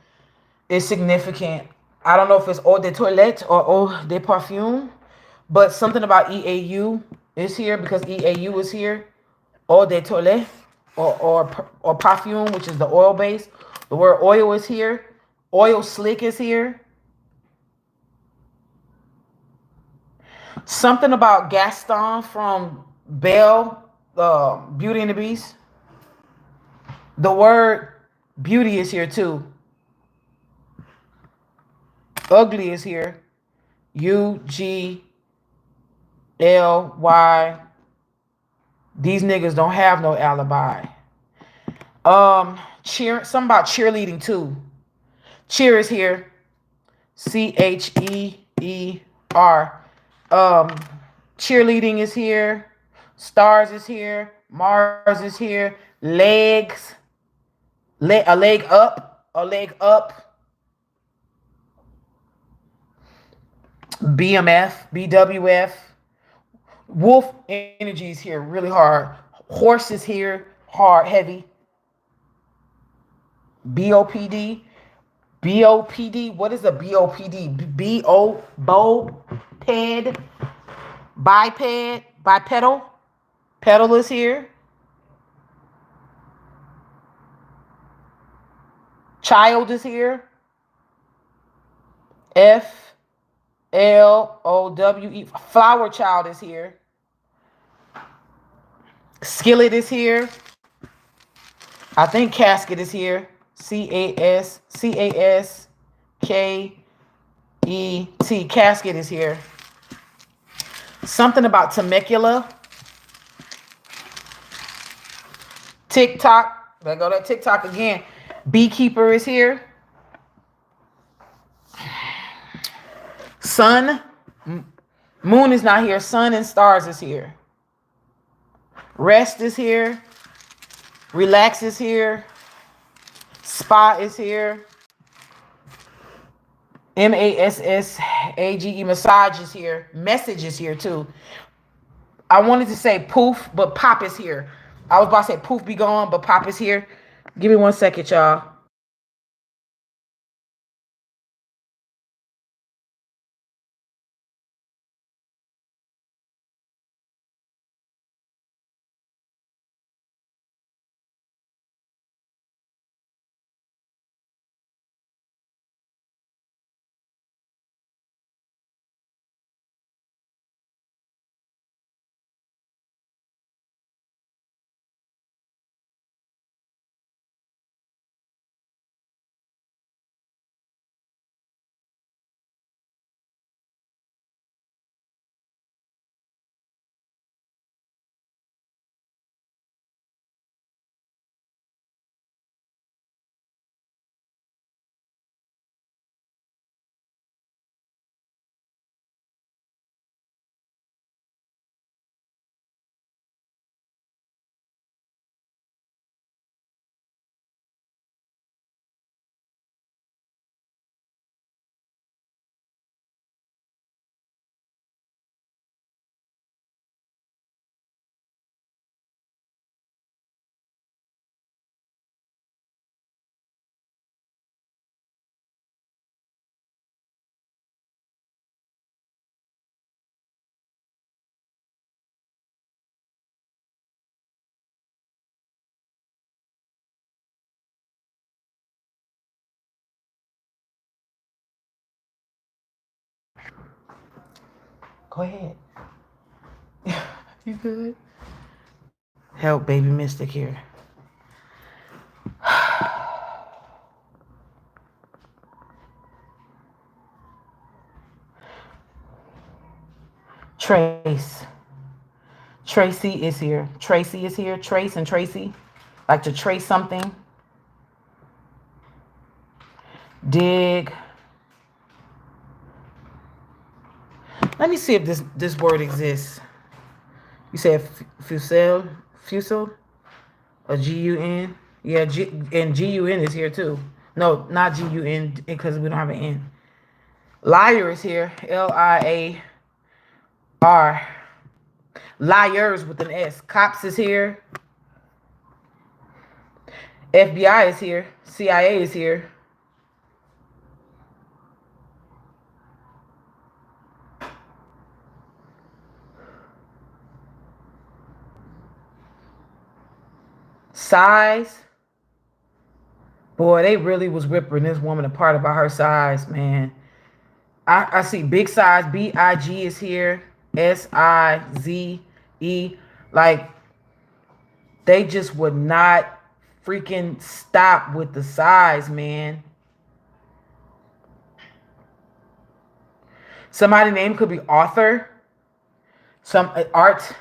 is significant. I don't know if it's eau de toilette or eau de parfum, but something about EAU is here because EAU is here. Eau de toilette or perfume, which is the oil base. The word oil is here. Oil slick is here. Something about Gaston from Belle, Beauty and the Beast. The word beauty is here too. Ugly is here. Ugly. These niggas don't have no alibi. Something about cheerleading too. Cheer is here. Cheer. Cheerleading is here. Stars is here. Mars is here. Legs. A leg up. A leg up. BWF. Wolf energy is here really hard. Horse is here hard, heavy. BOPD. BOPD. What is a BOPD? Boped. Bipedal. Pedal is here. Child is here. FLOWE. Flower child is here. Skillet is here. I think casket is here. CASKET. Casket is here. Something about Temecula. TikTok. There go that TikTok again. Beekeeper is here. Sun. Moon is not here. Sun and stars is here. Rest is here. Relax is here. Spa is here. MASSAGE. Massage is here. Message is here too. I wanted to say poof, but pop is here. I was about to say poof be gone, but pop is here. Give me 1 second, y'all. Go ahead. You good? Help baby Mystic here. Trace. Tracy is here. Tracy is here. Trace and Tracy. Like to trace something. Dig. Let me see if this word exists. You said fusel, a GUN. Yeah, and GUN is here too. No, not GUN because we don't have an N. Liar is here. LIAR. Liars with an S. Cops is here. FBI is here. CIA is here. Size. Boy, they really was ripping this woman apart about her size, man. I see big size. BIG is here. S-I-Z-E. Like, they just would not freaking stop with the size, man. Somebody's name could be author. Some art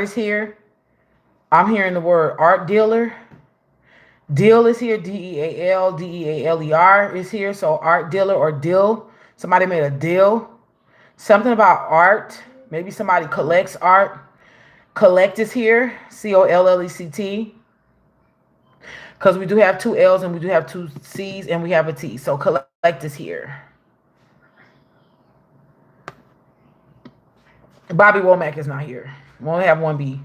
is here. I'm hearing the word art dealer. Deal is here. D-E-A-L. D-E-A-L-E-R is here. So art dealer or deal. Somebody made a deal. Something about art. Maybe somebody collects art. Collect is here. C-O-L-L-E-C-T. Because we do have two L's and we do have two C's and we have a T. So collect is here. Bobby Womack is not here. We only have one B.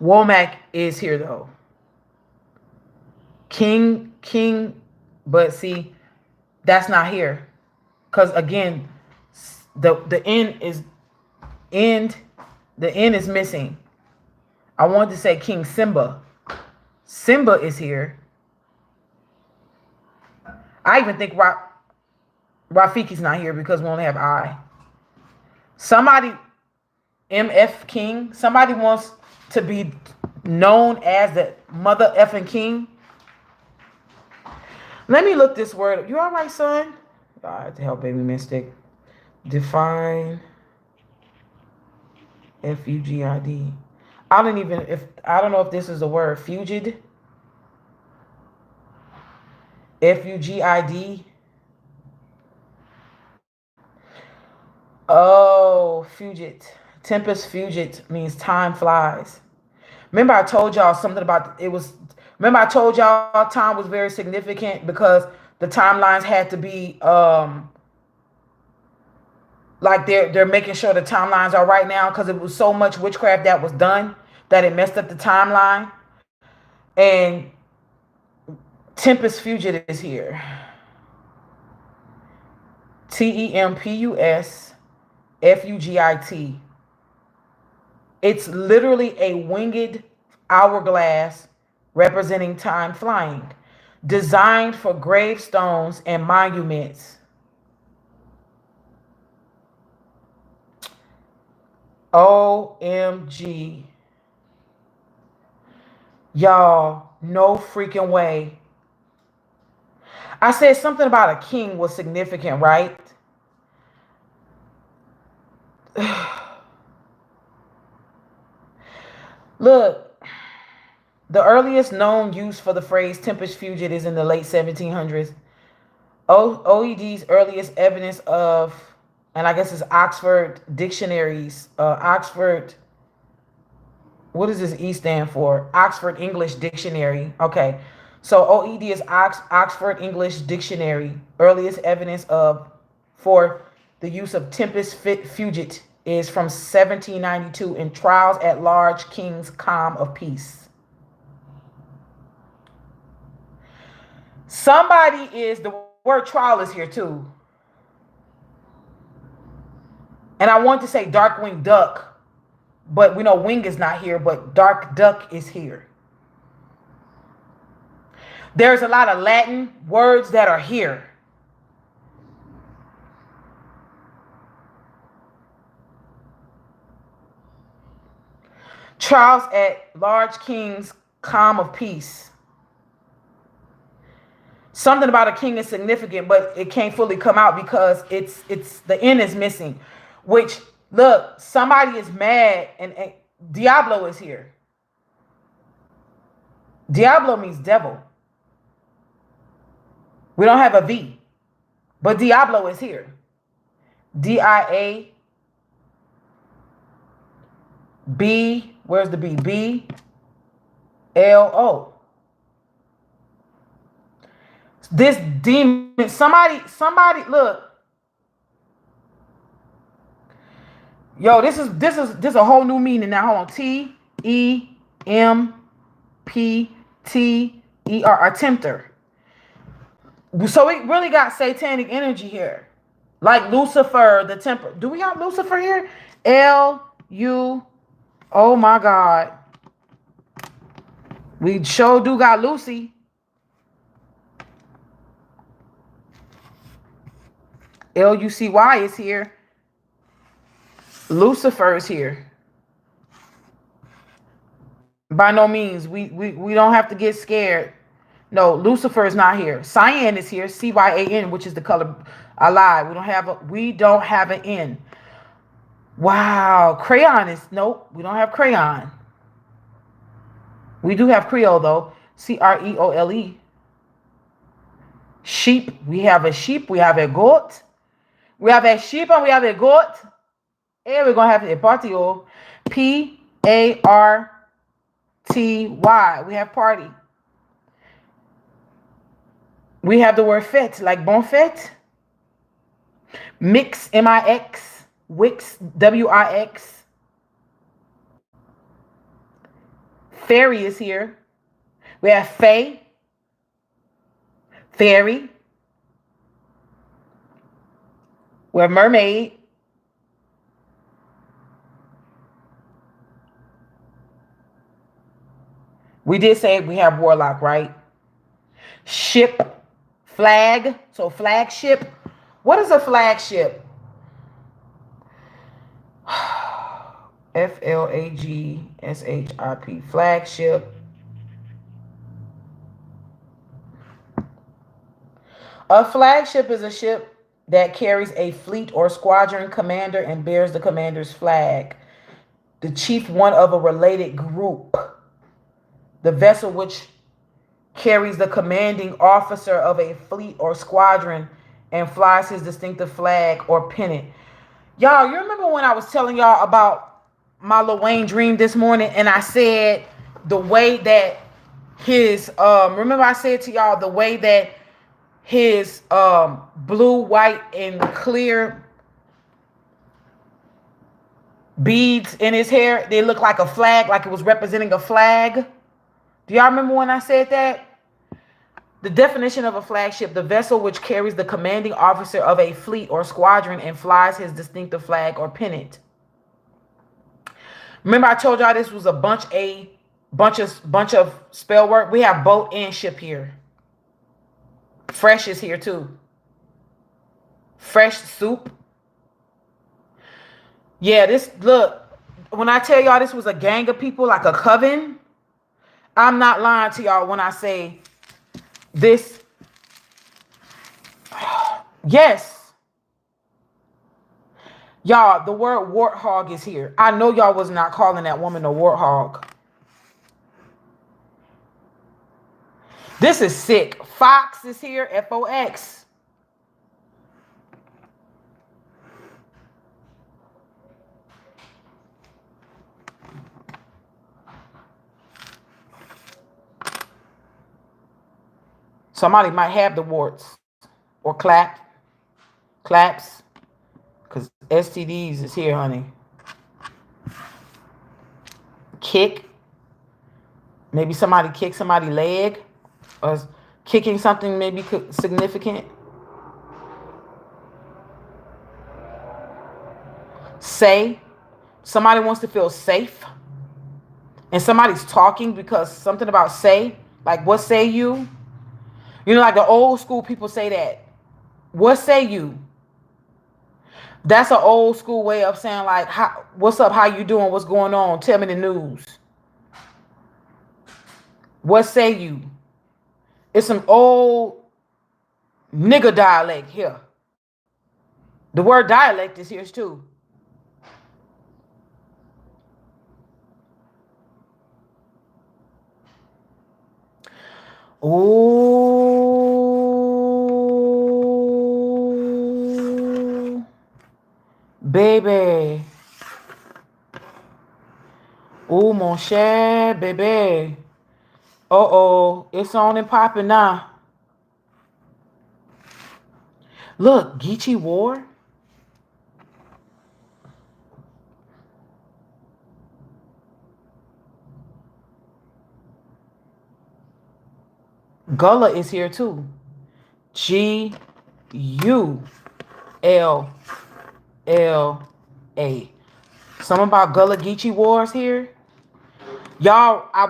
Womack is here though. King, but see, that's not here. Because again, the N is missing. I wanted to say King Simba. Simba is here. I even think Rafiki's not here because we only have I. Somebody, MF King, somebody wants to be known as the mother effing king. Let me look this word up. You all right, son? God, to help baby mystic. Define F-U-G-I-D. I don't know if this is a word. Fugid. F-U-G-I-D. Oh, fugit. Tempest fugit means time flies. Remember I told y'all something about remember I told y'all time was very significant because the timelines had to be like they're making sure the timelines are right now because it was so much witchcraft that was done that it messed up the timeline. And Tempest Fugit is here. Tempus-Fugit. It's literally a winged hourglass representing time flying, designed for gravestones and monuments. OMG. Y'all, no freaking way. I said something about a king was significant, right? Look, the earliest known use for the phrase Tempest Fugit is in the late 1700s. OED's earliest evidence of, and I guess it's Oxford Dictionaries, Oxford, what does this E stand for? Oxford English Dictionary. Okay, so OED is Oxford English Dictionary. Earliest evidence for the use of Tempest Fugit is from 1792 in Trials at Large King's Calm of Peace. The word trial is here too. And I want to say Darkwing Duck, but we know Wing is not here, but Dark Duck is here. There's a lot of Latin words that are here. Trials at Large King's Calm of Peace. Something about a king is significant, but it can't fully come out because it's the N is missing. Which, look, somebody is mad and Diablo is here. Diablo means devil. We don't have a V, but Diablo is here. D-I-A B, where's the B? B-L-O. This demon, somebody, look. Yo, this is a whole new meaning now. Hold on. T-E-M-P-T-E-R, a tempter. So we really got satanic energy here. Like Lucifer, the temper. Do we have Lucifer here? L-U, oh my God. We sure do got Lucy. Lucy is here. Lucifer is here. By no means, we don't have to get scared. No, Lucifer is not here. Cyan is here, Cyan, which is the color. I lied. We don't have an N. Wow, crayon is nope. We don't have crayon. We do have Creole though. Creole. Sheep. We have a sheep. We have a goat. We have a sheep and we have a goat. And we're gonna have a patio. Party. We have party. We have the word fete, like bon fete. Mix, M-I-X. Wix, W-I-X. Fairy is here. We have fae. Fairy. We have mermaid. We did say we have warlock, right? Ship. Flag. So flagship. What is a flagship? Flagship. Flagship. A flagship is a ship that carries a fleet or squadron commander and bears the commander's flag. The chief one of a related group. The vessel which carries the commanding officer of a fleet or squadron and flies his distinctive flag or pennant. Y'all, you remember when I was telling y'all about my Lil Wayne dream this morning, and I said the way that his remember I said to y'all the way that his blue, white, and clear beads in his hair, they look like a flag, like it was representing a flag. Do y'all remember when I said that? The definition of a flagship, the vessel which carries the commanding officer of a fleet or squadron and flies his distinctive flag or pennant. Remember I told y'all this was a bunch of spell work. We have boat and ship here. Fresh is here too. Fresh soup. Yeah, this, look, when I tell y'all this was a gang of people, like a coven, I'm not lying to y'all when I say this. Yes. Y'all, the word warthog is here. I know y'all was not calling that woman a warthog. This is sick. Fox is here, F-O-X. Somebody might have the warts or claps, because STDs is here, honey. Kick. Maybe somebody kicked somebody's leg or kicking something maybe significant. Say. Somebody wants to feel safe. And somebody's talking because something about say. Like, what say you? You know, like the old school people say that. What say you? That's an old school way of saying like, what's up? How you doing? What's going on? Tell me the news. What say you? It's some old nigga dialect here. The word dialect is here too. Oh, baby. Oh, mon cher, baby. Uh-oh, it's on and popping now. Look, Geechee War. Gullah is here too. G-U-L-L-A. Something about Gullah Geechee Wars here. Y'all, I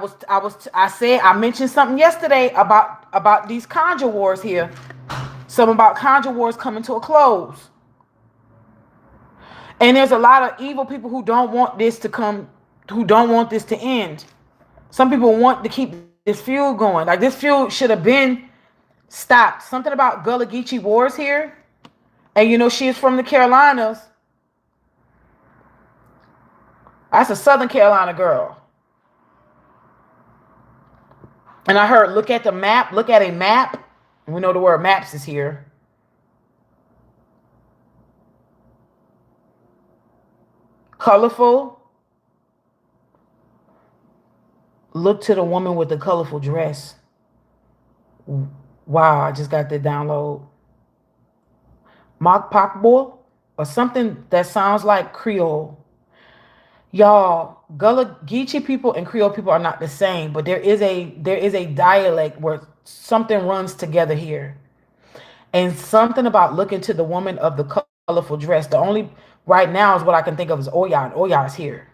mentioned something yesterday about these conjure wars here. Something about conjure wars coming to a close. And there's a lot of evil people who don't want this to come, who don't want this to end. Some people want to keep this feud going. Like this feud should have been stopped. Something about Gullah Geechee Wars here. And you know, she is from the Carolinas. That's a Southern Carolina girl. And I heard, look at the map. Look at a map. We know the word maps is here. Colorful. Look to the woman with the colorful dress. Wow, I just got the download. Mock Pakbo or something that sounds like Creole. Y'all, Gullah Geechee people and Creole people are not the same, but there is a dialect where something runs together here. And something about looking to the woman of the colorful dress. The only right now is what I can think of is Oya, and Oya is here.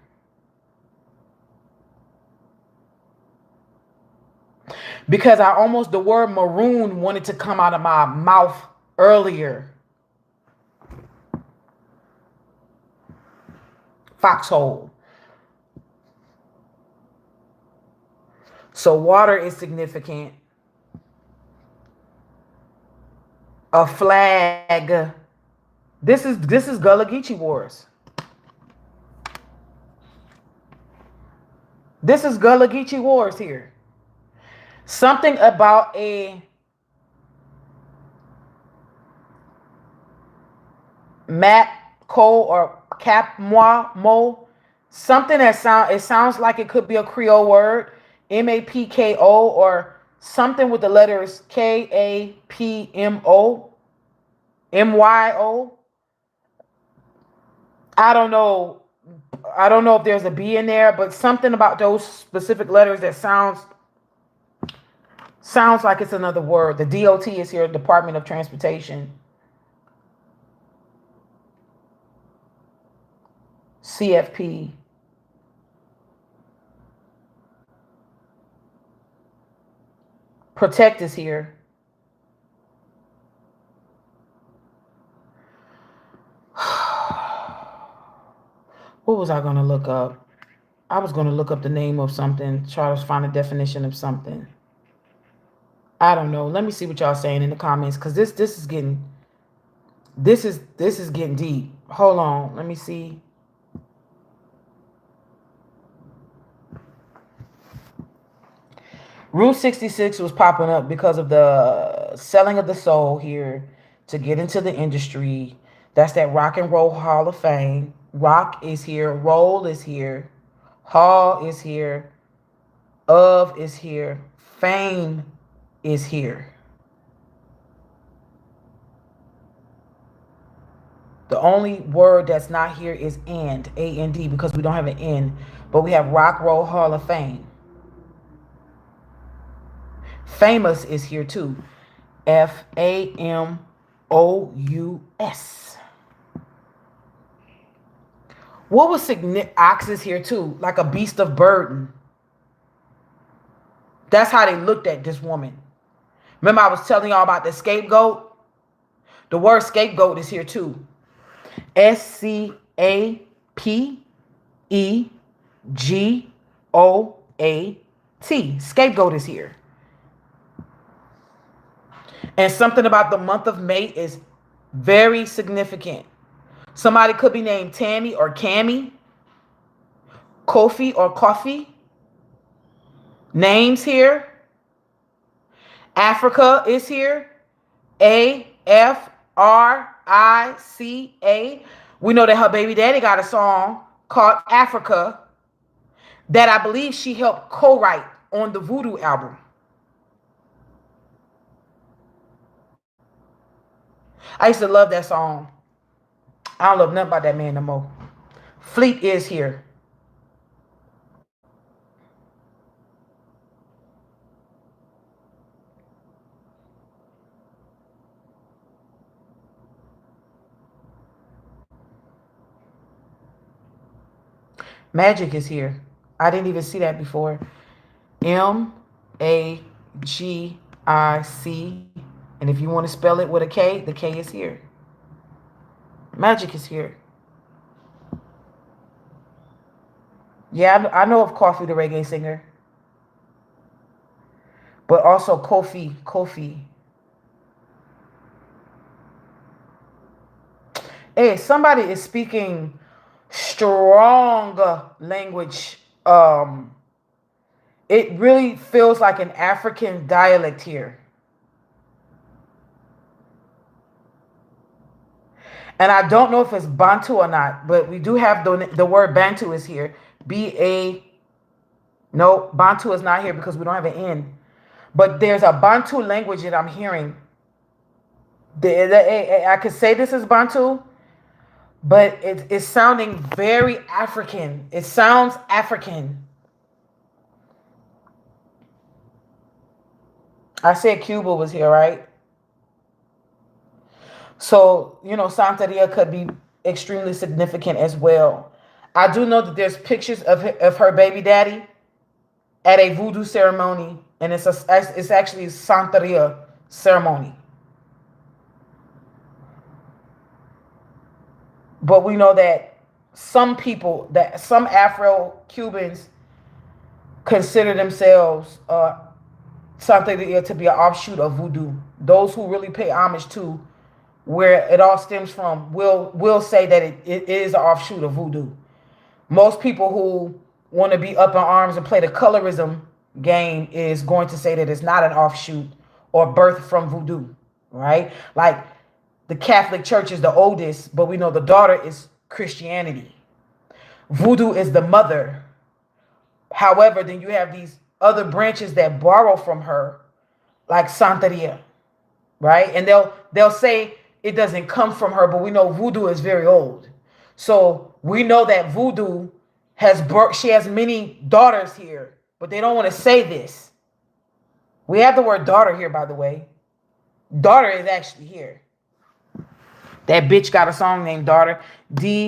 Because I almost, the word maroon wanted to come out of my mouth earlier. Foxhole. So water is significant. A flag. This is Gullah Geechee Wars. This is Gullah Geechee Wars here. Something about a Mat Ko or Cap Moi Mo. Something that sounds like it could be a Creole word. MAPKO or something with the letters KAPMO. MYO. I don't know. I don't know if there's a B in there, but something about those specific letters that sounds like it's another word. The DOT is here, Department of Transportation. CFP. Protect is here. What was I going to look up? I was going to look up the name of something, try to find a definition of something. I don't know. Let me see what y'all saying in the comments, because this is getting deep. Hold on. Let me see. Route 66 was popping up because of the selling of the soul here to get into the industry. That's that Rock and Roll Hall of Fame. Rock is here. Roll is here. Hall is here. Of is here. Fame is here. The only word that's not here is and, A-N-D, because we don't have an N. But we have Rock Roll Hall of Fame. Famous is here too. F-A-M-O-U-S. What was significant? Ox is here too, like a beast of burden. That's how they looked at this woman. Remember I was telling y'all about the scapegoat? The word scapegoat is here too. S-C-A-P-E-G-O-A-T. Scapegoat is here. And something about the month of May is very significant. Somebody could be named Tammy or Cammy, Kofi or Coffee. Names here. Africa is here. A-F-R-I-C-A. We know that her baby daddy got a song called Africa that I believe she helped co-write on the Voodoo album. I used to love that song. I don't love nothing about that man no more. Fleet is here. Magic is here. I didn't even see that before. M-A-G-I-C. And if you want to spell it with a K, the K is here. Magic is here. Yeah, I know of Kofi, the reggae singer, but also Kofi. Kofi. Hey, somebody is speaking strong language. It really feels like an African dialect here. And I don't know if it's Bantu or not, but we do have the word Bantu is here. B-A, no, Bantu is not here because we don't have an N. But there's a Bantu language that I'm hearing. I could say this is Bantu, but it's sounding very African. It sounds African. I said Cuba was here, right? So, Santeria could be extremely significant as well. I do know that there's pictures of her baby daddy at a voodoo ceremony, and it's actually a Santeria ceremony. But we know that some Afro Cubans consider themselves Santeria to be an offshoot of voodoo. Those who really pay homage to where it all stems from will say that it is an offshoot of voodoo. Most people who want to be up in arms and play the colorism game is going to say that it's not an offshoot or birth from voodoo, right? Like the Catholic Church is the oldest, but we know the daughter is Christianity. Voodoo is the mother. However, then you have these other branches that borrow from her, like Santeria, right? And they'll say it doesn't come from her, but we know voodoo is very old. So we know that voodoo she has many daughters here, but they don't want to say this. We have the word daughter here, by the way. Daughter is actually here. That bitch got a song named Daughter. Daughther.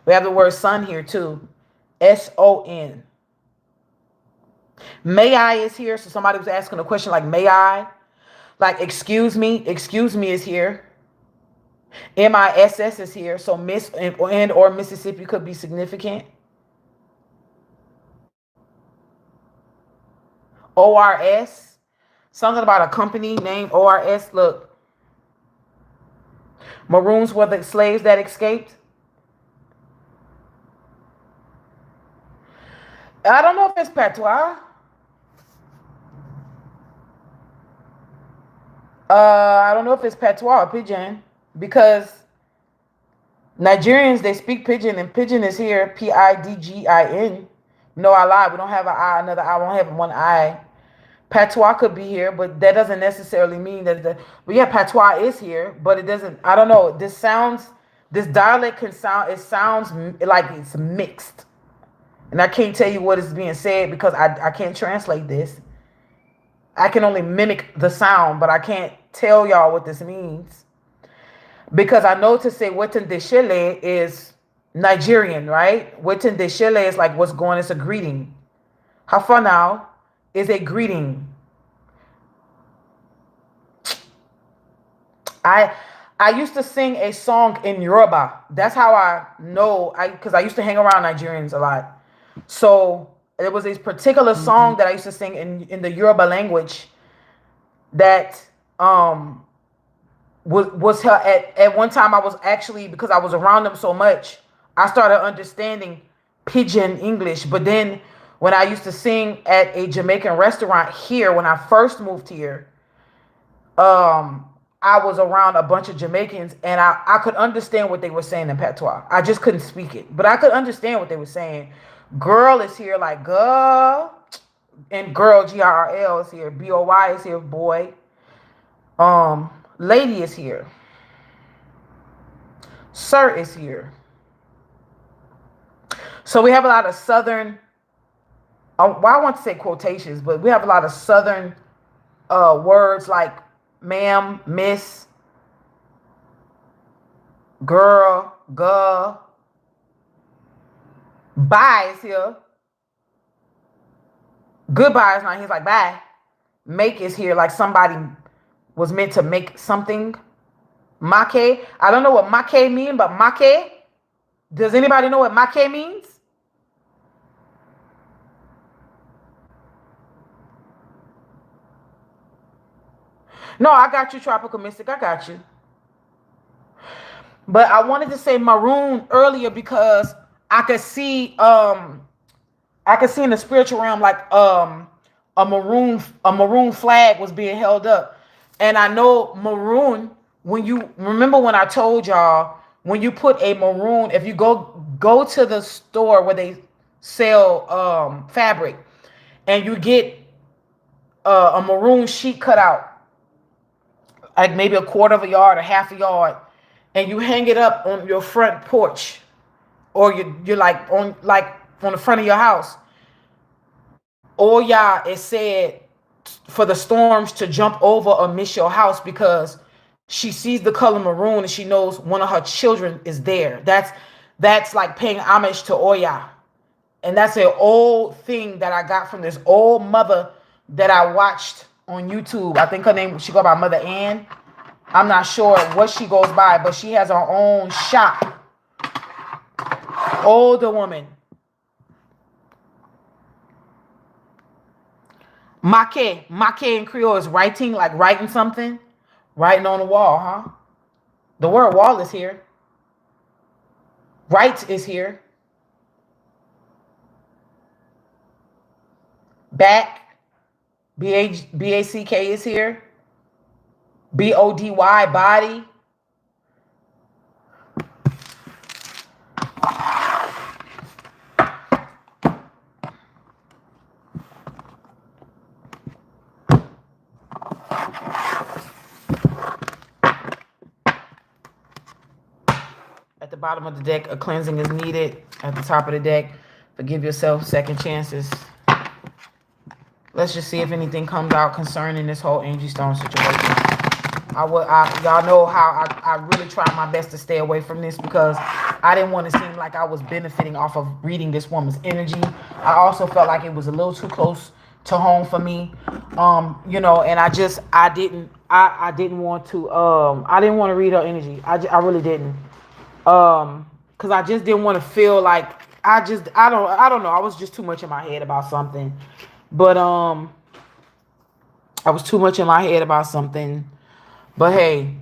We have the word son here too. Son. May I is here. So somebody was asking a question like, may I? Like, excuse me is here. MISS is here. So Miss and or Mississippi could be significant. ORS. Something about a company named ORS. Look. Maroons were the slaves that escaped. I don't know if it's patois. I don't know if it's patois or pidgin because Nigerians, they speak pidgin, and pidgin is here, Pidgin. No, I lied. We don't have an I, another I. We don't have one I. Patois could be here, but that doesn't necessarily mean that but yeah, patois is here, but it doesn't, I don't know. This dialect it sounds like it's mixed. And I can't tell you what is being said because I can't translate this. I can only mimic the sound, but I can't tell y'all what this means. Because I know to say Wetin Deshele is Nigerian, right? Wetin Deshele is like what's going, it's a greeting. Hafa now is a greeting. I used to sing a song in Yoruba. That's how I know, because I used to hang around Nigerians a lot. So there was this particular song that I used to sing in the Yoruba language that was her at one time. I was actually, because I was around them so much, I started understanding pidgin English. But then when I used to sing at a Jamaican restaurant here when I first moved here, I was around a bunch of Jamaicans and I could understand what they were saying in patois. I just couldn't speak it, but I could understand what they were saying. Girl is here like girl, and girl, GRL is here. BOY is here, boy. Lady is here. Sir is here. So we have a lot of Southern, well, I want to say quotations, but we have a lot of Southern words like ma'am, miss, girl, guh. Bye is here. Goodbye is not here. It's like bye. Make is here, like somebody was meant to make something. Make. I don't know what make mean, but make. Does anybody know what make means? No, I got you, Tropical Mystic. I got you. But I wanted to say maroon earlier because I could see I could see in the spiritual realm like a maroon flag was being held up. And I know maroon, when you remember when I told y'all, when you put a maroon, if you go to the store where they sell fabric and you get a maroon sheet cut out, like maybe a quarter of a yard or half a yard, and you hang it up on your front porch, or you're like on the front of your house. Oh yeah, it said for the storms to jump over or miss your house because she sees the color maroon and she knows one of her children is there. That's like paying homage to Oya. And that's an old thing that I got from this old mother that I watched on YouTube. I think her name, she go by Mother Ann. I'm not sure what she goes by, but she has her own shop. Older woman. Make in Creole is writing, like writing something. Writing on the wall, huh? The word wall is here. Write is here. Back, B-A-C-K is here. B-O-D-Y, body. At the bottom of the deck, a cleansing is needed. At the top of the deck, forgive yourself, second chances. Let's just see if anything comes out concerning this whole Angie Stone situation. Y'all know how I really tried my best to stay away from this because I didn't want to seem like I was benefiting off of reading this woman's energy. I also felt like it was a little too close to home for me. And I didn't want to read her energy. I really didn't. Because I just didn't want to feel like I don't know. I was just too much in my head about something. But I was too much in my head about something. But hey,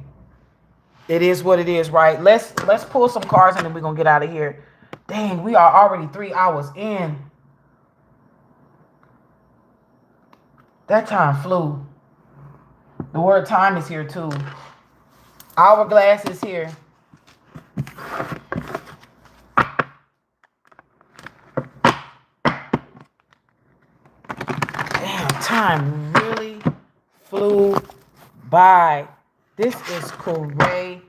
it is what it is, right? Let's pull some cards and then we're gonna get out of here. Dang, we are already 3 hours in. That time flew. The word time is here too. Hourglass is here. Damn, time really flew by. This is crazy.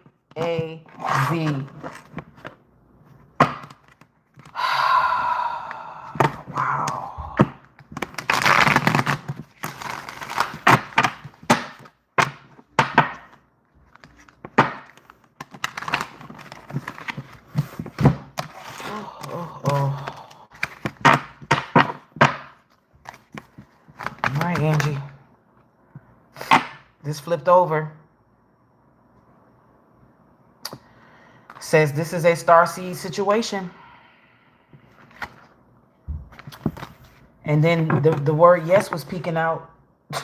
Wow. Oh. All right, Angie. This flipped over. Says this is a starseed situation. And then the word yes was peeking out. I'm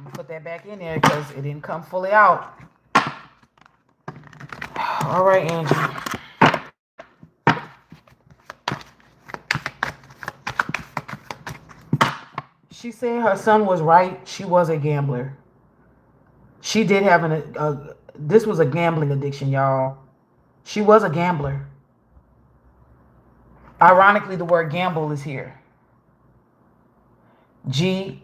gonna put that back in there because it didn't come fully out. All right, Angie. She said her son was right. She was a gambler. She did have this was a gambling addiction, y'all. She was a gambler. Ironically, the word gamble is here. Gamble.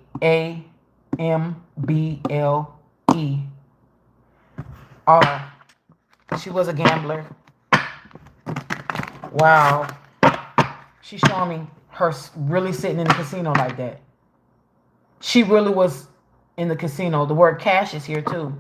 She was a gambler. Wow. She's showing me her really sitting in the casino like that. She really was in the casino. The word cash is here too.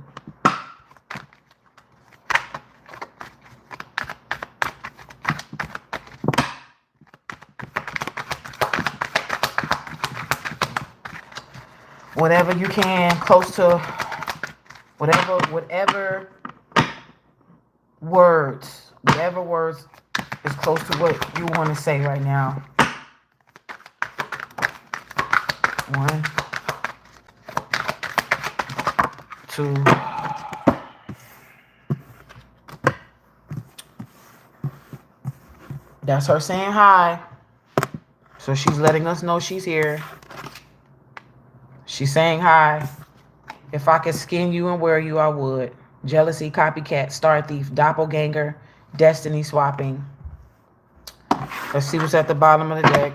Whatever you can, close to Whatever words is close to what you want to say right now. 1, 2. That's her saying hi. So she's letting us know she's here. She's saying hi. If I could skin you and wear you, I would. Jealousy, copycat, star thief, doppelganger, destiny swapping. Let's see what's at the bottom of the deck.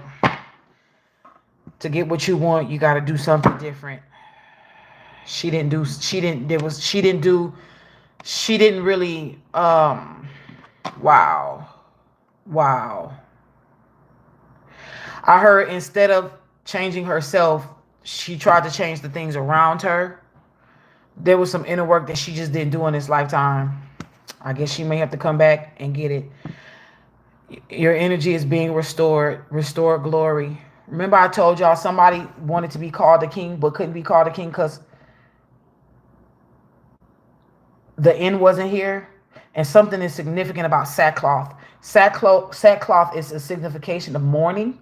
To get what you want, you got to do something different. She didn't really, wow. I heard instead of changing herself, she tried to change the things around her. There was some inner work that she just didn't do in this lifetime. I guess she may have to come back and get it. Your energy is being restored. Restored glory. Remember I told y'all somebody wanted to be called a king but couldn't be called a king because the end wasn't here. And something is significant about sackcloth. Sackcloth is a signification of mourning.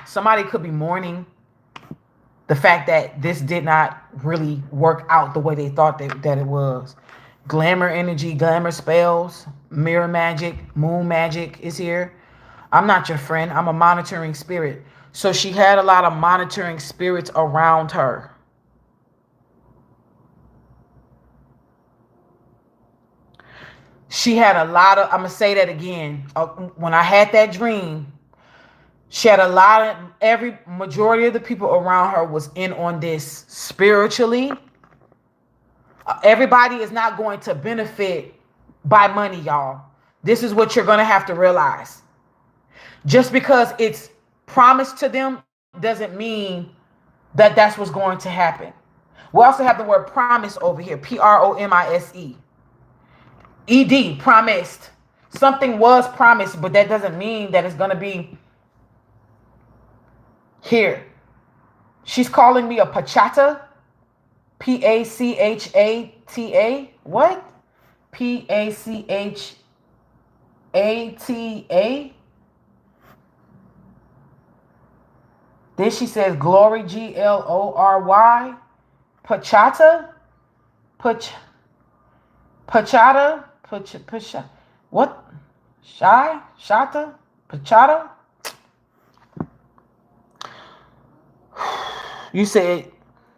Somebody could be mourning the fact that this did not really work out the way they thought that it was. Glamour energy, glamour spells, mirror magic, moon magic is here. I'm not your friend. I'm a monitoring spirit. So she had a lot of monitoring spirits around her. She had a lot of, I'm going to say that again. When I had that dream, she had a lot of, majority of the people around her was in on this spiritually. Everybody is not going to benefit by money, y'all. This is what you're going to have to realize. Just because it's promised to them doesn't mean that that's what's going to happen. We also have the word promise over here. Promise. ED, promised. Something was promised, but that doesn't mean that it's going to be here. She's calling me a pachata. P-A-C-H-A-T-A. What? P-A-C-H-A-T-A. Then she says glory, G-L-O-R-Y. Pachata? Pachata? What? Shata? Pachata? You said,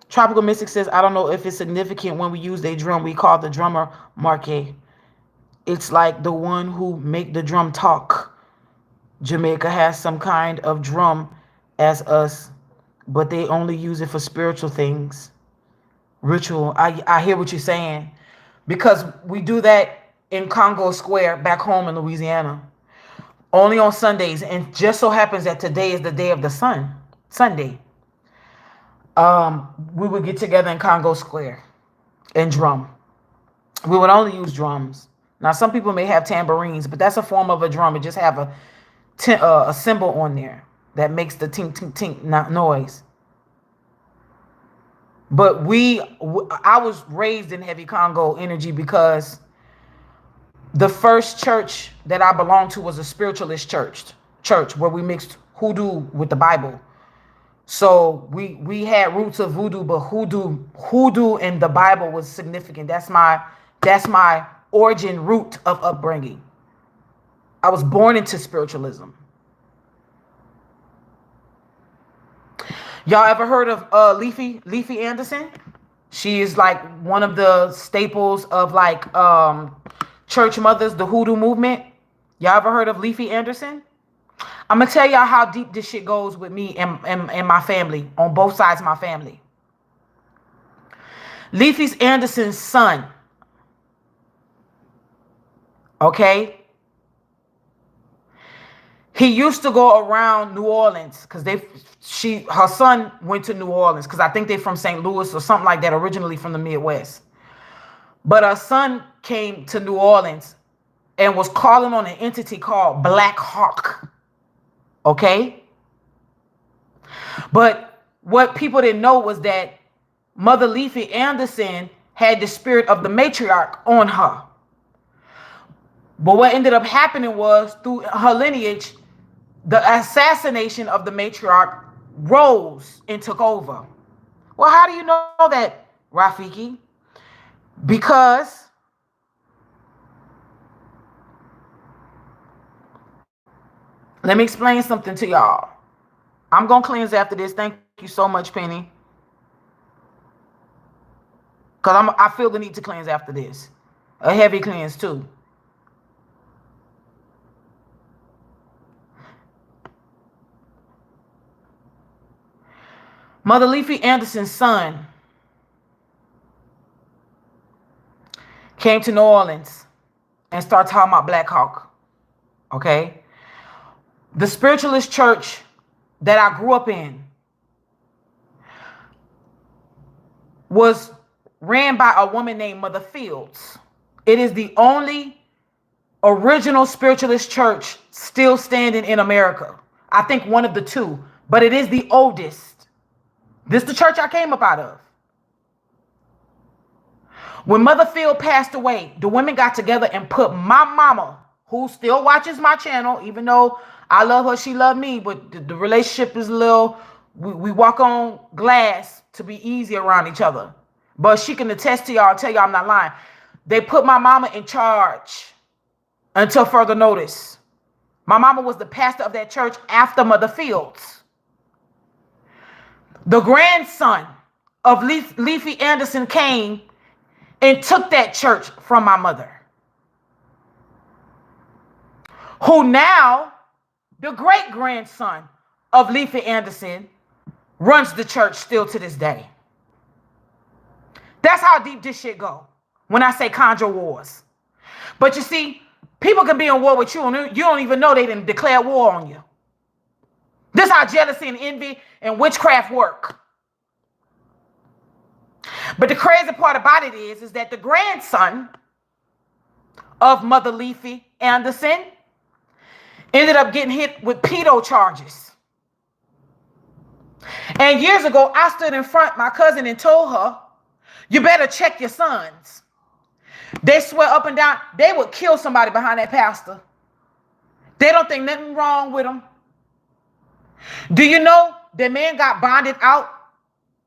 Tropical Mystic says, I don't know if it's significant when we use a drum. We call the drummer Marque. It's like the one who make the drum talk. Jamaica has some kind of drum as us, but they only use it for spiritual things. Ritual. I hear what you're saying. Because we do that in Congo Square back home in Louisiana. Only on Sundays. And just so happens that today is the day of the sun. Sunday. We would get together in Congo Square and drum. We would only use drums. Now, some people may have tambourines, but that's a form of a drum. It just have a cymbal on there that makes the tink, tink, tink noise. But I was raised in heavy Congo energy because the first church that I belonged to was a spiritualist church where we mixed hoodoo with the Bible. So we had roots of voodoo, but hoodoo and the Bible was significant. That's my origin root of upbringing. I was born into spiritualism. Y'all ever heard of Leafy Anderson? She is like one of the staples of like church mothers, the hoodoo movement. Y'all ever heard of Leafy Anderson? I'm gonna tell y'all how deep this shit goes with me and my family, on both sides of my family. Leafy Anderson's son, okay? He used to go around New Orleans because her son went to New Orleans because I think they're from St. Louis or something like that, originally from the Midwest. But her son came to New Orleans and was calling on an entity called Black Hawk. Okay? But what people didn't know was that Mother Leafy Anderson had the spirit of the matriarch on her. But what ended up happening was, through her lineage, the assassination of the matriarch rose and took over. Well, how do you know that, Rafiki? Because let me explain something to y'all. I'm going to cleanse after this. Thank you so much, Penny. Because I feel the need to cleanse after this. A heavy cleanse, too. Mother Leafy Anderson's son came to New Orleans and started talking about Black Hawk. Okay? The spiritualist church that I grew up in was ran by a woman named Mother Fields. It is the only original spiritualist church still standing in America. I think one of the two, but it is the oldest. This is the church I came up out of. When Mother Field passed away, the women got together and put my mama, who still watches my channel, even though I love her, she loved me, but the relationship is a little, we walk on glass to be easy around each other. But she can attest to y'all, tell y'all I'm not lying. They put my mama in charge until further notice. My mama was the pastor of that church after Mother Fields. The grandson of Leafy Anderson came and took that church from my mother, who now, the great-grandson of Leafy Anderson, runs the church still to this day. That's how deep this shit go when I say conjure wars. But you see, people can be in war with you and you don't even know they didn't declare war on you. This is how jealousy and envy and witchcraft work. But the crazy part about it is that the grandson of Mother Leafy Anderson ended up getting hit with pedo charges. And years ago, I stood in front of my cousin and told her, you better check your sons. They swear up and down they would kill somebody behind that pastor. They don't think nothing wrong with them. Do you know that man got bonded out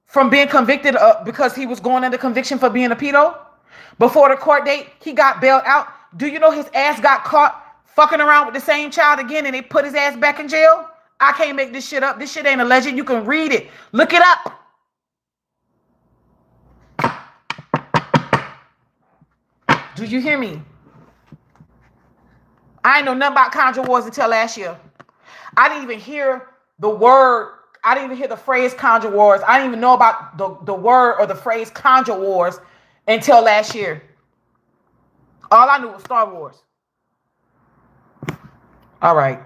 from being convicted because he was going under conviction for being a pedo? Before the court date, he got bailed out. Do you know his ass got caught fucking around with the same child again and they put his ass back in jail? I can't make this shit up. This shit ain't a legend. You can read it. Look it up. Do you hear me? I ain't know nothing about conjure wars until last year. I didn't even hear the word. I didn't even hear the phrase conjure wars. I didn't even know about the word or the phrase conjure wars until last year. All I knew was Star Wars. All right.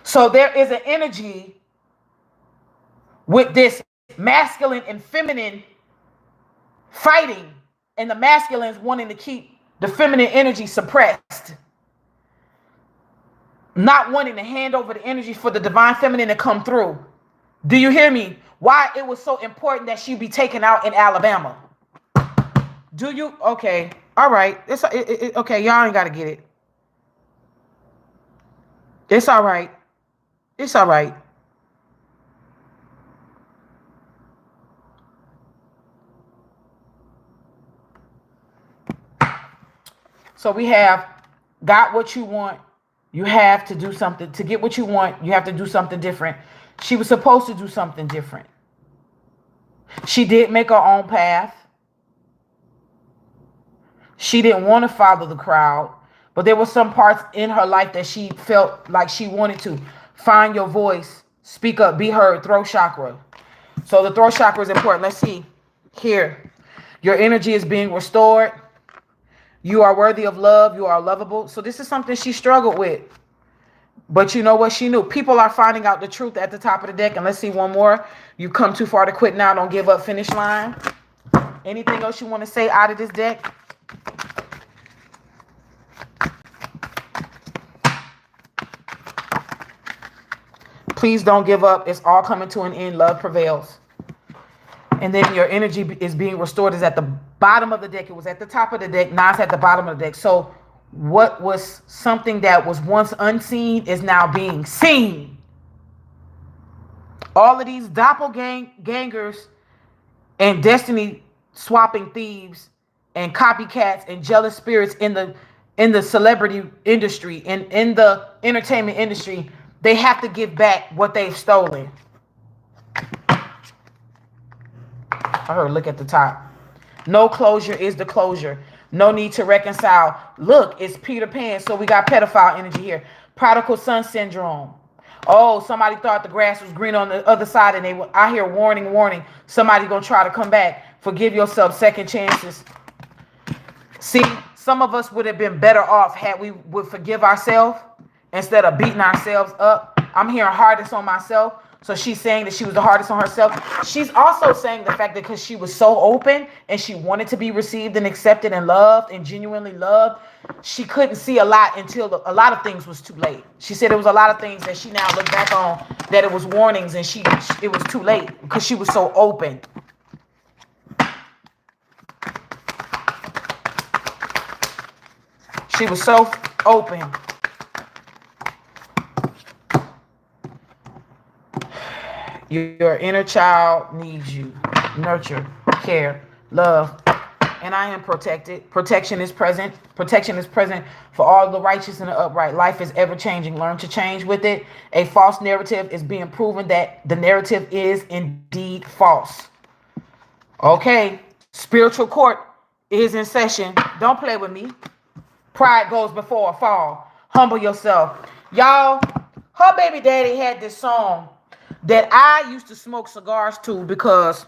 So there is an energy with this masculine and feminine fighting, and the masculines wanting to keep the feminine energy suppressed, not wanting to hand over the energy for the divine feminine to come through. Do you hear me? Why it was so important that she be taken out in Alabama. Do you? Okay. All right. Okay. Y'all ain't got to get it. It's all right. It's all right. So we have got what you want. You have to do something. To get what you want, you have to do something different. She was supposed to do something different. She did make her own path. She didn't want to follow the crowd, but there were some parts in her life that she felt like she wanted to. Find your voice, speak up, be heard, throat chakra. So the throat chakra is important. Let's see. Here, your energy is being restored. You are worthy of love. You are lovable. So this is something she struggled with. But you know what? She knew. People are finding out the truth at the top of the deck. And let's see one more. You come too far to quit now. Don't give up. Finish line. Anything else you want to say out of this deck? Please don't give up. It's all coming to an end. Love prevails. And then your energy is being restored. Is at the bottom of the deck. It was at the top of the deck. Now it's at the bottom of the deck. So what was something that was once unseen is now being seen. All of these doppelgangers and destiny swapping thieves and copycats and jealous spirits in the celebrity industry and in the entertainment industry, they have to give back what they've stolen. I heard look at the top. No closure is the closure. No need to reconcile. Look, it's Peter Pan, so we got pedophile energy here. Prodigal son syndrome. Oh, somebody thought the grass was green on the other side, and I hear warning, warning. Somebody's going to try to come back. Forgive yourself, second chances. See, some of us would have been better off had we would forgive ourselves instead of beating ourselves up. I'm hearing hardest on myself. So she's saying that she was the hardest on herself. She's also saying the fact that because she was so open and she wanted to be received and accepted and loved and genuinely loved, she couldn't see a lot until a lot of things was too late. She said there was a lot of things that she now look back on that it was warnings and it was too late because she was so open. She was so open. Your inner child needs you. Nurture, care, love. And I am protected. Protection is present. Protection is present for all the righteous and the upright. Life is ever changing. Learn to change with it. A false narrative is being proven that the narrative is indeed false. Okay. Spiritual court is in session. Don't play with me. Pride goes before a fall. Humble yourself. Y'all, her baby daddy had this song that I used to smoke cigars to because,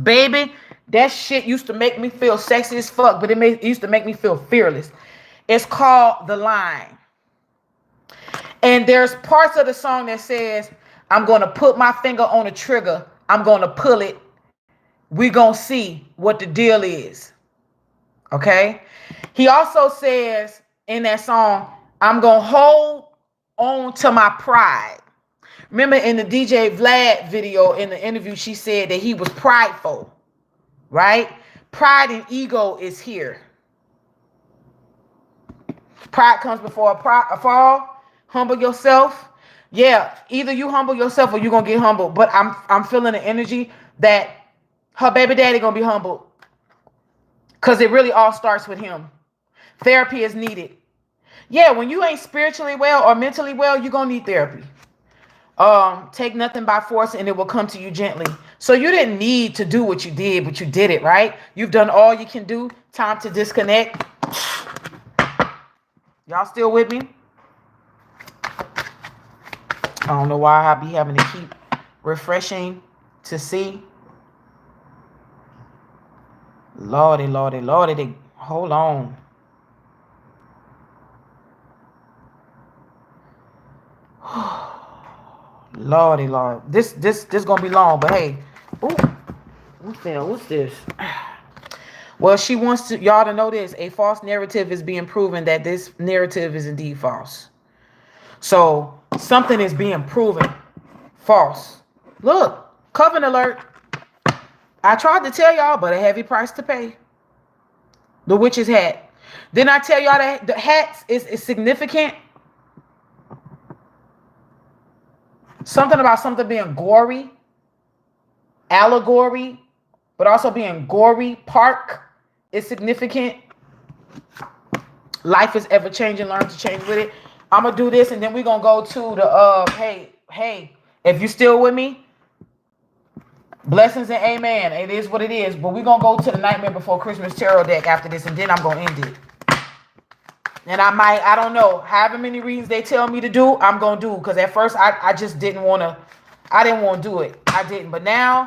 baby, that shit used to make me feel sexy as fuck, but it used to make me feel fearless. It's called The Line. And there's parts of the song that says, I'm going to put my finger on the trigger. I'm going to pull it. We're going to see what the deal is. Okay? He also says in that song, I'm going to hold on to my pride. Remember in the DJ Vlad video, in the interview, she said that he was prideful, right? Pride and ego is here. Pride comes before a fall. Humble yourself. Yeah, either you humble yourself or you're going to get humbled. But I'm feeling the energy that her baby daddy going to be humbled because it really all starts with him. Therapy is needed. Yeah, when you ain't spiritually well or mentally well, you're going to need therapy. Take nothing by force and it will come to you gently. So you didn't need to do what you did, but you did it, right? You've done all you can do. Time to disconnect. Y'all still with me? I don't know why I be having to keep refreshing to see. Lordy, Lordy, Lordy. Hold on. Lordy, Lord. This gonna be long, but hey. Ooh, what the hell? What's this? Well, she wants y'all to know this. A false narrative is being proven that this narrative is indeed false. So something is being proven false. Look, covenant alert. I tried to tell y'all, but a heavy price to pay. The witch's hat. Didn't I tell y'all that the hats is significant? Something about something being gory, allegory, but also being gory, park is significant. Life is ever changing. Learn to change with it. I'm going to do this and then we're going to go to the, hey, if you still with me, blessings and amen. It is what it is. But we're going to go to the Nightmare Before Christmas tarot deck after this and then I'm going to end it. And I don't know, however many readings they tell me to do, I'm going to do. Because at first, I just didn't want to do it. I didn't. But now,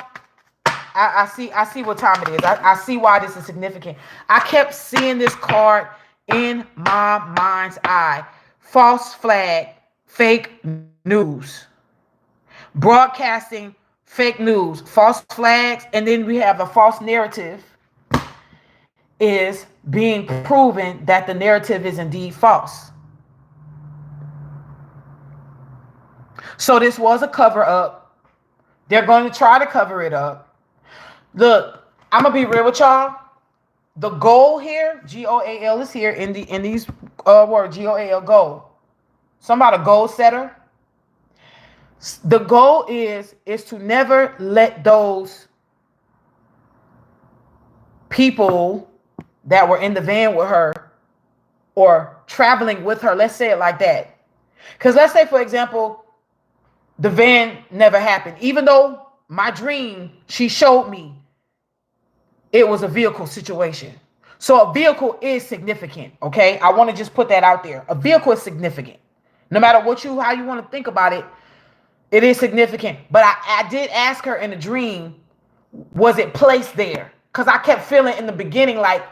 I see what time it is. I see why this is significant. I kept seeing this card in my mind's eye. False flag, fake news. Broadcasting fake news, false flags, and then we have a false narrative is being proven that the narrative is indeed false. So this was a cover up. They're going to try to cover it up. Look, I'm gonna be real with y'all. The goal here, GOAL is here in these words, GOAL goal. Somebody a goal setter. The goal is to never let those people that were in the van with her or traveling with her, let's say it like that. Because let's say, for example, the van never happened. Even though my dream, she showed me it was a vehicle situation. So a vehicle is significant, okay? I want to just put that out there. A vehicle is significant. No matter how you want to think about it, it is significant. But I did ask her in the dream, was it placed there? Because I kept feeling in the beginning like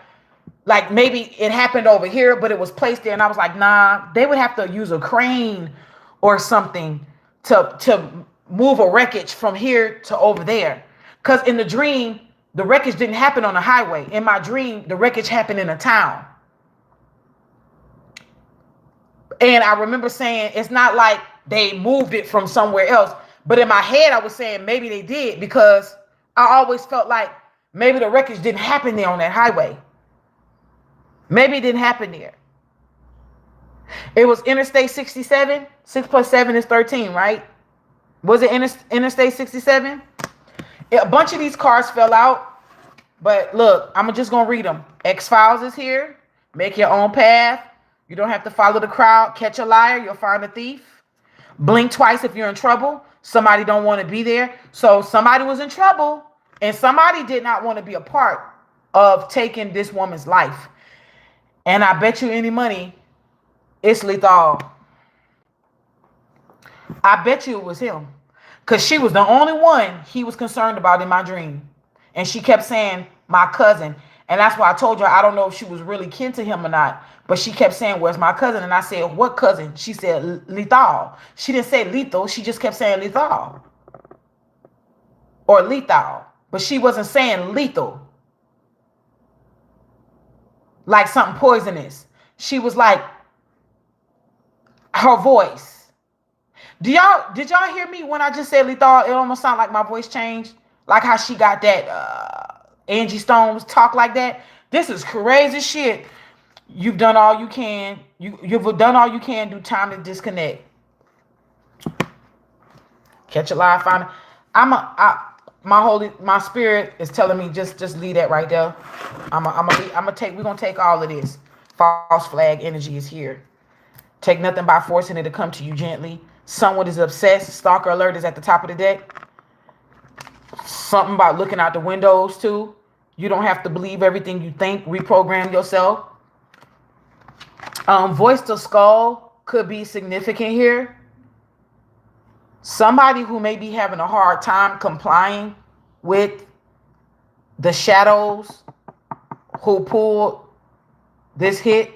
maybe it happened over here, but it was placed there. And I was like, nah, they would have to use a crane or something to move a wreckage from here to over there. Because in the dream, the wreckage didn't happen on the highway. In my dream, the wreckage happened in a town. And I remember saying, it's not like they moved it from somewhere else. But in my head, I was saying maybe they did, because I always felt like maybe the wreckage didn't happen there on that highway. Maybe it didn't happen there. It was Interstate 67. 6 plus 7 is 13, right? Was it Interstate 67? A bunch of these cars fell out. But look, I'm just going to read them. X-Files is here. Make your own path. You don't have to follow the crowd. Catch a liar, you'll find a thief. Blink twice if you're in trouble. Somebody don't want to be there. So somebody was in trouble, and somebody did not want to be a part of taking this woman's life. And I bet you any money, it's Lethal. I bet you it was him. Because she was the only one he was concerned about in my dream. And she kept saying, my cousin. And that's why I told her, I don't know if she was really kin to him or not. But she kept saying, where's my cousin? And I said, what cousin? She said, Lethal. She didn't say lethal. She just kept saying Lethal. Or lethal. But she wasn't saying lethal. Like something poisonous. She was like, her voice. Did y'all hear me when I just said lethal? It almost sounded like my voice changed. Like how she got that Angie Stone's talk like that. This is crazy shit. You've done all you can. You've done all you can. Do time to disconnect. Catch a live, find it. My spirit is telling me just leave that right there. We're gonna take all of this. False flag energy is here. Take nothing by forcing it to come to you gently. Someone is obsessed. Stalker alert is at the top of the deck. Something about looking out the windows too. You don't have to believe everything you think. Reprogram yourself. Voice to skull could be significant here. Somebody who may be having a hard time complying with the shadows who pulled this hit.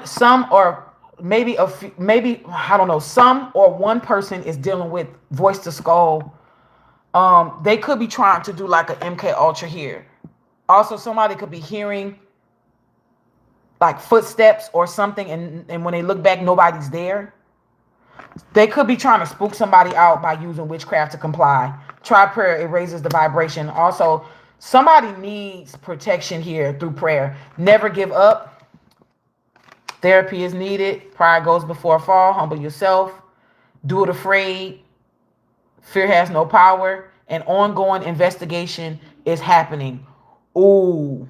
Some or maybe I don't know, some or one person is dealing with voice to skull. They could be trying to do like an MK Ultra here. Also, somebody could be hearing like footsteps or something, and when they look back, nobody's there. They could be trying to spook somebody out by using witchcraft to comply. Try prayer, it raises the vibration. Also, somebody needs protection here through prayer. Never give up. Therapy is needed. Pride goes before a fall. Humble yourself. Do it afraid. Fear has no power. An ongoing investigation is happening. Ooh.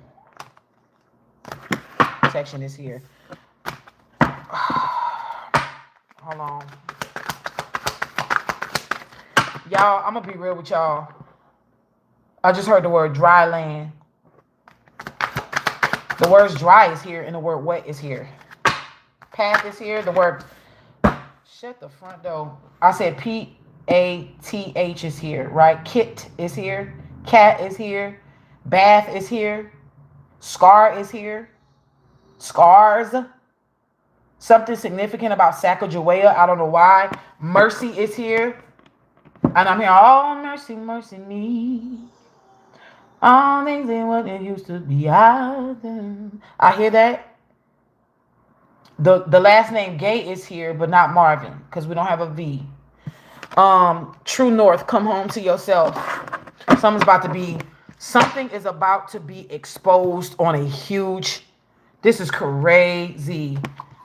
Protection is here. Hold on. Y'all, I'm going to be real with y'all. I just heard the word dry land. The word dry is here and the word wet is here. Path is here. The word... Shut the front door. I said P-A-T-H is here, right? Kit is here. Cat is here. Bath is here. Scar is here. Scars. Something significant about Sacagawea. I don't know why. Mercy is here. And I'm here. Oh, mercy, mercy me. All things ain't what it used to be. I hear that. The last name Gay is here, but not Marvin, because we don't have a V. True North, come home to yourself. Something is about to be exposed on a huge. This is crazy.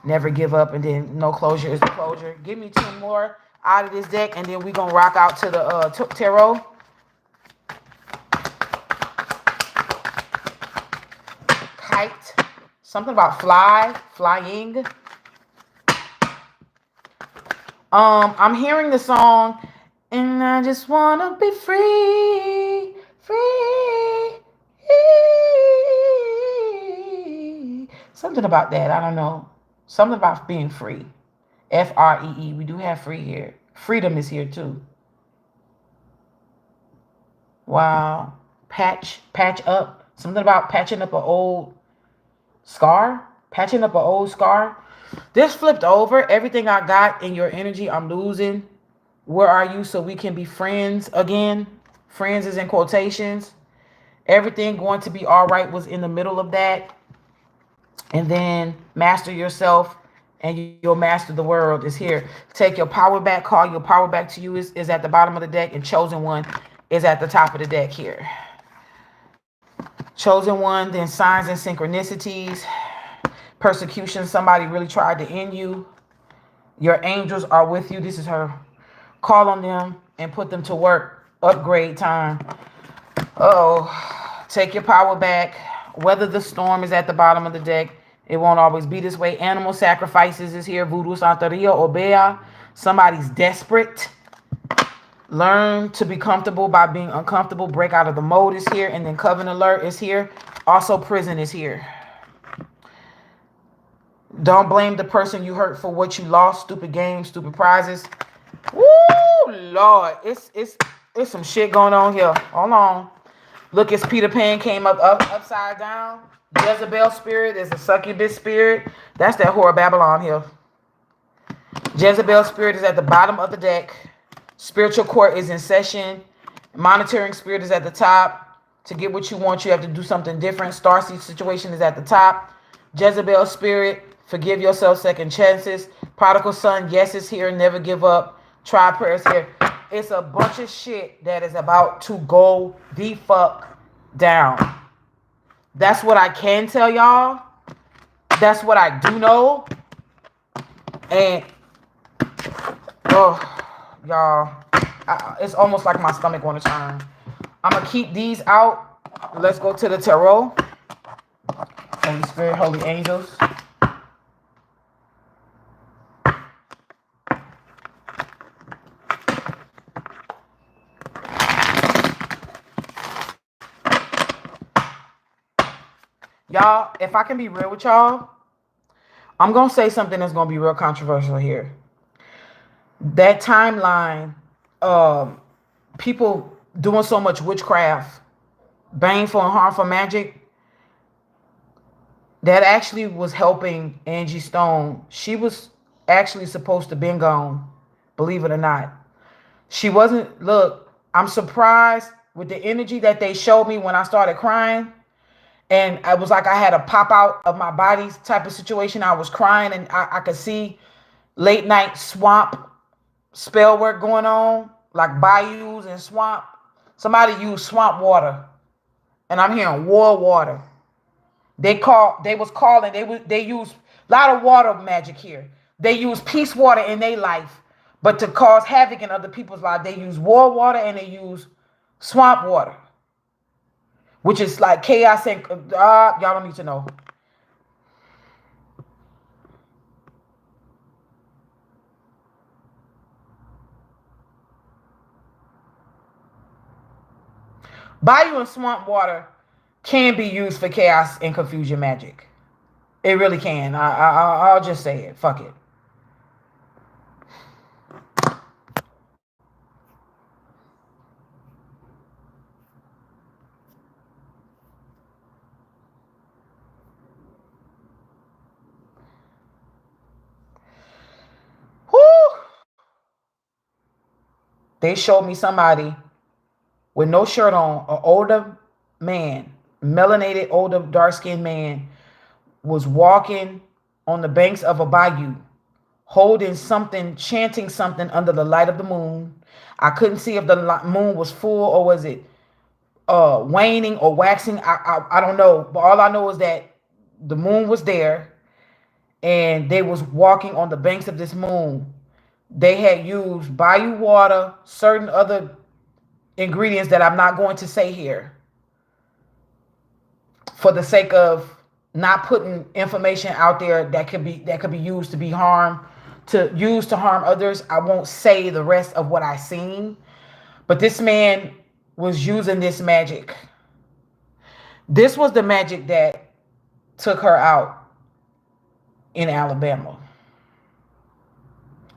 Never give up, and then no closure is the closure. Give me two more out of this deck, and then we gonna rock out to the tarot. Kite. Something about flying. I'm hearing the song, and I just wanna be free. Something about that. I don't know. Something about being free. Free. We do have free here. Freedom is here too. Wow. Patch up. Something about patching up an old scar. Patching up an old scar. This flipped over. Everything I got in your energy, I'm losing. Where are you so we can be friends again? Friends is in quotations. Everything going to be all right was in the middle of that. And then master yourself and you'll master the world is here. Take your power back. Call your power back to you is at the bottom of the deck. And chosen one is at the top of the deck here. Chosen one, then signs and synchronicities. Persecution. Somebody really tried to end you. Your angels are with you. This is her. Call on them and put them to work. Upgrade time. Take your power back. Weather the storm is at the bottom of the deck. It won't always be this way. Animal sacrifices is here. Voodoo, Santeria, Obeah. Somebody's desperate. Learn to be comfortable by being uncomfortable. Break out of the mode is here. And then Covenant Alert is here. Also prison is here. Don't blame the person you hurt for what you lost. Stupid games, stupid prizes. Woo, Lord. It's some shit going on here. Hold on. Look, it's Peter Pan came upside down. Jezebel spirit is a succubus spirit. That's that whore Babylon here. Jezebel spirit is at the bottom of the deck. Spiritual court is in session. Monitoring spirit is at the top. To get what you want, you have to do something different. Starseed situation is at the top. Jezebel spirit, forgive yourself, second chances. Prodigal son, yes, is here. Never give up. Try prayers here. It's a bunch of shit that is about to go the fuck down. That's what I can tell y'all. That's what I do know. And, y'all, it's almost like my stomach want to turn. I'm going to keep these out. Let's go to the tarot. Holy Spirit, holy angels. Y'all, if I can be real with y'all, I'm going to say something that's going to be real controversial here. That timeline, people doing so much witchcraft, baneful and harmful magic, that actually was helping Angie Stone. She was actually supposed to been gone, believe it or not. She wasn't. Look, I'm surprised with the energy that they showed me when I started crying. And it was like I had a pop out of my body type of situation. I was crying and I could see late night swamp spell work going on, like bayous and swamp. Somebody used swamp water. And I'm hearing war water. They use a lot of water magic here. They use peace water in their life, but to cause havoc in other people's life, they use war water and they use swamp water. Which is like chaos and y'all don't need to know. Bayou and swamp water can be used for chaos and confusion magic. It really can. I'll just say it. Fuck it. They showed me somebody with no shirt on, an older man, melanated, older, dark-skinned man, was walking on the banks of a bayou, holding something, chanting something under the light of the moon. I couldn't see if the moon was full or was it waning or waxing. I don't know, but all I know is that the moon was there, and they was walking on the banks of this moon. They had used bayou water, certain other ingredients that I'm not going to say here for the sake of not putting information out there that could be used to be used to harm others. I won't say the rest of what I seen, but this man was using this magic. This was the magic that took her out in Alabama.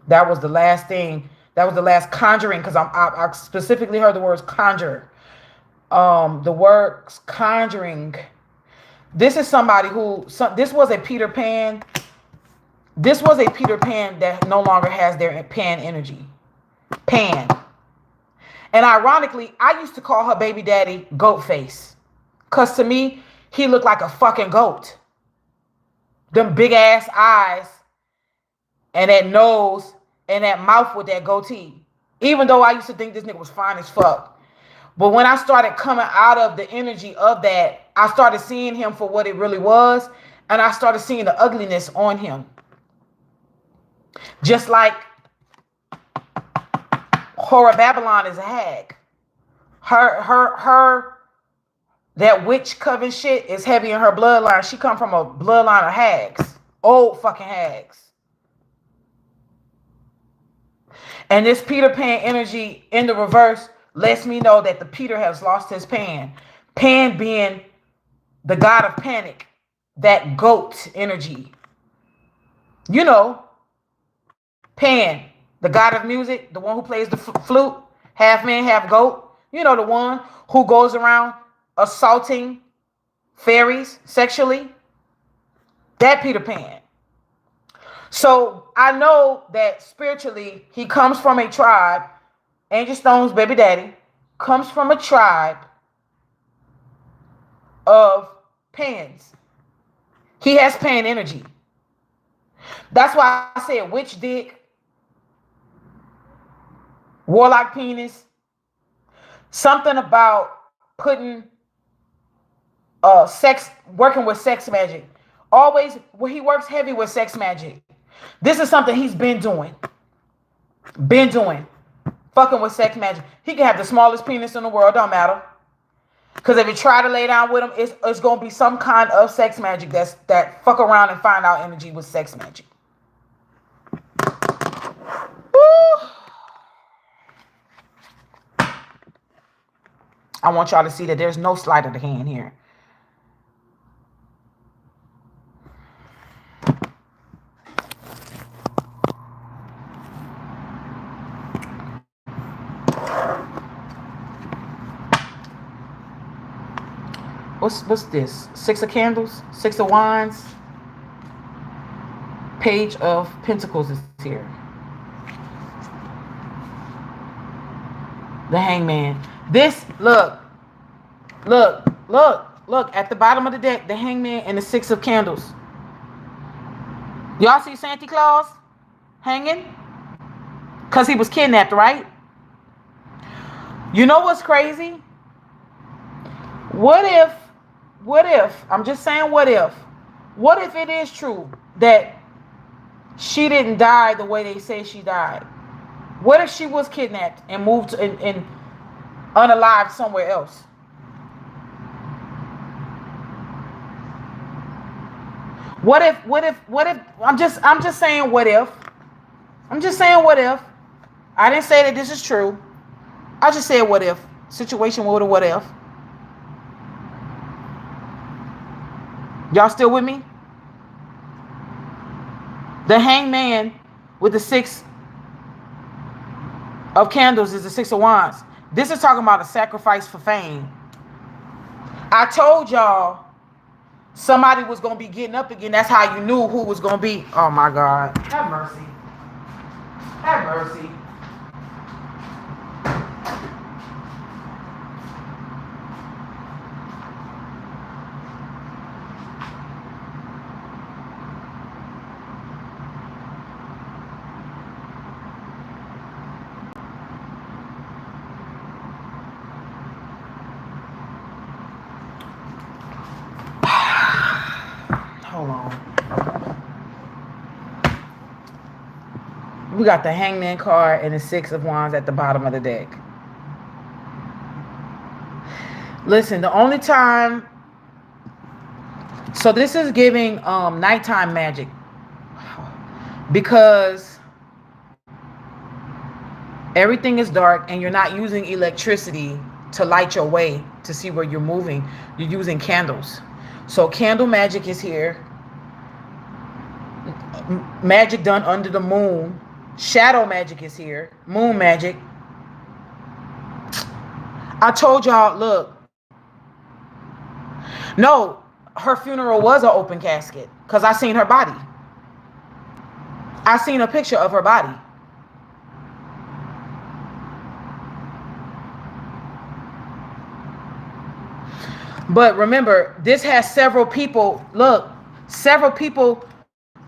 That was the last thing. That was the last conjuring, because I specifically heard the words conjure. The words conjuring. This is somebody who, this was a Peter Pan. This was a Peter Pan that no longer has their Pan energy. Pan. And ironically, I used to call her baby daddy Goat Face. Because to me, he looked like a fucking goat. Them big ass eyes and that nose and that mouth with that goatee. Even though I used to think this nigga was fine as fuck. But when I started coming out of the energy of that, I started seeing him for what it really was. And I started seeing the ugliness on him. Just like Horror Babylon is a hag. That witch coven shit is heavy in her bloodline. She come from a bloodline of hags. Old fucking hags. And this Peter Pan energy in the reverse lets me know that the Peter has lost his Pan. Pan being the god of panic. That goat energy. You know, Pan, the god of music, the one who plays the flute, half man, half goat. You know, the one who goes around assaulting fairies sexually. That Peter Pan. So I know that spiritually he comes from a tribe. Angie Stone's baby daddy comes from a tribe of Pans. He has Pan energy. That's why I said witch dick, warlock penis. Something about putting sex, working with sex magic. Always, well, he works heavy with sex magic. This is something he's been doing. Been doing. Fucking with sex magic. He can have the smallest penis in the world, don't matter. Because if you try to lay down with him, it's going to be some kind of sex magic that fuck around and find out energy with sex magic. Woo. I want y'all to see that there's no sleight of the hand here. What's this? 6 of Candles, 6 of Wands, Page of Pentacles is here. The Hangman. This, look at the bottom of the deck, the Hangman and the 6 of Candles. Y'all see Santa Claus hanging? Because he was kidnapped, right? You know what's crazy? What if, I'm just saying what if it is true that she didn't die the way they say she died? What if she was kidnapped and moved and unalived somewhere else? What if, I'm just saying what if. I'm just saying what if. I didn't say that this is true. I just said what if. Situation with a what if. Y'all still with me? The Hangman with the 6 of Candles is the 6 of Wands. This is talking about a sacrifice for fame. I told y'all somebody was going to be getting up again. That's how you knew who was going to be. Oh my God. Have mercy. Have mercy. Hold on. We got the Hangman card and the Six of Wands at the bottom of the deck. Listen, the only time... So this is giving nighttime magic. Because everything is dark and you're not using electricity to light your way to see where you're moving. You're using candles. So candle magic is here. Magic done under the moon. Shadow magic is here. Moon magic. I told y'all, look. No, her funeral was an open casket because I seen her body. I seen a picture of her body. But remember, this has several people. Look, several people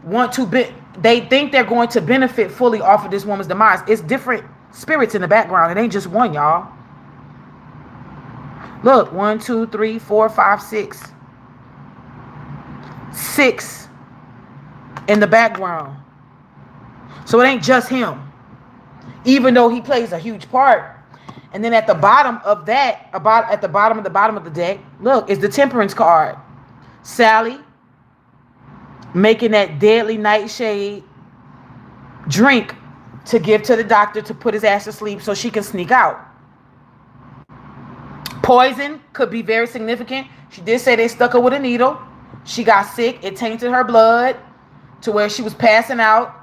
want to be... They think they're going to benefit fully off of this woman's demise. It's different spirits in the background. It ain't just one, y'all. Look, 1, 2, 3, 4, 5, 6. 6 in the background. So it ain't just him. Even though he plays a huge part. And then at the bottom of that, at the bottom of the deck, look, is the Temperance card. Sally making that deadly nightshade drink to give to the doctor to put his ass to sleep so she can sneak out. Poison could be very significant. She did say they stuck her with a needle. She got sick. It tainted her blood to where she was passing out.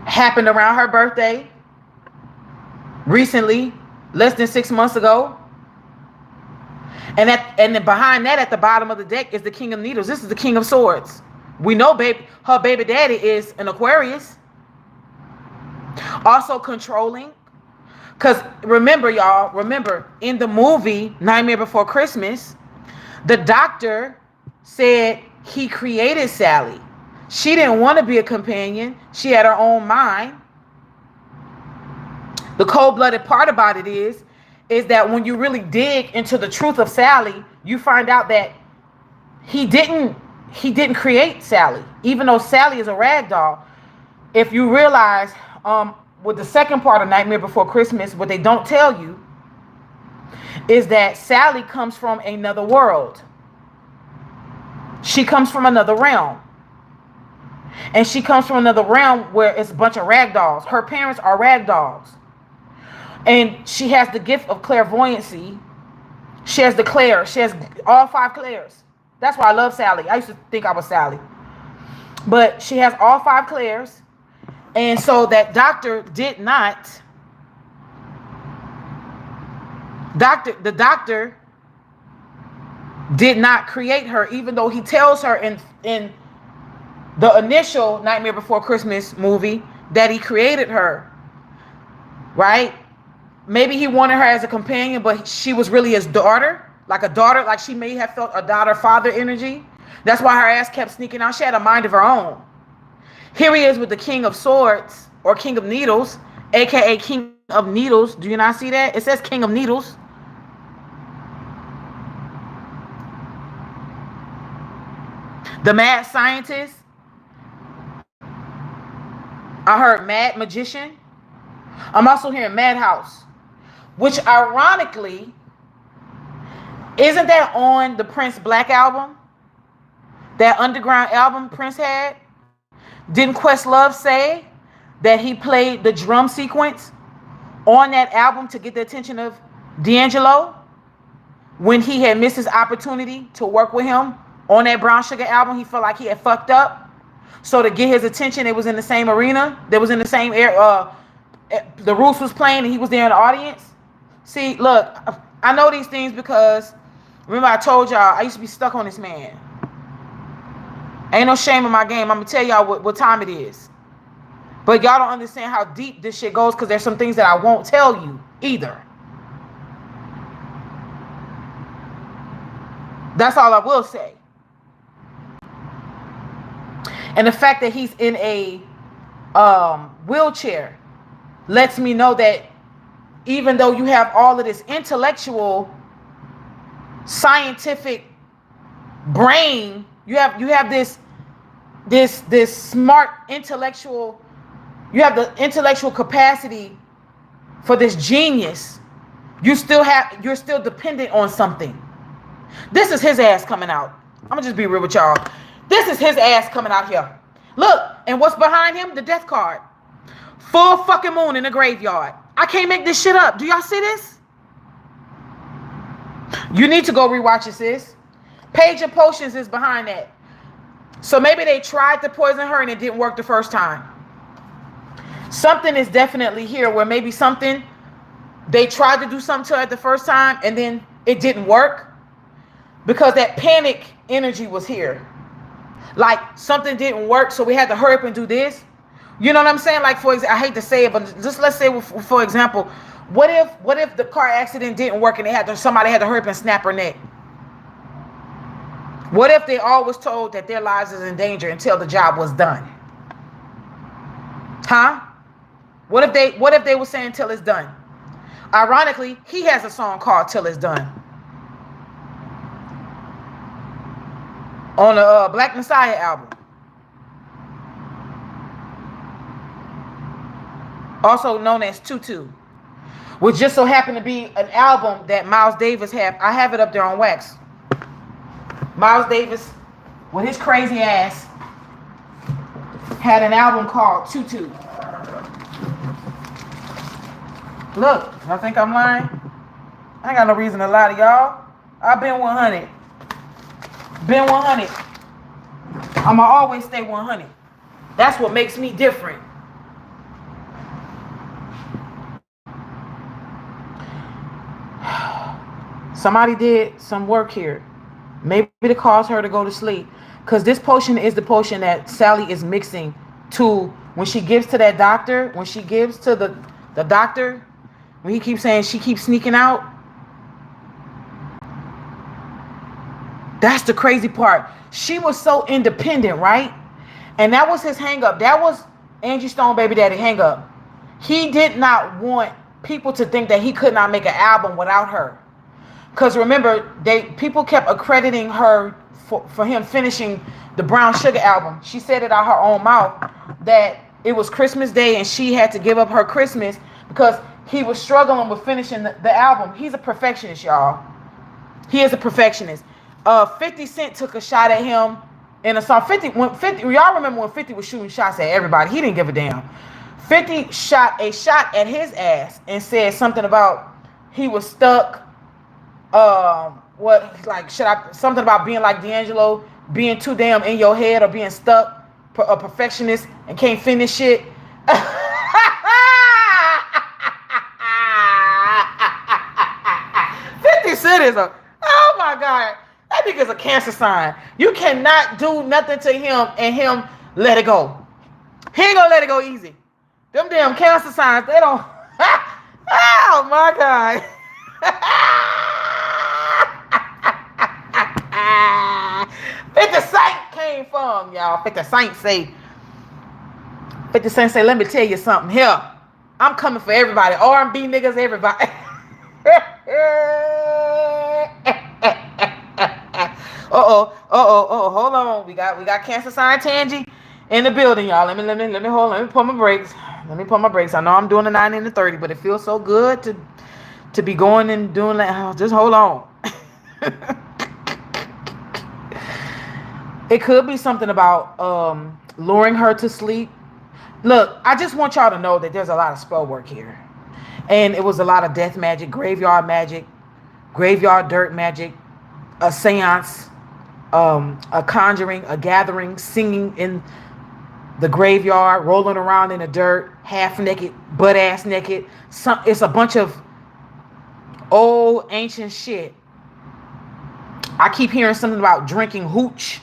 Happened around her birthday. Recently, less than 6 months ago. And then behind that, at the bottom of the deck, is the King of Needles. This is the King of Swords. We know her baby daddy is an Aquarius. Also controlling. Because remember, y'all, in the movie Nightmare Before Christmas, the doctor said he created Sally. She didn't want to be a companion. She had her own mind. The cold-blooded part about it is that when you really dig into the truth of Sally, you find out that he didn't create Sally, even though Sally is a rag doll. If you realize, with the second part of Nightmare Before Christmas, what they don't tell you is that Sally comes from another world. She comes from another realm. And she comes from another realm where it's a bunch of rag dolls. Her parents are rag dolls. And she has the gift of clairvoyancy. She has the Claire. She has all 5 Claires. That's why I love Sally. I used to think I was Sally. But she has all 5 Claires. And so that doctor did not... The doctor did not create her, even though he tells her in the initial Nightmare Before Christmas movie that he created her. Right? Maybe he wanted her as a companion, but she was really his daughter. Like a daughter, like she may have felt a daughter-father energy. That's why her ass kept sneaking out. She had a mind of her own. Here he is with the King of Swords, or King of Needles, aka King of Needles. Do you not see that? It says King of Needles. The mad scientist. I heard mad magician. I'm also hearing madhouse. Which ironically, isn't that on the Prince Black album? That underground album Prince had? Didn't Questlove say that he played the drum sequence on that album to get the attention of D'Angelo when he had missed his opportunity to work with him on that Brown Sugar album? He felt like he had fucked up. So to get his attention, it was in the same arena. They was in the same area. The Roots was playing and he was there in the audience. See, look, I know these things because remember I told y'all I used to be stuck on this man. Ain't no shame in my game. I'm going to tell y'all what time it is. But y'all don't understand how deep this shit goes because there's some things that I won't tell you either. That's all I will say. And the fact that he's in a wheelchair lets me know that even though you have all of this intellectual, scientific brain You have this smart intellectual, you have the intellectual capacity for this genius. You're still dependent on something. This is his ass coming out. I'm gonna just be real with y'all. This is his ass coming out here. Look, and what's behind him? The death card. Full fucking moon in the graveyard. I can't make this shit up. Do y'all see this? You need to go rewatch it, sis. Page of Potions is behind that. So maybe they tried to poison her and it didn't work the first time. Something is definitely here where maybe they tried to do something to her at the first time and then it didn't work because that panic energy was here. Like something didn't work, so we had to hurry up and do this. You know what I'm saying? Like, for example, I hate to say it, but just let's say, for example, what if the car accident didn't work and somebody had to hurry up and snap her neck? What if they all was told that their lives is in danger until the job was done? Huh? What if they were saying till it's done? Ironically, he has a song called Till It's Done on the Black Messiah album. Also known as Tutu, which just so happened to be an album that Miles Davis had. I have it up there on wax. Miles Davis, with his crazy ass, had an album called Tutu. Look, y'all think I'm lying? I ain't got no reason to lie to y'all. I've been 100. Been 100. I'ma always stay 100. That's what makes me different. Somebody did some work here. Maybe to cause her to go to sleep. Because this potion is the potion that Sally is mixing to when she gives to that doctor. When she gives to the doctor, when he keeps saying she keeps sneaking out. That's the crazy part. She was so independent, right? And that was his hang up. That was Angie Stone baby daddy hang up. He did not want people to think that he could not make an album without her. Because remember, people kept accrediting her for him finishing the Brown Sugar album. She said it out her own mouth that it was Christmas Day and she had to give up her Christmas because he was struggling with finishing the album. He's a perfectionist, y'all. He is a perfectionist. 50 Cent took a shot at him in a song. 50, y'all remember when 50 was shooting shots at everybody? He didn't give a damn. 50 shot a shot at his ass and said something about he was stuck. Something about being like D'Angelo, being too damn in your head or being stuck, a perfectionist and can't finish shit. 50 Cent is oh my God, that nigga's a cancer sign. You cannot do nothing to him and him let it go. He ain't gonna let it go easy. Them damn cancer signs, they don't. Oh my God. 50 Cent came from, y'all. 50 Cent say, let me tell you something here. I'm coming for everybody. R&B niggas, everybody. Hold on. We got cancer sign Tangy in the building, y'all. Let me hold on. Let me put my brakes. I know I'm doing the 90 and the 30, but it feels so good to be going and doing that. Just hold on. It could be something about luring her to sleep. Look, I just want y'all to know that there's a lot of spell work here. And it was a lot of death magic, graveyard dirt magic, a seance, a conjuring, a gathering, singing in the graveyard, rolling around in the dirt, half naked, butt ass naked. It's a bunch of old ancient shit. I keep hearing something about drinking hooch.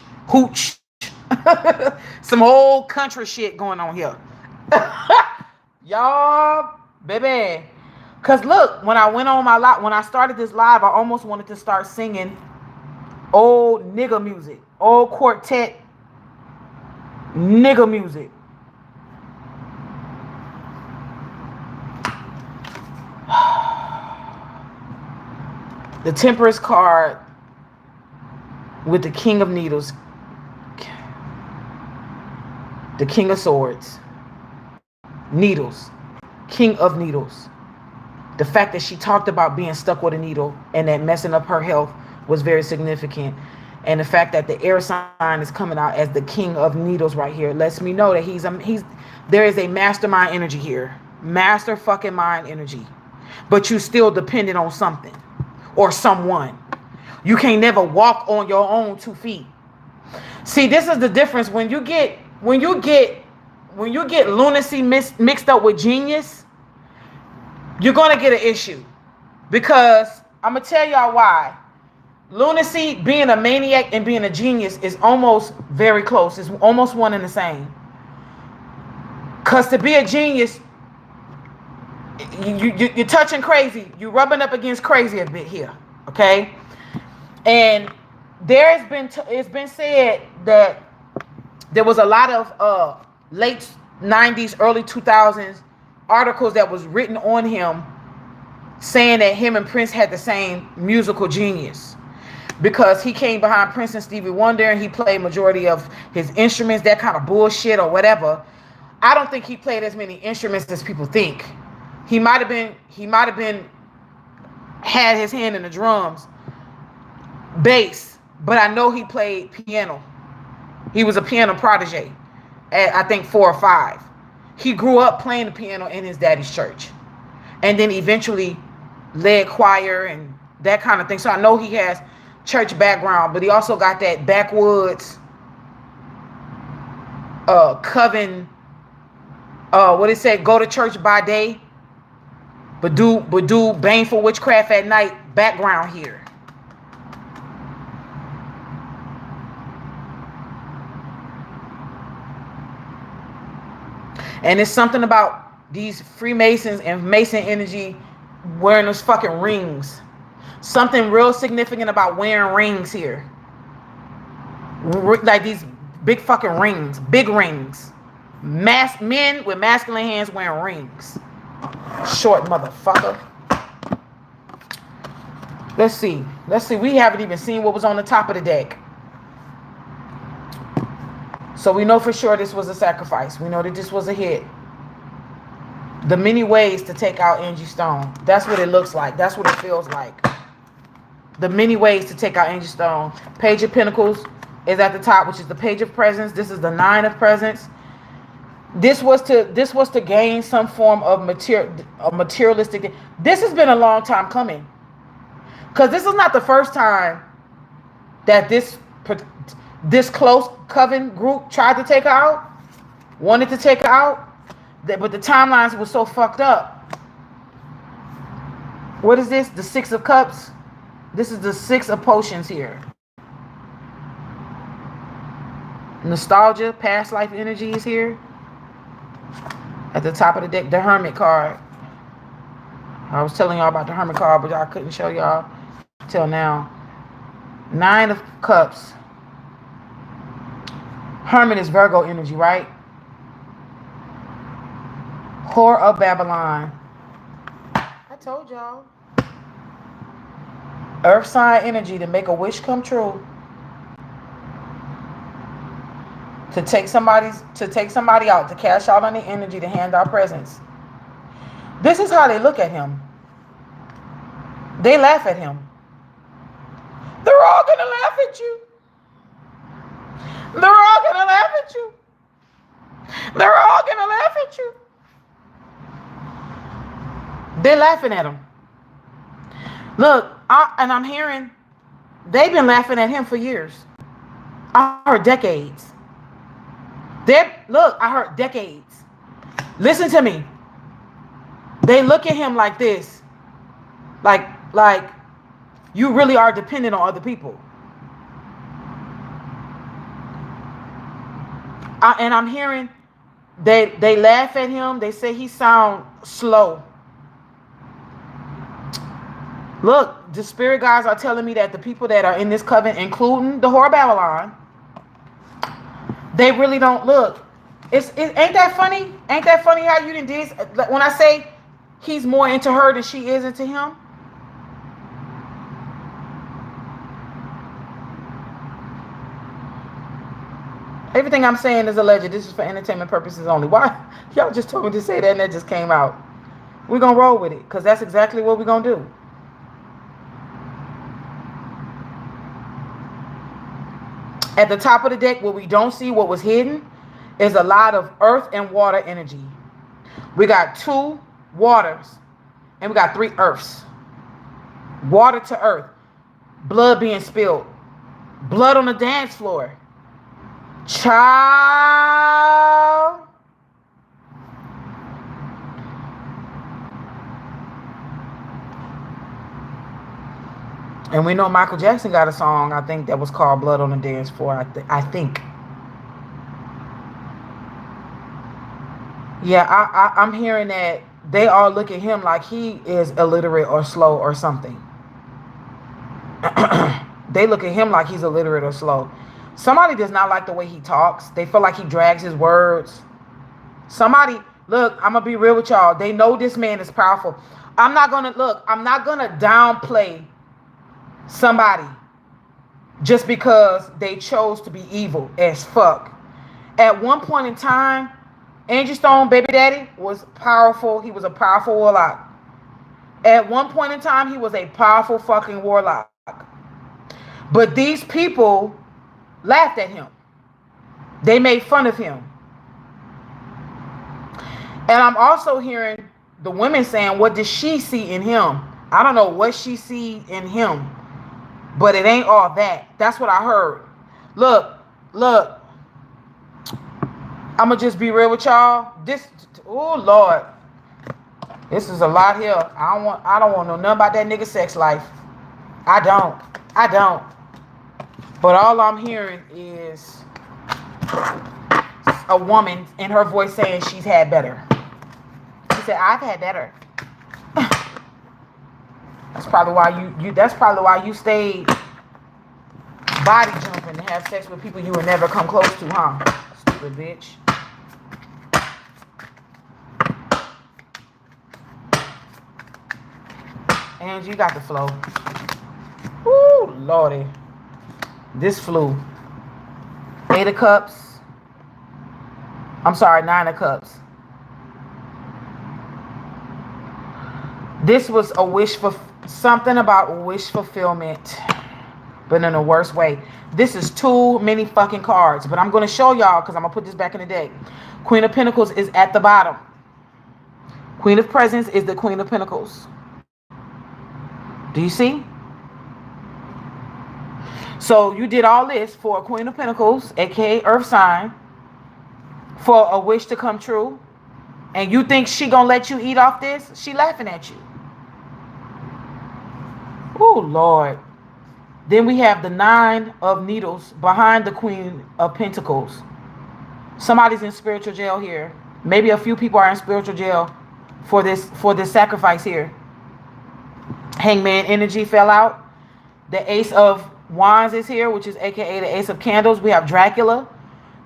Some old country shit going on here. Y'all, baby. Cause look, when I started this live, I almost wanted to start singing old nigga music, old quartet nigga music. The Temperance card with the King of Needles The King of Swords. Needles. King of Needles. The fact that she talked about being stuck with a needle and that messing up her health was very significant. And the fact that the air sign is coming out as the King of Needles right here lets me know that there is a mastermind energy here. Master fucking mind energy. But you still dependent on something or someone. You can't never walk on your own 2 feet. See, this is the difference when you get lunacy mixed up with genius, you're going to get an issue. Because I'm going to tell y'all why. Lunacy, being a maniac and being a genius is almost very close. It's almost one and the same. Because to be a genius, you're touching crazy. You're rubbing up against crazy a bit here. Okay? And it's been said that there was a lot of late 90s, early 2000s articles that was written on him saying that him and Prince had the same musical genius. Because he came behind Prince and Stevie Wonder and he played majority of his instruments, that kind of bullshit or whatever. I don't think he played as many instruments as people think. He might have had his hand in the drums, bass, but I know he played piano. He was a piano prodigy at I think 4 or 5. He grew up playing the piano in his daddy's church. And then eventually led choir and that kind of thing. So I know he has church background, but he also got that backwoods coven, what it said, go to church by day, but do baneful witchcraft at night background here. And it's something about these Freemasons and Mason energy wearing those fucking rings. Something real significant about wearing rings here. Like these big fucking rings. Big rings. Men with masculine hands wearing rings. Short motherfucker. Let's see. We haven't even seen what was on the top of the deck. So we know for sure this was a sacrifice. We know that this was a hit. The many ways to take out Angie Stone. That's what it looks like. That's what it feels like. The many ways to take out Angie Stone. Page of Pentacles is at the top, which is the Page of Presents. This is the 9 of Presents. This was to gain some form of materialistic. This has been a long time coming. Because this is not the first time that this close coven group tried to take her out. Wanted to take her out. But the timelines were so fucked up. What is this? The 6 of Cups. This is the 6 of Potions here. Nostalgia, past life energy is here. At the top of the deck, the Hermit card. I was telling y'all about the Hermit card, but I couldn't show y'all till now. 9 of Cups. Hermit is Virgo energy, right? Whore of Babylon. I told y'all. Earth sign energy to make a wish come true. To take somebody out, to cash out on the energy, to hand out presents. This is how they look at him. They laugh at him. They're all gonna laugh at you. They're all gonna laugh at you. They're all gonna laugh at you. They're laughing at him. Look, I'm hearing they've been laughing at him for years. I heard decades. I heard decades. Listen to me. They look at him like this. Like you really are dependent on other people. And I'm hearing they laugh at him. They say he sounds slow. Look, the spirit guides are telling me that the people that are in this coven, including the Whore of Babylon, they really don't look. Ain't that funny? Ain't that funny how you did this? When I say he's more into her than she is into him. Everything I'm saying is alleged. This is for entertainment purposes only. Why? Y'all just told me to say that and that just came out. We're going to roll with it because that's exactly what we're going to do. At the top of the deck, what we don't see, what was hidden, is a lot of earth and water energy. We got 2 waters and we got 3 earths. Water to earth. Blood being spilled. Blood on the dance floor. Child. And we know Michael Jackson got a song, I think, that was called Blood on the Dance Floor. I think. Yeah, I'm hearing that they all look at him like he is illiterate or slow or something. They look at him like he's illiterate or slow. Somebody does not like the way he talks. They feel like he drags his words. Somebody, look, I'm going to be real with y'all. They know this man is powerful. I'm not going to downplay somebody just because they chose to be evil as fuck. At one point in time, Angie Stone, baby daddy, was powerful. He was a powerful warlock. At one point in time, he was a powerful fucking warlock. But these people laughed at him. They made fun of him. And I'm also hearing the women saying, what does she see in him? I don't know what she see in him. But it ain't all that. That's what I heard. Look. I'ma just be real with y'all. Oh Lord. This is a lot here. I don't want to know nothing about that nigga sex life. I don't. But all I'm hearing is a woman in her voice saying she's had better. She said, I've had better. That's probably why you stayed body jumping to have sex with people you would never come close to, huh? Stupid bitch. Angie, you got the flow. Woo, Lordy. This flew. 8 of Cups. I'm sorry, 9 of Cups. This was a wish for something about wish fulfillment, but in a worse way. This is too many fucking cards, but I'm going to show y'all because I'm going to put this back in the deck. Queen of Pentacles is at the bottom. Queen of Presents is the Queen of Pentacles. Do you see? So you did all this for a Queen of Pentacles, aka Earth sign, for a wish to come true, and you think she gonna let you eat off this? She laughing at you. Oh Lord. Then we have the 9 of Needles behind the Queen of Pentacles. Somebody's in spiritual jail here. Maybe a few people are in spiritual jail for this sacrifice here. Hangman energy fell out. The Ace of Wands is here, which is aka the Ace of Candles. We have Dracula,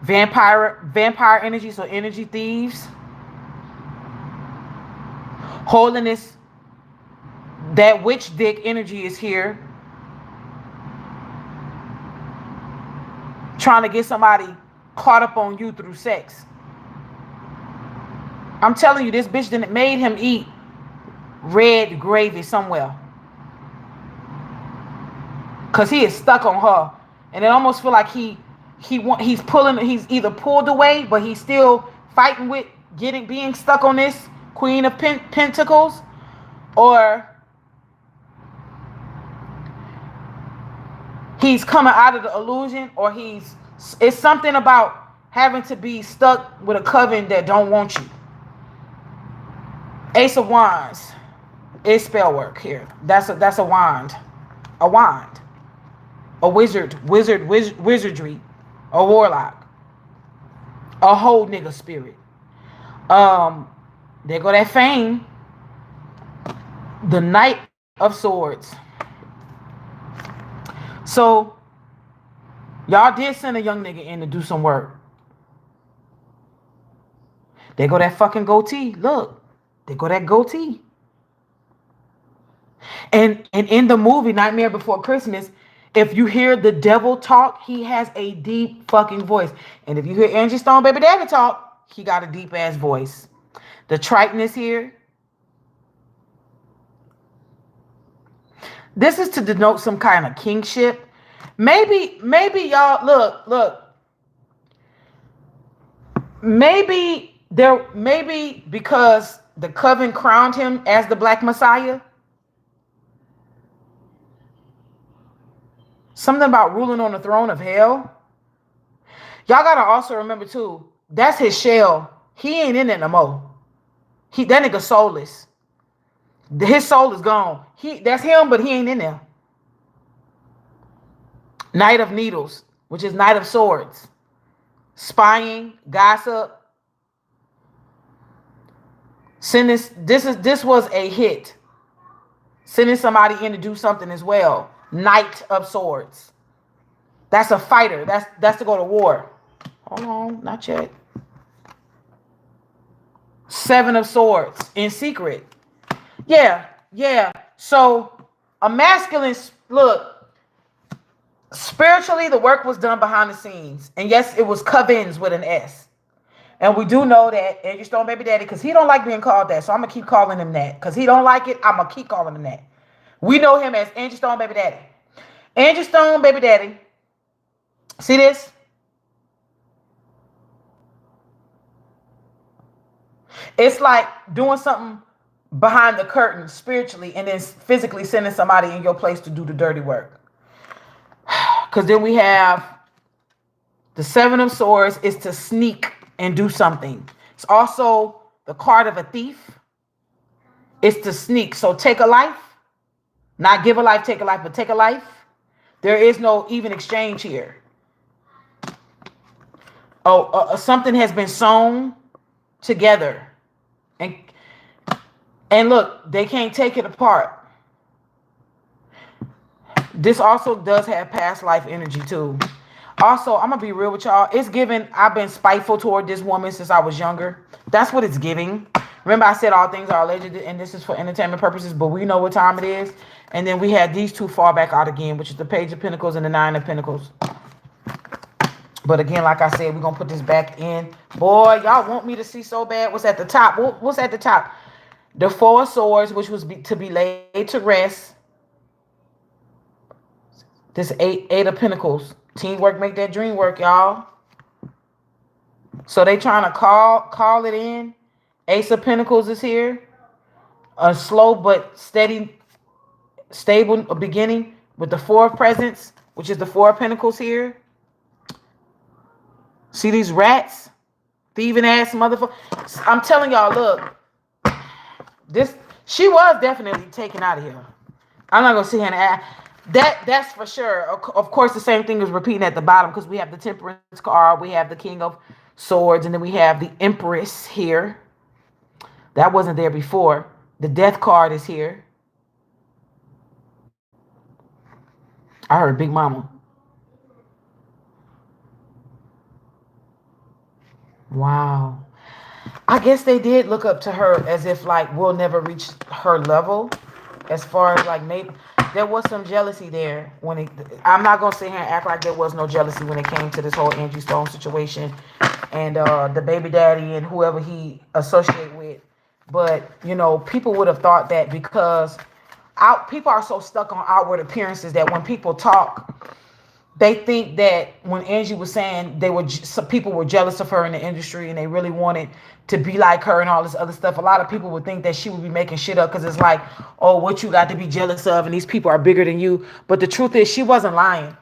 vampire energy, so energy thieves. Holiness, that witch dick energy is here. Trying to get somebody caught up on you through sex. I'm telling you, this bitch didn't made him eat red gravy somewhere. Cause he is stuck on her. And it almost feel like he's either pulled away, but he's still fighting with being stuck on this Queen of Pentacles, or he's coming out of the illusion, or it's something about having to be stuck with a coven that don't want you. Ace of Wands is spell work here. That's a wand. A wand. A wizardry. A warlock. A whole nigga spirit. There go that fame. The Knight of Swords. So, y'all did send a young nigga in to do some work. There go that fucking goatee. Look. There go that goatee. And in the movie Nightmare Before Christmas, If you hear the devil talk, he has a deep fucking voice. And if you hear Angie Stone Baby Daddy talk, he got a deep ass voice. The Triton is here. This is to denote some kind of kingship. Maybe y'all look. Maybe because the coven crowned him as the Black Messiah. Something about ruling on the throne of hell. Y'all gotta also remember too, that's his shell. He ain't in it no more. That nigga soulless. His soul is gone. That's him, but he ain't in there. Knight of Needles, which is Knight of Swords. Spying, gossip. This was a hit. Sending somebody in to do something as well. Knight of Swords. That's a fighter. That's to go to war. Hold on, not yet. Seven of Swords in secret. Yeah. So a masculine look. Spiritually, the work was done behind the scenes, and yes, it was covens with an S. And we do know that Angie Stone Baby Daddy, because he don't like being called that, so I'm gonna keep calling him that. Because he don't like it, I'm gonna keep calling him that. We know him as Angie Stone Baby Daddy. Angie Stone Baby Daddy. See this? It's like doing something behind the curtain spiritually and then physically sending somebody in your place to do the dirty work. Because then we have the Seven of Swords is to sneak and do something. It's also the card of a thief. It's to sneak. So take a life. Not give a life, take a life, but take a life. There is no even exchange here. Something has been sewn together. And look, they can't take it apart. This also does have past life energy too. Also, I'm going to be real with y'all. It's giving, I've been spiteful toward this woman since I was younger. That's what it's giving. Remember, I said all things are alleged and this is for entertainment purposes, but we know what time it is. And then we had these two fall back out again, which is the Page of Pentacles and the Nine of Pentacles. But again, like I said, we're going to put this back in. Boy, y'all want me to see so bad. What's at the top? What's at the top? The Four of Swords, which was to be laid to rest. This Eight of Pentacles. Teamwork make that dream work, y'all. So they trying to call it in. Ace of Pentacles is here. A slow but steady, stable beginning with the Four of Presents, which is the Four of Pentacles here. See these rats? Thieving ass motherfucker. I'm telling y'all, look. She was definitely taken out of here. I'm not gonna sit here and add. That's for sure. Of course, the same thing is repeating at the bottom because we have the Temperance card, we have the King of Swords, and then we have the Empress here. That wasn't there before. The Death card is here. I heard Big Mama. Wow. I guess they did look up to her as if like we'll never reach her level. As far as like maybe there was some jealousy there when I'm not gonna sit here and act like there was no jealousy when it came to this whole Angie Stone situation and the baby daddy and whoever he associated with. But you know, people would have thought that because people are so stuck on outward appearances that when people talk, they think that when Angie was saying some people were jealous of her in the industry and they really wanted to be like her and all this other stuff, a lot of people would think that she would be making shit up because it's like, oh, what you got to be jealous of and these people are bigger than you. But the truth is she wasn't lying.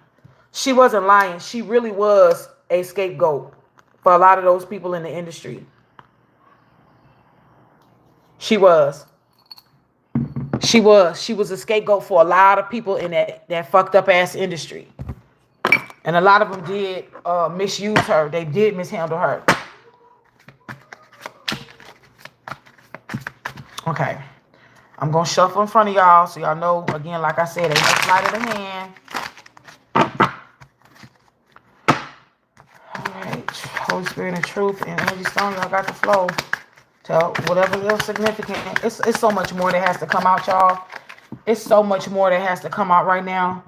She wasn't lying. She really was a scapegoat for a lot of those people in the industry. She was a scapegoat for a lot of people in that fucked up ass industry. And a lot of them did misuse her. They did mishandle her. Okay. I'm going to shuffle in front of y'all so y'all know, again, like I said, ain't no sleight of the hand. All right. Holy Spirit and Truth and Angie Stone, y'all got the flow. Tell whatever else significant. It's so much more that has to come out, y'all. It's so much more that has to come out right now.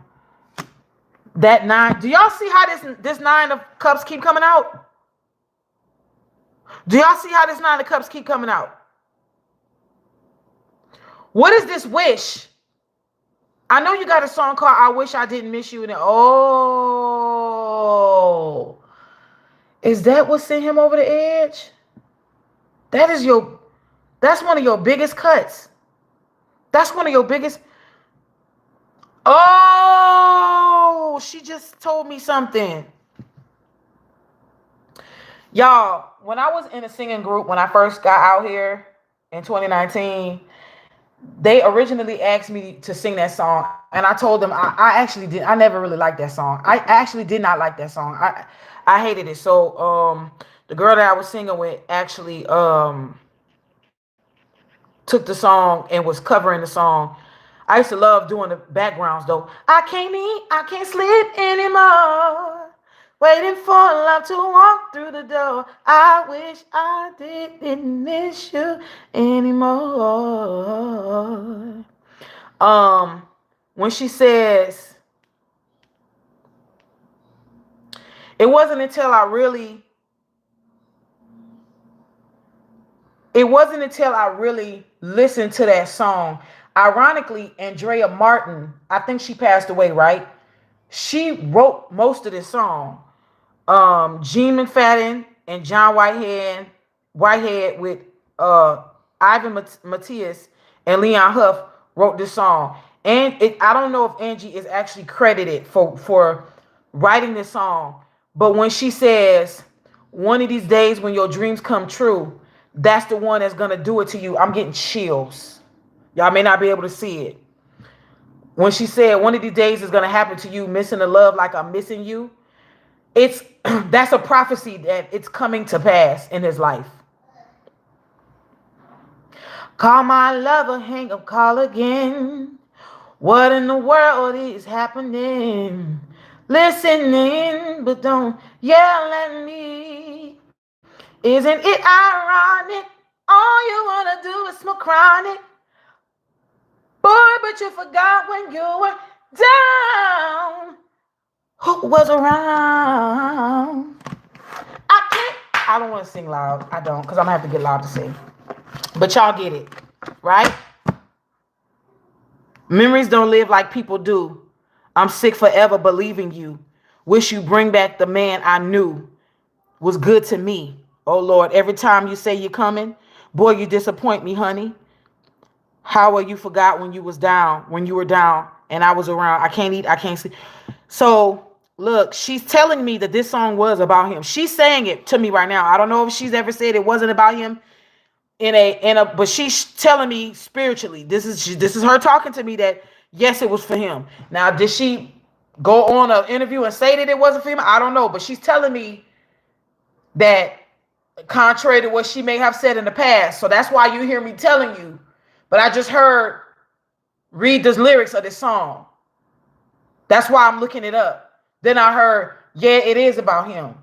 That nine. Do y'all see how this nine of cups keep coming out? Do y'all see how this nine of cups keep coming out? What is this wish? I know you got a song called I Wish I Didn't Miss You. And oh, is that what sent him over the edge? That's one of your biggest cuts. That's one of your biggest. Oh, she just told me something. Y'all, when I was in a singing group, when I first got out here in 2019, they originally asked me to sing that song. And I told them I actually did. I never really liked that song. I actually did not like that song. I hated it. So the girl that I was singing with actually took the song and was covering the song. I used to love doing the backgrounds though. I can't eat, I can't sleep anymore. Waiting for love to walk through the door. I wish I didn't miss you anymore. When she says, it wasn't until I really listened to that song. Ironically, Andrea Martin, I think she passed away, right? She wrote most of this song. Gene McFadden and John Whitehead with Ivan Matias and Leon Huff wrote this song. And I don't know if Angie is actually credited for writing this song, but when she says, one of these days when your dreams come true, that's the one that's gonna do it to you. I'm getting chills. Y'all may not be able to see it. When she said, one of these days is gonna happen to you, missing the love like I'm missing you. That's a prophecy that it's coming to pass in his life. Call my lover, hang up, call again. What in the world is happening? Listening, but don't yell at me. Isn't it ironic? All you wanna do is smoke chronic. Boy, but you forgot when you were down. Who was around? I don't want to sing loud. I don't, because I'm going to have to get loud to sing. But y'all get it, right? Memories don't live like people do. I'm sick forever believing you. Wish you bring back the man I knew was good to me. Oh, Lord, every time you say you're coming, boy, you disappoint me, honey. How you forgot when you were down and I was around. I can't eat, I can't sleep. So, look, she's telling me that this song was about him. She's saying it to me right now. I don't know if she's ever said it wasn't about him but she's telling me spiritually. This is her talking to me that yes, it was for him. Now, did she go on an interview and say that it wasn't for him? I don't know, but she's telling me that contrary to what she may have said in the past. So that's why you hear me telling you. But I just read the lyrics of this song. That's why I'm looking it up. Then I heard, yeah, it is about him.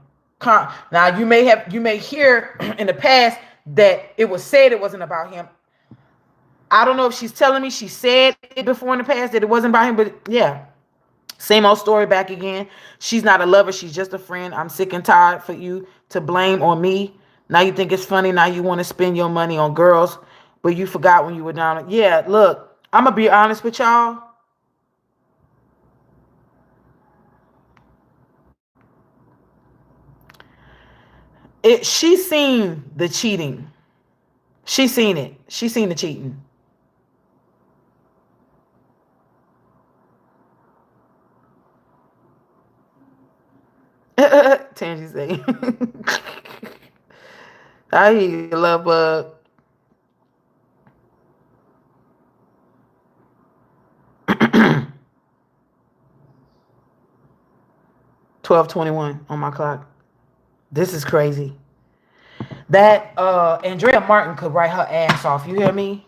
Now you may hear in the past that it was said it wasn't about him. I don't know if she's telling me she said it before in the past that it wasn't about him, but yeah. Same old story back again. She's not a lover. She's just a friend. I'm sick and tired for you to blame on me. Now you think it's funny. Now you want to spend your money on girls, but you forgot when you were down. Yeah, look, I'm going to be honest with y'all. She's seen the cheating. She's seen it. She's seen the cheating. Tangy say, I hear you, love bug. 12:21 on my clock. This is crazy. That Andrea Martin could write her ass off. You hear me?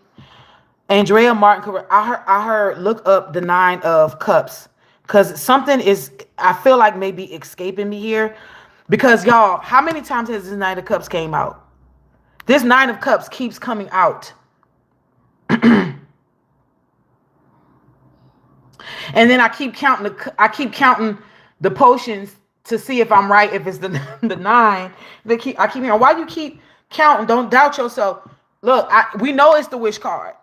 Andrea Martin could. I heard. Look up the 9 of Cups, because something is. I feel like maybe escaping me here, because y'all, how many times has this 9 of Cups came out? This 9 of Cups keeps coming out. And then I keep counting the potions to see if I'm right, if it's the the nine. I keep hearing, why you keep counting? Don't doubt yourself. Look, we know it's the wish card.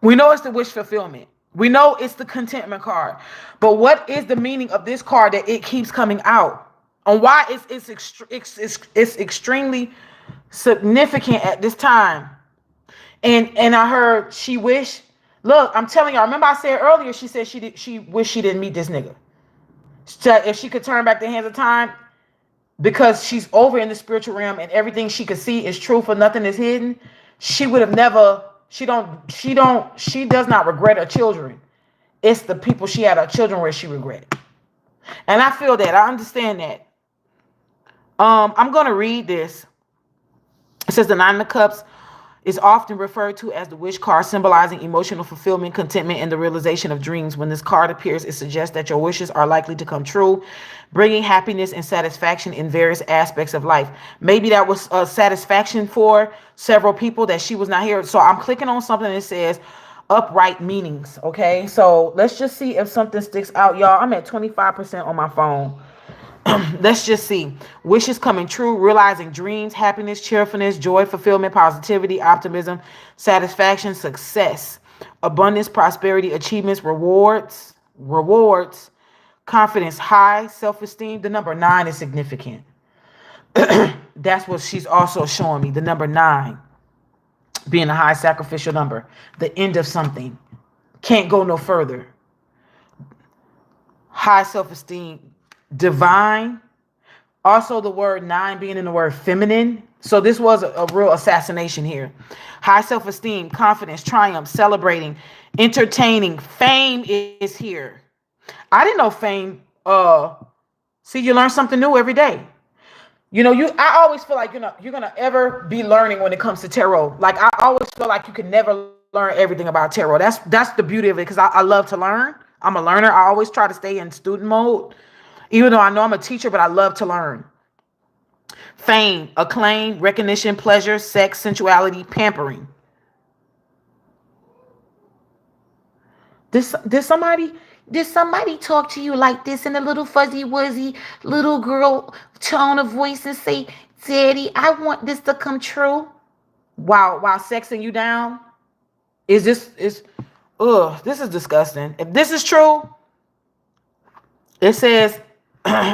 We know it's the wish fulfillment. We know it's the contentment card. But what is the meaning of this card that it keeps coming out? And why it's extremely significant at this time? And I heard she wished. Look, I'm telling y'all. Remember I said earlier, she said she wished she didn't meet this nigga. So if she could turn back the hands of time, because she's over in the spiritual realm and everything she could see is true, for nothing is hidden, she would have never. She does not regret her children. It's the people she had her children with she regret. And I feel that. I understand that. I'm gonna read this. It says the Nine of Cups is often referred to as the wish card, symbolizing emotional fulfillment, contentment, and the realization of dreams. When this card appears, it suggests that your wishes are likely to come true, bringing happiness and satisfaction in various aspects of life. Maybe that was satisfaction for several people that she was not here. So I'm clicking on something that says upright meanings. Okay, so let's just see if something sticks out, y'all. I'm at 25% on my phone. Let's just see. Wishes coming true, realizing dreams, happiness, cheerfulness, joy, fulfillment, positivity, optimism, satisfaction, success, abundance, prosperity, achievements, rewards, confidence, high, self-esteem. The number 9 is significant. That's what she's also showing me. The number 9 being a high sacrificial number, the end of something. Can't go no further. High self-esteem, divine. Also the word 9 being in the word feminine. So this was a real assassination here. High self-esteem, confidence, triumph, celebrating, entertaining. Fame is here. I didn't know fame. See, you learn something new every day. You know, I always feel like you're gonna ever be learning when it comes to tarot. Like I always feel like you can never learn everything about tarot. That's the beauty of it, because I love to learn. I'm a learner. I always try to stay in student mode. Even though I know I'm a teacher, but I love to learn. Fame, acclaim, recognition, pleasure, sex, sensuality, pampering. Did somebody talk to you like this in a little fuzzy wuzzy little girl tone of voice and say, Daddy, I want this to come true? While sexing you down? This is disgusting. If this is true, it says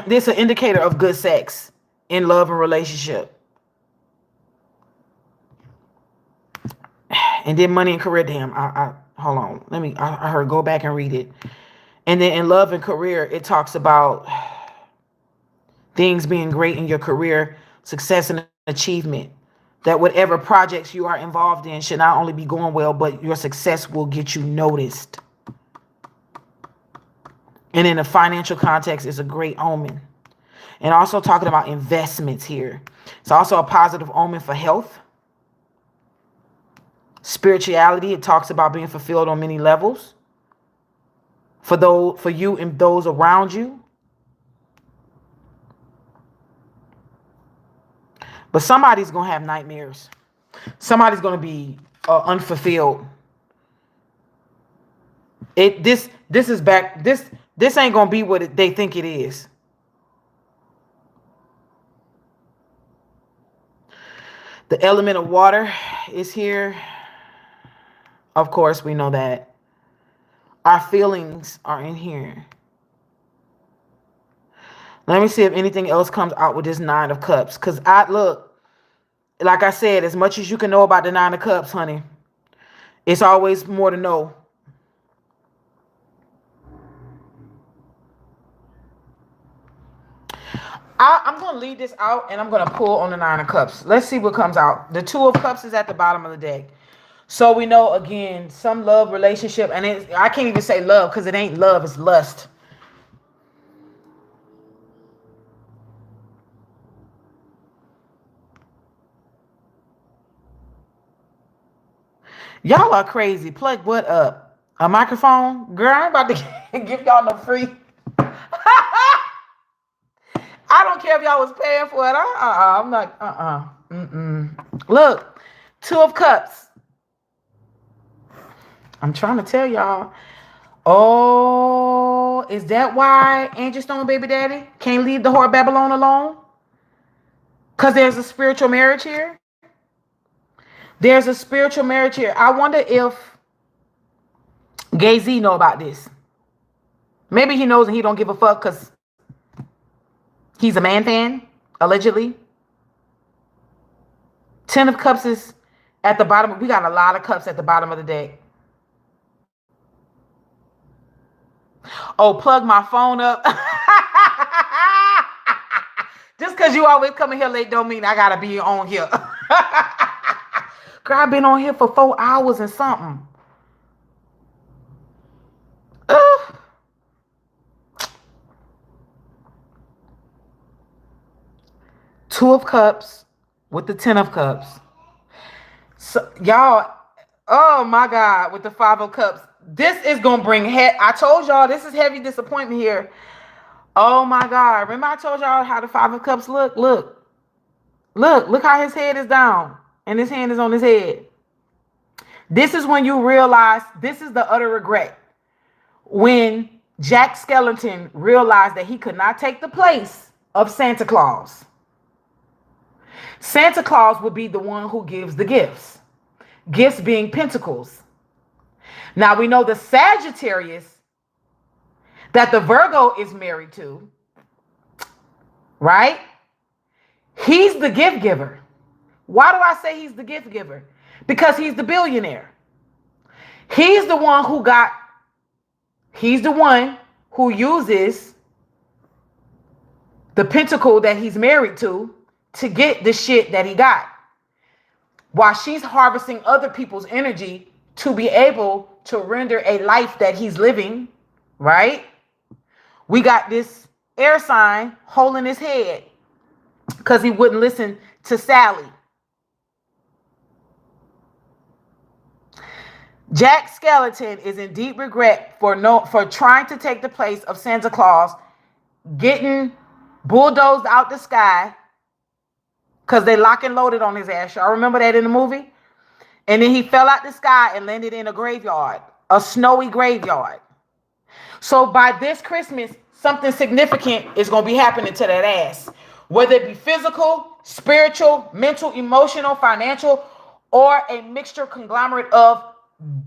this is an indicator of good sex in love and relationship. And then money and career. Damn, I hold on. I heard go back and read it. And then in love and career, it talks about things being great in your career, success and achievement. That whatever projects you are involved in should not only be going well, but your success will get you noticed. And in a financial context, it's a great omen. And also talking about investments here. It's also a positive omen for health. Spirituality, it talks about being fulfilled on many levels. For you and those around you. But somebody's going to have nightmares. Somebody's going to be unfulfilled. This ain't going to be what they think it is. The element of water is here. Of course, we know that. Our feelings are in here. Let me see if anything else comes out with this 9 of Cups. Because like I said, as much as you can know about the 9 of Cups, honey, it's always more to know. I'm going to leave this out and I'm going to pull on the 9 of Cups. Let's see what comes out. The 2 of Cups is at the bottom of the deck. So we know, again, some love relationship. And I can't even say love because it ain't love. It's lust. Y'all are crazy. Plug what up? A microphone? Girl, I ain't about to give y'all no free. I don't care if y'all was paying for it. I'm not. Look, 2 of Cups. I'm trying to tell y'all. Oh, is that why Angie Stone baby daddy can't leave the whore Babylon alone? Because there's a spiritual marriage here. There's a spiritual marriage here. I wonder if Gay Z know about this. Maybe he knows and he don't give a fuck because he's a man fan, allegedly. 10 of Cups is at the bottom. We got a lot of cups at the bottom of the deck. Oh, plug my phone up. Just because you always coming here late don't mean I got to be on here. Girl, I've been on here for 4 hours and something. Two of Cups with the 10 of Cups. So, y'all, oh my God, with the 5 of Cups. This is going to bring I told y'all this is heavy disappointment here. Oh my God. Remember I told y'all how the 5 of Cups look? Look how his head is down and his hand is on his head. This is when you realize this is the utter regret. When Jack Skellington realized that he could not take the place of Santa Claus. Santa Claus would be the one who gives the gifts. Gifts being pentacles. Now we know the Sagittarius that the Virgo is married to, right? He's the gift giver. Why do I say he's the gift giver? Because he's the billionaire. He's the one who uses the pentacle that he's married to get the shit that he got. While she's harvesting other people's energy to be able to render a life that he's living, right? We got this air sign holding his head because he wouldn't listen to Sally. Jack Skellington is in deep regret for trying to take the place of Santa Claus, getting bulldozed out the sky because they lock and loaded on his ass. Y'all remember that in the movie? And then he fell out the sky and landed in a graveyard, a snowy graveyard. So by this Christmas, something significant is going to be happening to that ass. Whether it be physical, spiritual, mental, emotional, financial, or a mixture conglomerate of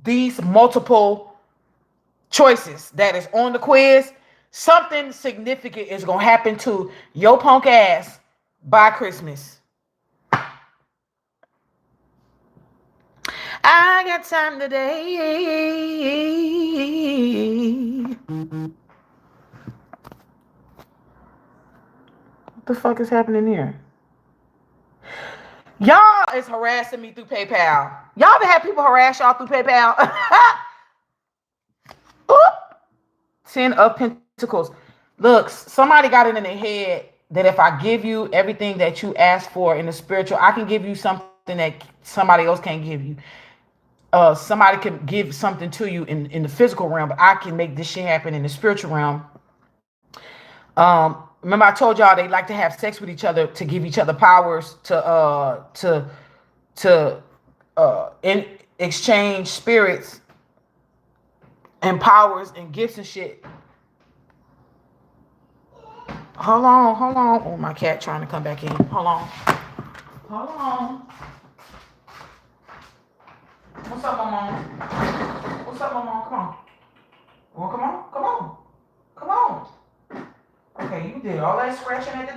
these multiple choices that is on the quiz, something significant is going to happen to your punk ass by Christmas. I got time today. What the fuck is happening here? Y'all is harassing me through PayPal. Y'all ever had people harass y'all through PayPal? 10 of Pentacles. Look, somebody got it in their head that if I give you everything that you ask for in the spiritual, I can give you something that somebody else can't give you. Somebody can give something to you in the physical realm, but I can make this shit happen in the spiritual realm. Remember I told y'all they like to have sex with each other to give each other powers to in exchange spirits and powers and gifts and shit. Hold on. Oh, my cat trying to come back in. Hold on. What's up, Mama? Come on. Okay, you did all that scratching at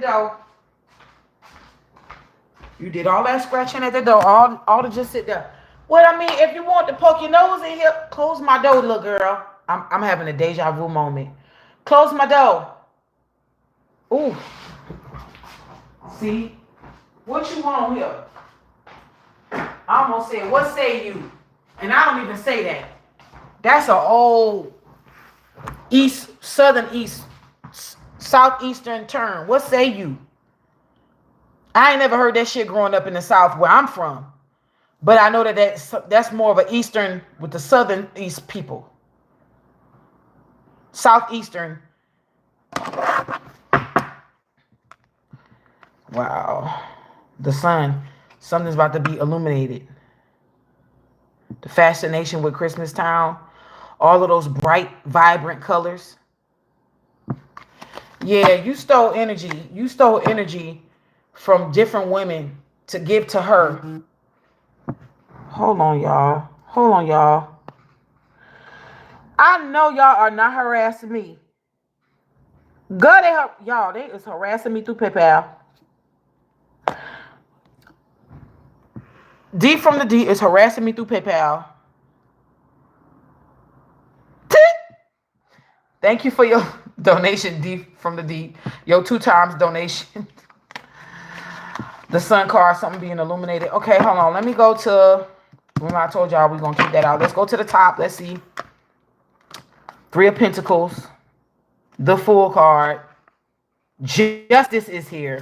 the door. All to just sit there. Well, I mean, if you want to poke your nose in here, close my door, little girl. I'm having a deja vu moment. Close my door. Ooh. See? What you want here? I almost said, what say you? And I don't even say that. That's an old southeastern term. What say you? I ain't never heard that shit growing up in the South where I'm from. But I know that's more of an Eastern with the Southern East people. Southeastern. Wow. The sun. Something's about to be illuminated. The fascination with Christmas Town. All of those bright, vibrant colors. Yeah, you stole energy. You stole energy from different women to give to her. Hold on, y'all. Hold on, y'all. I know y'all are not harassing me. Good, y'all. They is harassing me through PayPal. D from the D is harassing me through PayPal. Thank you for your donation, D from the D. Your 2 times donation. The sun card, something being illuminated. Okay, hold on. Let me go to. Remember, I told y'all we're gonna keep that out. Let's go to the top. Let's see. 3 of Pentacles. The Fool card. Justice is here.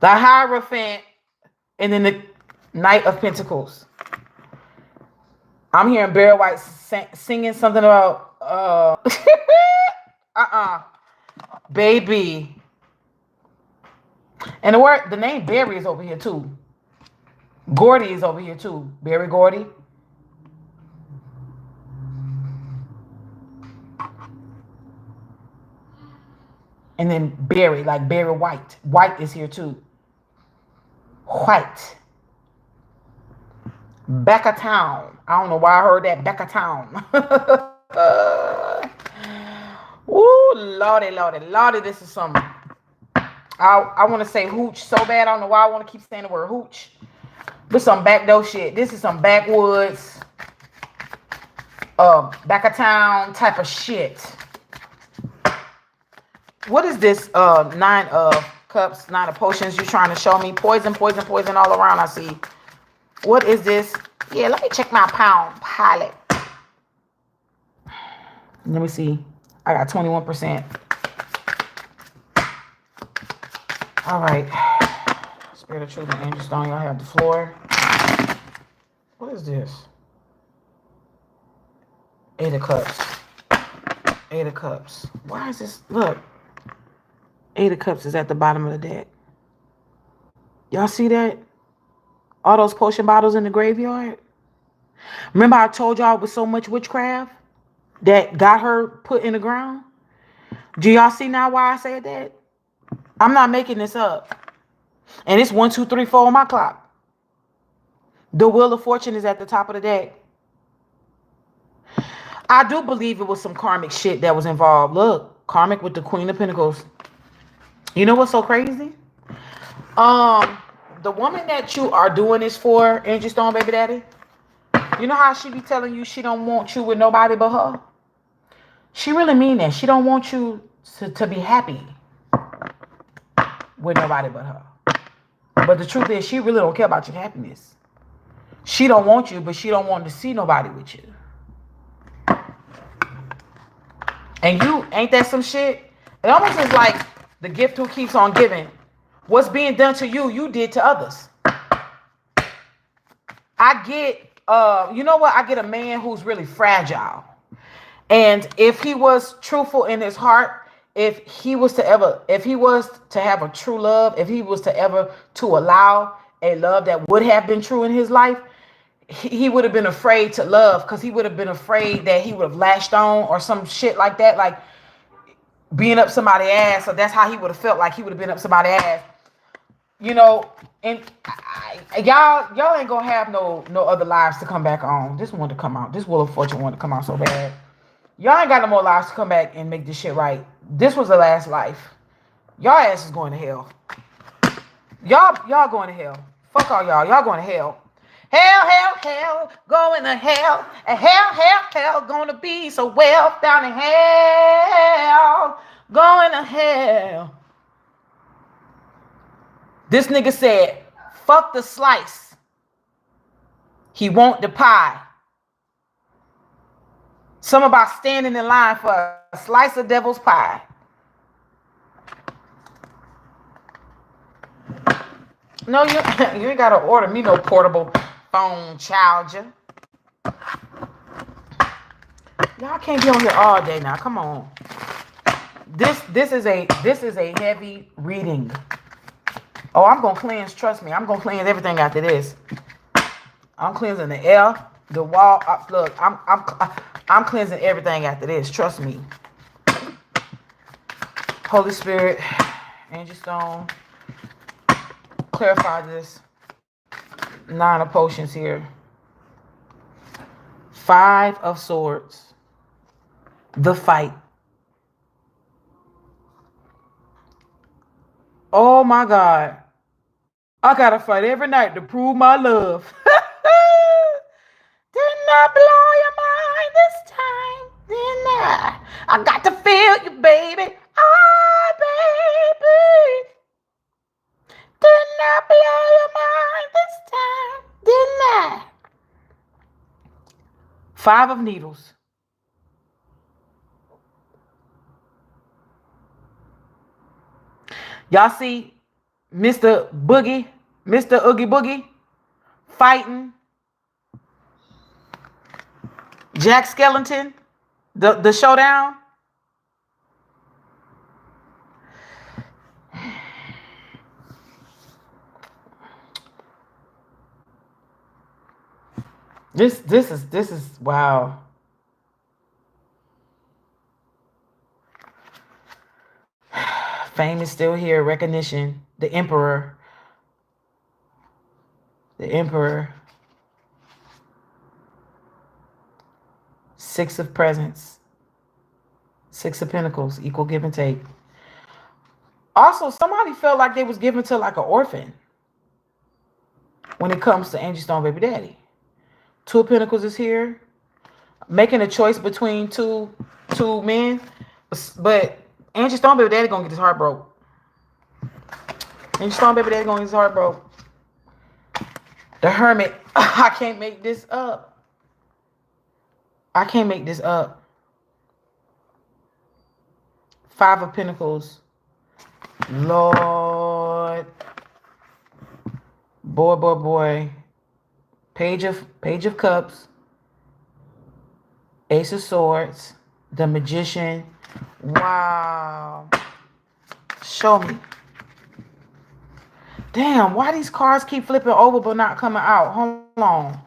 The Hierophant. And then the Knight of Pentacles. I'm hearing Barry White singing something about baby. And the name Barry is over here too. Gordy is over here too. Barry Gordy. And then Barry, like Barry White. White is here too. White. Back of town. I don't know why I heard that. Back of town. Ooh, lordy, lordy, lordy. This is something. I want to say hooch so bad. I don't know why I want to keep saying the word hooch. This is some backdoor shit. This is some backwoods, back of town type of shit. What is this? 9 of Cups, 9 of Potions. You trying to show me poison, poison, poison all around? I see. What is this? Yeah, let me check my pound pilot. Let me see. I got 21%. All right. Spirit of Truth and Angel Stone. Y'all have the floor. What is this? 8 of Cups. 8 of Cups. Why is this? Look. 8 of Cups is at the bottom of the deck. Y'all see that? All those potion bottles in the graveyard. Remember I told y'all it was so much witchcraft that got her put in the ground? Do y'all see now why I said that? I'm not making this up. And it's 1, 2, 3, 4 on my clock. The Wheel of Fortune is at the top of the deck. I do believe it was some karmic shit that was involved. Look, karmic with the Queen of Pentacles. You know what's so crazy? The woman that you are doing this for, Angel Stone Baby Daddy, you know how she be telling you she don't want you with nobody but her? She really mean that. She don't want you to be happy with nobody but her. But the truth is, she really don't care about your happiness. She don't want you, but she don't want to see nobody with you. And you, ain't that some shit? It almost is like the gift who keeps on giving. What's being done to you, you did to others. I get, you know what? I get a man who's really fragile. And if he was truthful in his heart, if he was to have a true love, if he was to ever to allow a love that would have been true in his life, he would have been afraid to love, because he would have been afraid that he would have lashed on or some shit like that, like being up somebody's ass. So that's how he would have felt, like he would have been up somebody's ass. You know, and y'all ain't gonna have no other lives to come back on. This one to come out. This Wheel of Fortune wanted to come out so bad. Y'all ain't got no more lives to come back and make this shit right. This was the last life. Y'all ass is going to hell. Y'all going to hell. Fuck all y'all. Y'all going to hell. Hell, hell, hell, going to hell. And hell, hell, hell, gonna be so well down in hell. Going to hell. This nigga said, fuck the slice. He want the pie. Something about standing in line for a slice of devil's pie. No, you ain't got to order me no portable phone charger. Y'all can't be on here all day now. Come on. This is a heavy reading. Oh, I'm gonna cleanse. Trust me, I'm gonna cleanse everything after this. I'm cleansing the air, the wall. Look, I'm cleansing everything after this. Trust me. Holy Spirit, Angel Stone, clarify this. 9 of potions here. 5 of swords. The fight. Oh my God. I gotta fight every night to prove my love. Didn't I blow your mind this time? Didn't I? I got to feel you, baby. Ah, baby. Didn't I blow your mind this time? Didn't I? 5 of needles. Y'all see Mr. Boogie, Mr. Oogie Boogie fighting Jack Skellington, the showdown. This is wow. Fame is still here. Recognition. The Emperor. The Emperor. 6 of presents. 6 of pentacles. Equal give and take. Also, somebody felt like they was given to like an orphan when it comes to Angie Stone baby daddy. 2 of pentacles is here. Making a choice between two men. But Angie Stone baby daddy gonna get his heart broke. Angie Stone baby daddy gonna get his heart broke. The Hermit. I can't make this up. I can't make this up. 5 of pentacles. Lord. Boy. Page of cups. Ace of swords. The Magician. Wow. Show me. Damn, why these cards keep flipping over but not coming out? Hold on.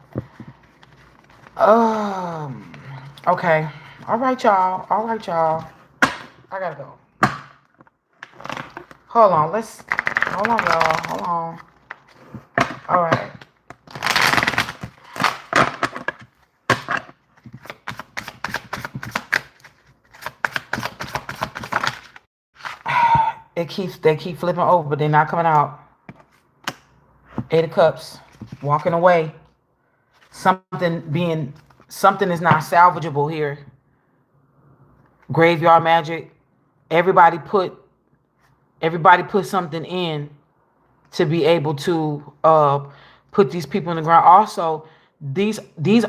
Okay. All right, y'all. I gotta go. Hold on, y'all. Hold on. All right. They keep flipping over, but they're not coming out. 8 of cups. Walking away. Something is not salvageable here. Graveyard magic. Everybody put something in to be able to put these people in the ground. Also, these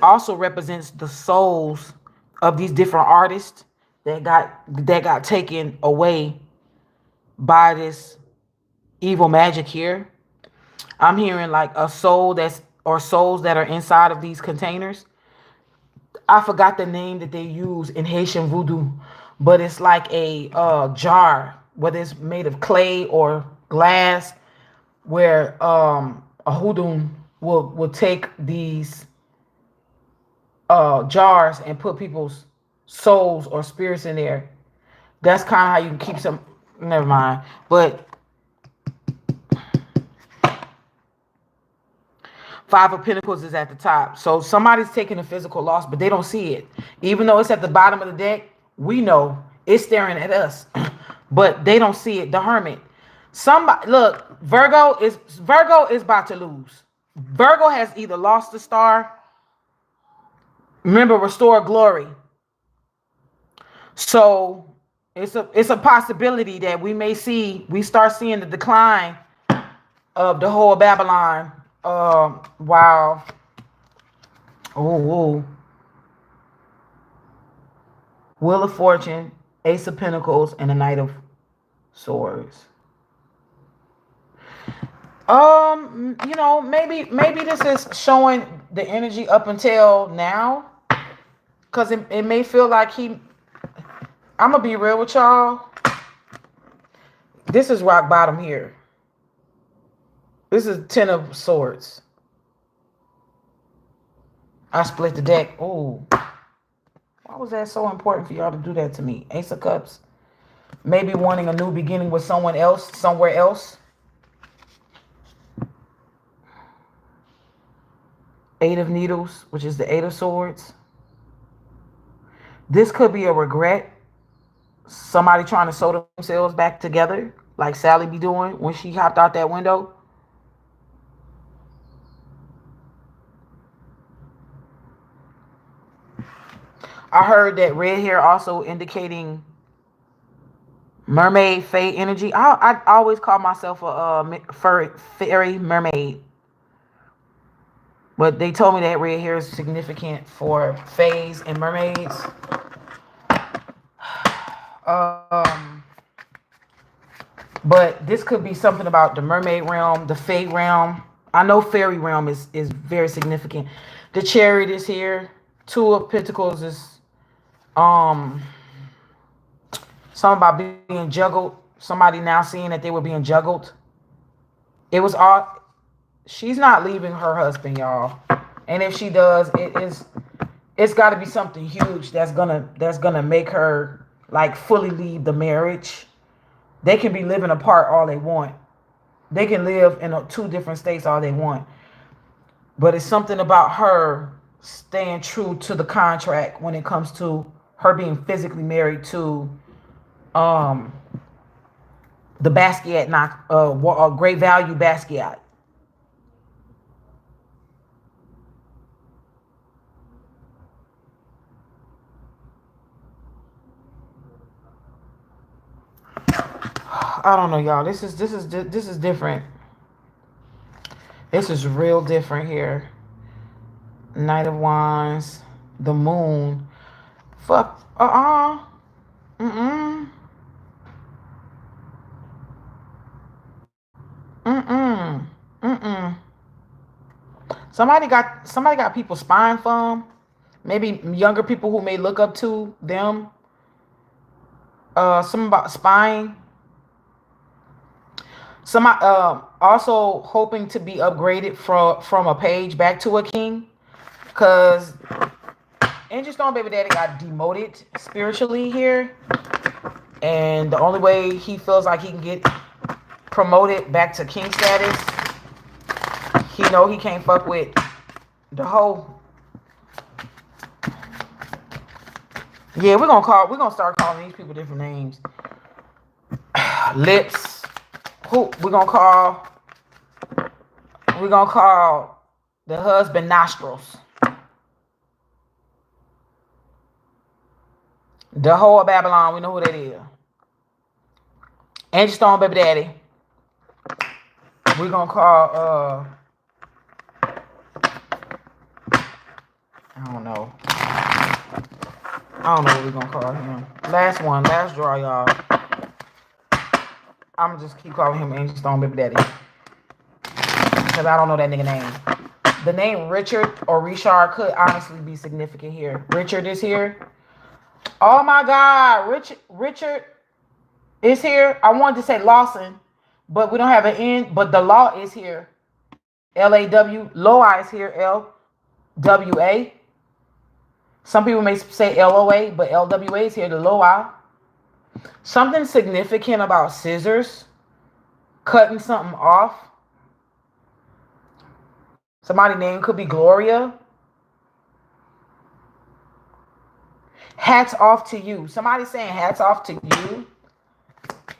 also represents the souls of these different artists that got taken away by this evil magic here. I'm hearing like a soul souls that are inside of these containers. I forgot the name that they use in Haitian voodoo, but it's like a jar, whether it's made of clay or glass, where a hoodoo will take these jars and put people's souls or spirits in there. That's kind of how you can keep some. Never mind, but 5 of Pentacles is at the top. So somebody's taking a physical loss, but they don't see it. Even though it's at the bottom of the deck, we know it's staring at us, but they don't see it. The Hermit. Somebody, look, Virgo is about to lose. Virgo has either lost the star. Remember, restore glory. So it's a possibility that we start seeing the decline of the whole Babylon. Wow. Oh. Wheel of Fortune, Ace of Pentacles, and a Knight of Swords. Maybe this is showing the energy up until now. Because it may feel like I'm going to be real with y'all. This is rock bottom here. This is 10 of Swords. I split the deck. Oh. Why was that so important for y'all to do that to me? Ace of Cups. Maybe wanting a new beginning with someone else, somewhere else. Eight of Needles, which is the Eight of Swords. This could be a regret. Somebody trying to sew themselves back together, like Sally be doing when she hopped out that window. I heard that red hair also indicating mermaid, fae energy. I always call myself a fairy mermaid. But they told me that red hair is significant for fays and mermaids. But this could be something about the mermaid realm, the fae realm. I know fairy realm is very significant. The Chariot is here. Two of Pentacles is something about being juggled. Somebody now seeing that they were being juggled. It was all. She's not leaving her husband, y'all. And if she does, it's got to be something huge that's gonna make her like fully leave the marriage. They can be living apart all they want. They can live in two different states all they want. But it's something about her staying true to the contract when it comes to her being physically married to the Basquiat, Great Value Basquiat. I don't know, y'all. This is different. This is real different here. Knight of Wands, the Moon. Fuck. Mm-mm. Mm-mm. Mm-mm. Somebody got people spying for them. Maybe younger people who may look up to them. Something about spying. Somebody also hoping to be upgraded from a page back to a king. Because Angie Stone Baby Daddy got demoted spiritually here. And the only way he feels like he can get promoted back to king status, he know he can't fuck with the whole. Yeah, we're gonna start calling these people different names. Lips. Who we're gonna call the husband Nostrils. The whole of Babylon, we know who that is. Angie Stone Baby Daddy. We're gonna call I don't know what we're gonna call him. Last draw, y'all. I'm gonna just keep calling him Angie Stone Baby Daddy. Because I don't know that nigga name. The name Richard or Richard could honestly be significant here. Richard is here. Oh my God, Richard is here. I wanted to say Lawson, but we don't have an N. But the law is here. L-A-W. Loa is here. L-W-A. Some people may say L-O-A, but L-W-A is here. The Loa. Something significant about scissors. Cutting something off. Somebody's name could be Gloria. Hats off to you. Somebody saying hats off to you.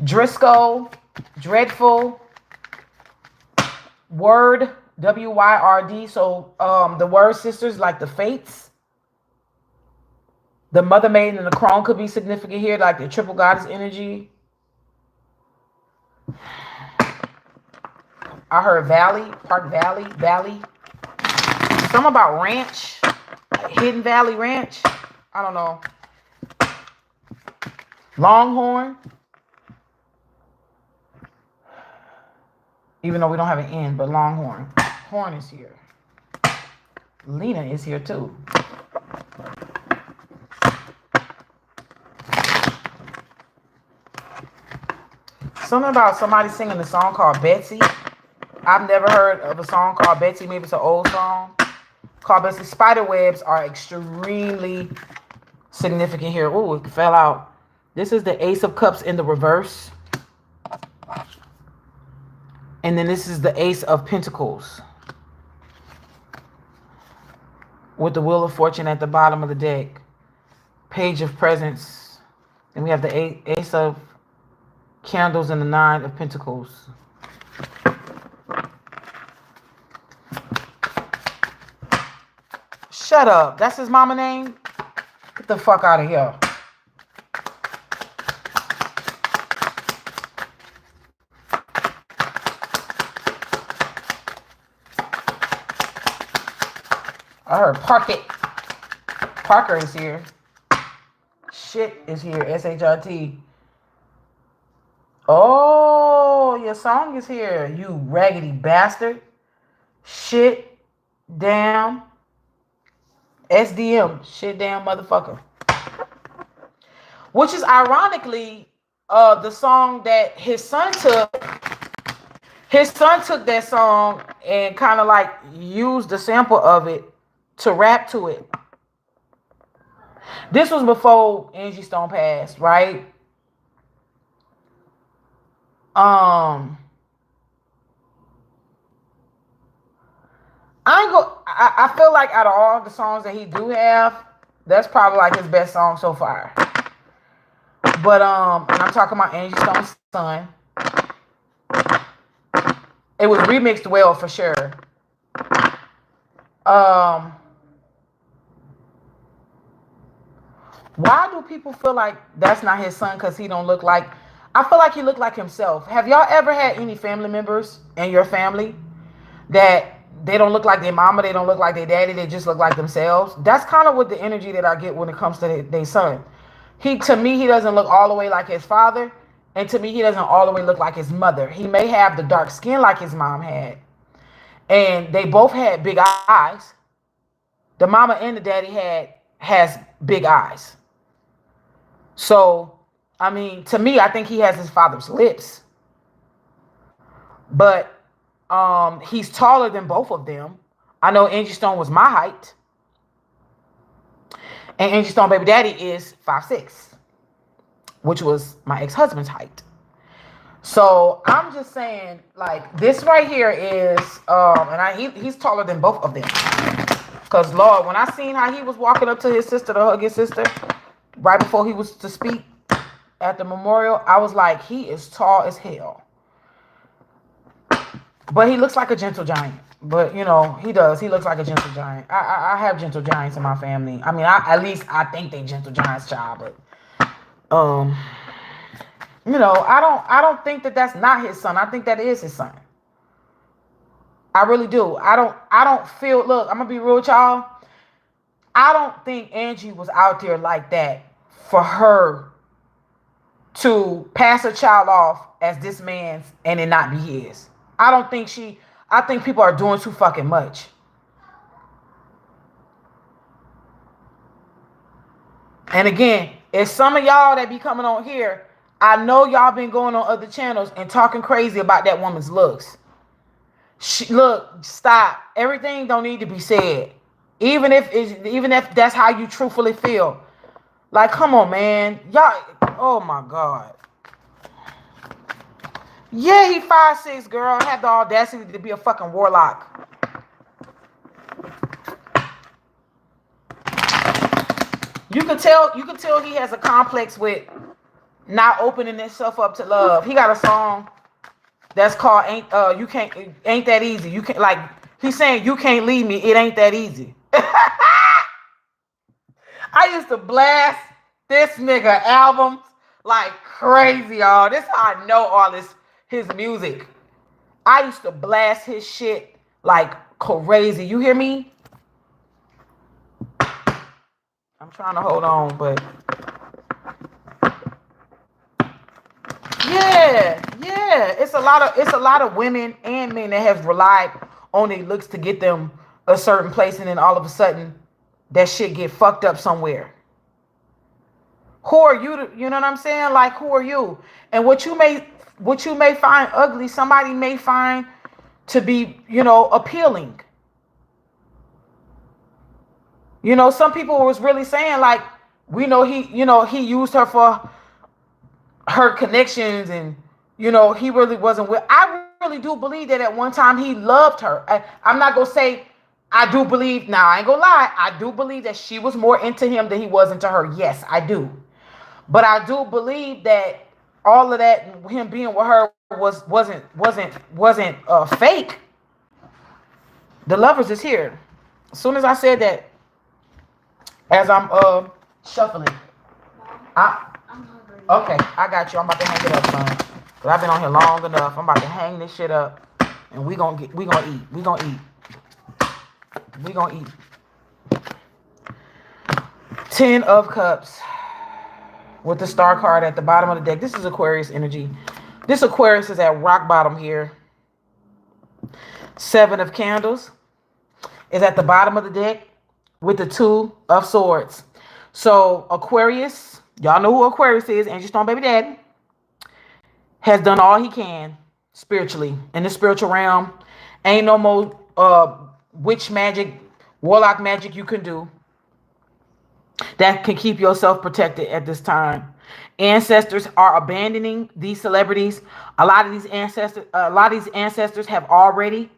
Driscoll, Dreadful, Word, W-Y-R-D. So the Word sisters, like the Fates. The Mother Maiden and the Crone could be significant here, like the Triple Goddess energy. I heard Valley, Park Valley, Valley. Something about ranch, Hidden Valley Ranch. I don't know. Longhorn. Even though we don't have an N, but Longhorn. Horn is here. Lena is here too. Something about somebody singing a song called Betsy. I've never heard of a song called Betsy. Maybe it's an old song called Betsy. Spider webs are extremely significant here. Oh, it fell out. This is the Ace of Cups in the reverse. And then this is the Ace of Pentacles with the Wheel of Fortune at the bottom of the deck. Page of Presents. And we have the Ace of Candles and the Nine of Pentacles. Shut up. That's his mama name? Get the fuck out of here. I heard park it. Parker is here. Shit is here. S-H-I-T. Oh, your song is here. You raggedy bastard. Shit. Damn. SDM. Shit damn motherfucker. Which is ironically the song that his son took. His son took that song and kind of like used the sample of it to rap to it. This was before Angie Stone passed, right? I feel like out of all the songs that he do have, that's probably like his best song so far. But and I'm talking about Angie Stone's son. It was remixed well for sure. Why do people feel like that's not his son because he don't look like... I feel like he looked like himself. Have y'all ever had any family members in your family that they don't look like their mama, they don't look like their daddy, they just look like themselves? That's kind of what the energy that I get when it comes to their son. To me, he doesn't look all the way like his father, and to me, he doesn't all the way look like his mother. He may have the dark skin like his mom had, and they both had big eyes. The mama and the daddy has big eyes. So, I mean, to me, I think he has his father's lips. But he's taller than both of them. I know Angie Stone was my height. And Angie Stone baby daddy is 5'6", which was my ex-husband's height. So I'm just saying, like, this right here is, he's taller than both of them. Because, Lord, when I seen how he was walking up to his sister to hug his sister, right before he was to speak at the memorial, I was like, he is tall as hell. But he looks like a gentle giant. But, you know, he does. He looks like a gentle giant. I have gentle giants in my family. I mean, at least I think they gentle giants, child. But, you know, I don't think that that's not his son. I think that is his son. I really do. I don't feel... Look, I'm going to be real with y'all. I don't think Angie was out there like that for her to pass a child off as this man's and it not be his. I think people are doing too fucking much. And again, if some of y'all that be coming on here, I know y'all been going on other channels and talking crazy about that woman's looks. Look, stop. Everything don't need to be said. Even if that's how you truthfully feel. Like, come on, man. Y'all, oh my God. Yeah, he 5'6", girl. Had the audacity to be a fucking warlock. You can tell he has a complex with not opening himself up to love. He got a song that's called Ain't That Easy. You can't, like, he's saying you can't leave me, it ain't that easy. I used to blast this nigga albums like crazy, y'all. This is how I know all his music. I used to blast his shit like crazy. You hear me? I'm trying to hold on, but yeah. It's a lot of women and men that have relied on their looks to get them a certain place, and then all of a sudden that shit get fucked up somewhere. Who are you to, you know what I'm saying? Like, who are you? And what you may find ugly, somebody may find to be, you know, appealing. You know, some people was really saying, like, We know he used her for her connections, and he really wasn't with. I really do believe that at one time he loved her. I'm not gonna say I do believe now. I ain't gonna lie. I do believe that she was more into him than he was into her. Yes, I do. But I do believe that all of that, him being with her, wasn't fake. The lovers is here. As soon as I said that, as I'm shuffling, I'm hungry. Okay, I got you. I'm about to hang it up, son. Cause I've been on here long enough. I'm about to hang this shit up, and we gonna eat. We gonna eat. 10 of Cups with the Star card at the bottom of the deck. This is Aquarius energy. This Aquarius is at rock bottom here. 7 of Candles is at the bottom of the deck with the 2 of Swords. So Aquarius, y'all know who Aquarius is, Angie Stone baby daddy, has done all he can spiritually in the spiritual realm. Ain't no more witch magic, warlock magic you can do that can keep yourself protected at this time. Ancestors are abandoning these celebrities. A lot of these ancestors have already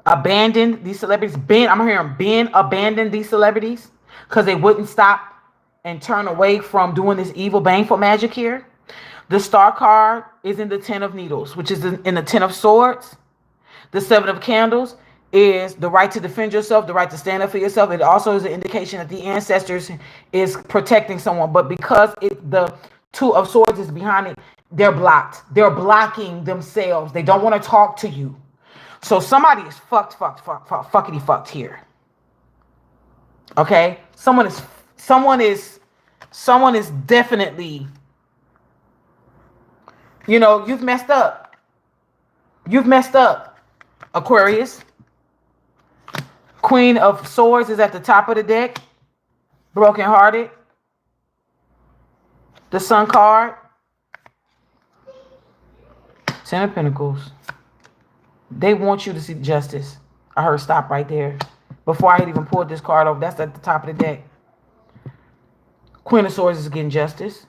abandoned these celebrities. I'm hearing abandoned these celebrities because they wouldn't stop and turn away from doing this evil baneful magic here. The Star card is in the 10 of Needles, which is in the 10 of Swords. The 7 of Candles is the right to defend yourself, the right to stand up for yourself. It also is an indication that the ancestors is protecting someone. But because the 2 of Swords is behind it, they're blocked. They're blocking themselves. They don't want to talk to you. So somebody is fuckity fucked here. Okay? Someone is definitely, you've messed up. You've messed up, Aquarius. Queen of Swords is at the top of the deck. Brokenhearted. The Sun card. 10 of Pentacles. They want you to see justice. I heard stop right there. Before I had even pulled this card over, that's at the top of the deck. Queen of Swords is getting justice.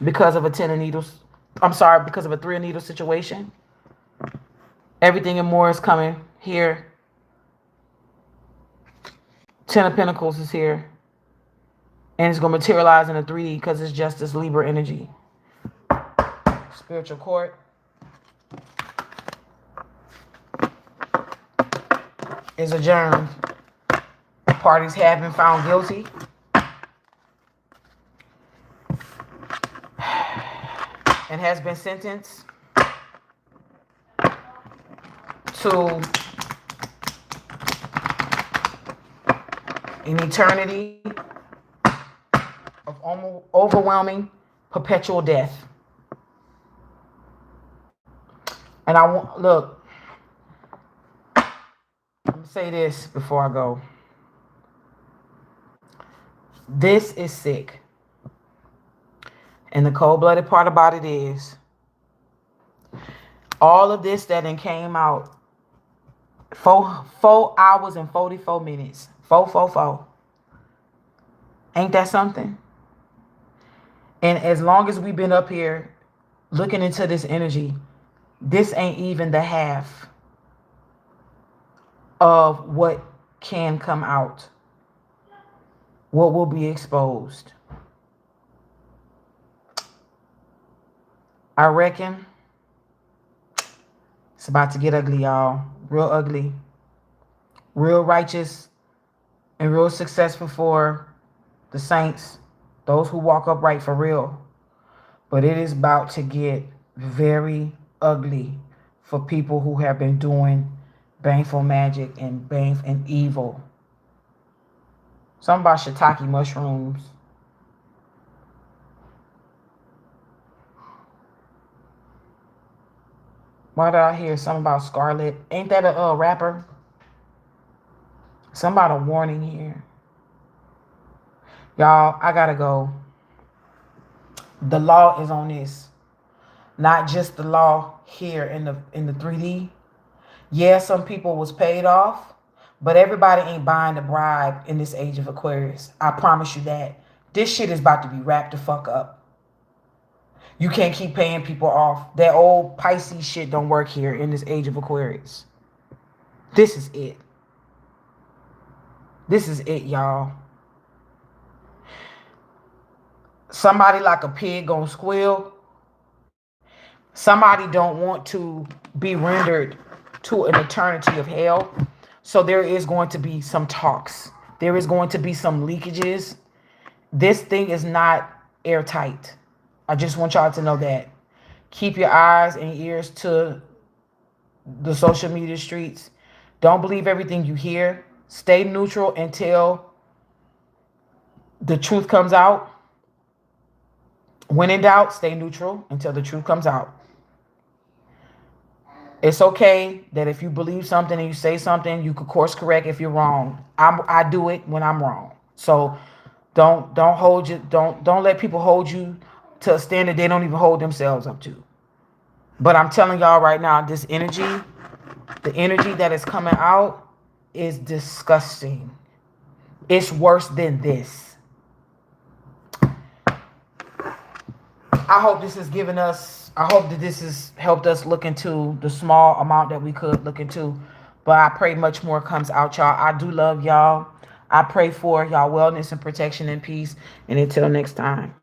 Because of a 10 of Needles. I'm sorry, because of a 3 of Needles situation. Everything and more is coming here. 10 of Pentacles is here. And it's going to materialize in a 3D because it's Justice Libra energy. Spiritual court is adjourned. Parties have been found guilty. And has been sentenced to an eternity of overwhelming perpetual death. And I want, look, I'm going to say this before I go. This is sick. And the cold-blooded part about it is all of this that then came out 4 hours and 44 minutes. 4. Ain't that something? And as long as we've been up here looking into this energy, this ain't even the half of what can come out. What will be exposed. I reckon it's about to get ugly, y'all. Real ugly. Real righteous and real successful for the saints. Those who walk upright for real. But it is about to get very ugly for people who have been doing baneful magic and evil. Something about shiitake mushrooms. Why did I hear something about Scarlet? Ain't that a rapper? Something about a warning here. Y'all, I gotta go. The law is on this. Not just the law here in the 3D. Yeah, some people was paid off, But everybody ain't buying the bribe in this age of Aquarius. I promise you that. This shit is about to be wrapped the fuck up. You can't keep paying people off. That old Pisces shit don't work here in this age of Aquarius. This is it. This is it, y'all. Somebody like a pig gonna squeal. Somebody don't want to be rendered to an eternity of hell. So there is going to be some talks. There is going to be some leakages. This thing is not airtight. I just want y'all to know that. Keep your eyes and ears to the social media streets. Don't believe everything you hear. Stay neutral until the truth comes out. When in doubt, stay neutral until the truth comes out. It's okay that if you believe something and you say something, you could course correct if you're wrong. I do it when I'm wrong. So don't hold you, don't let people hold you to a standard they don't even hold themselves up to. But I'm telling y'all right now, this energy, the energy that is coming out is disgusting. It's worse than this. I hope this has given us, I hope that this has helped us look into the small amount that we could look into. But I pray much more comes out, y'all. I do love y'all. I pray for y'all wellness and protection and peace. And until next time.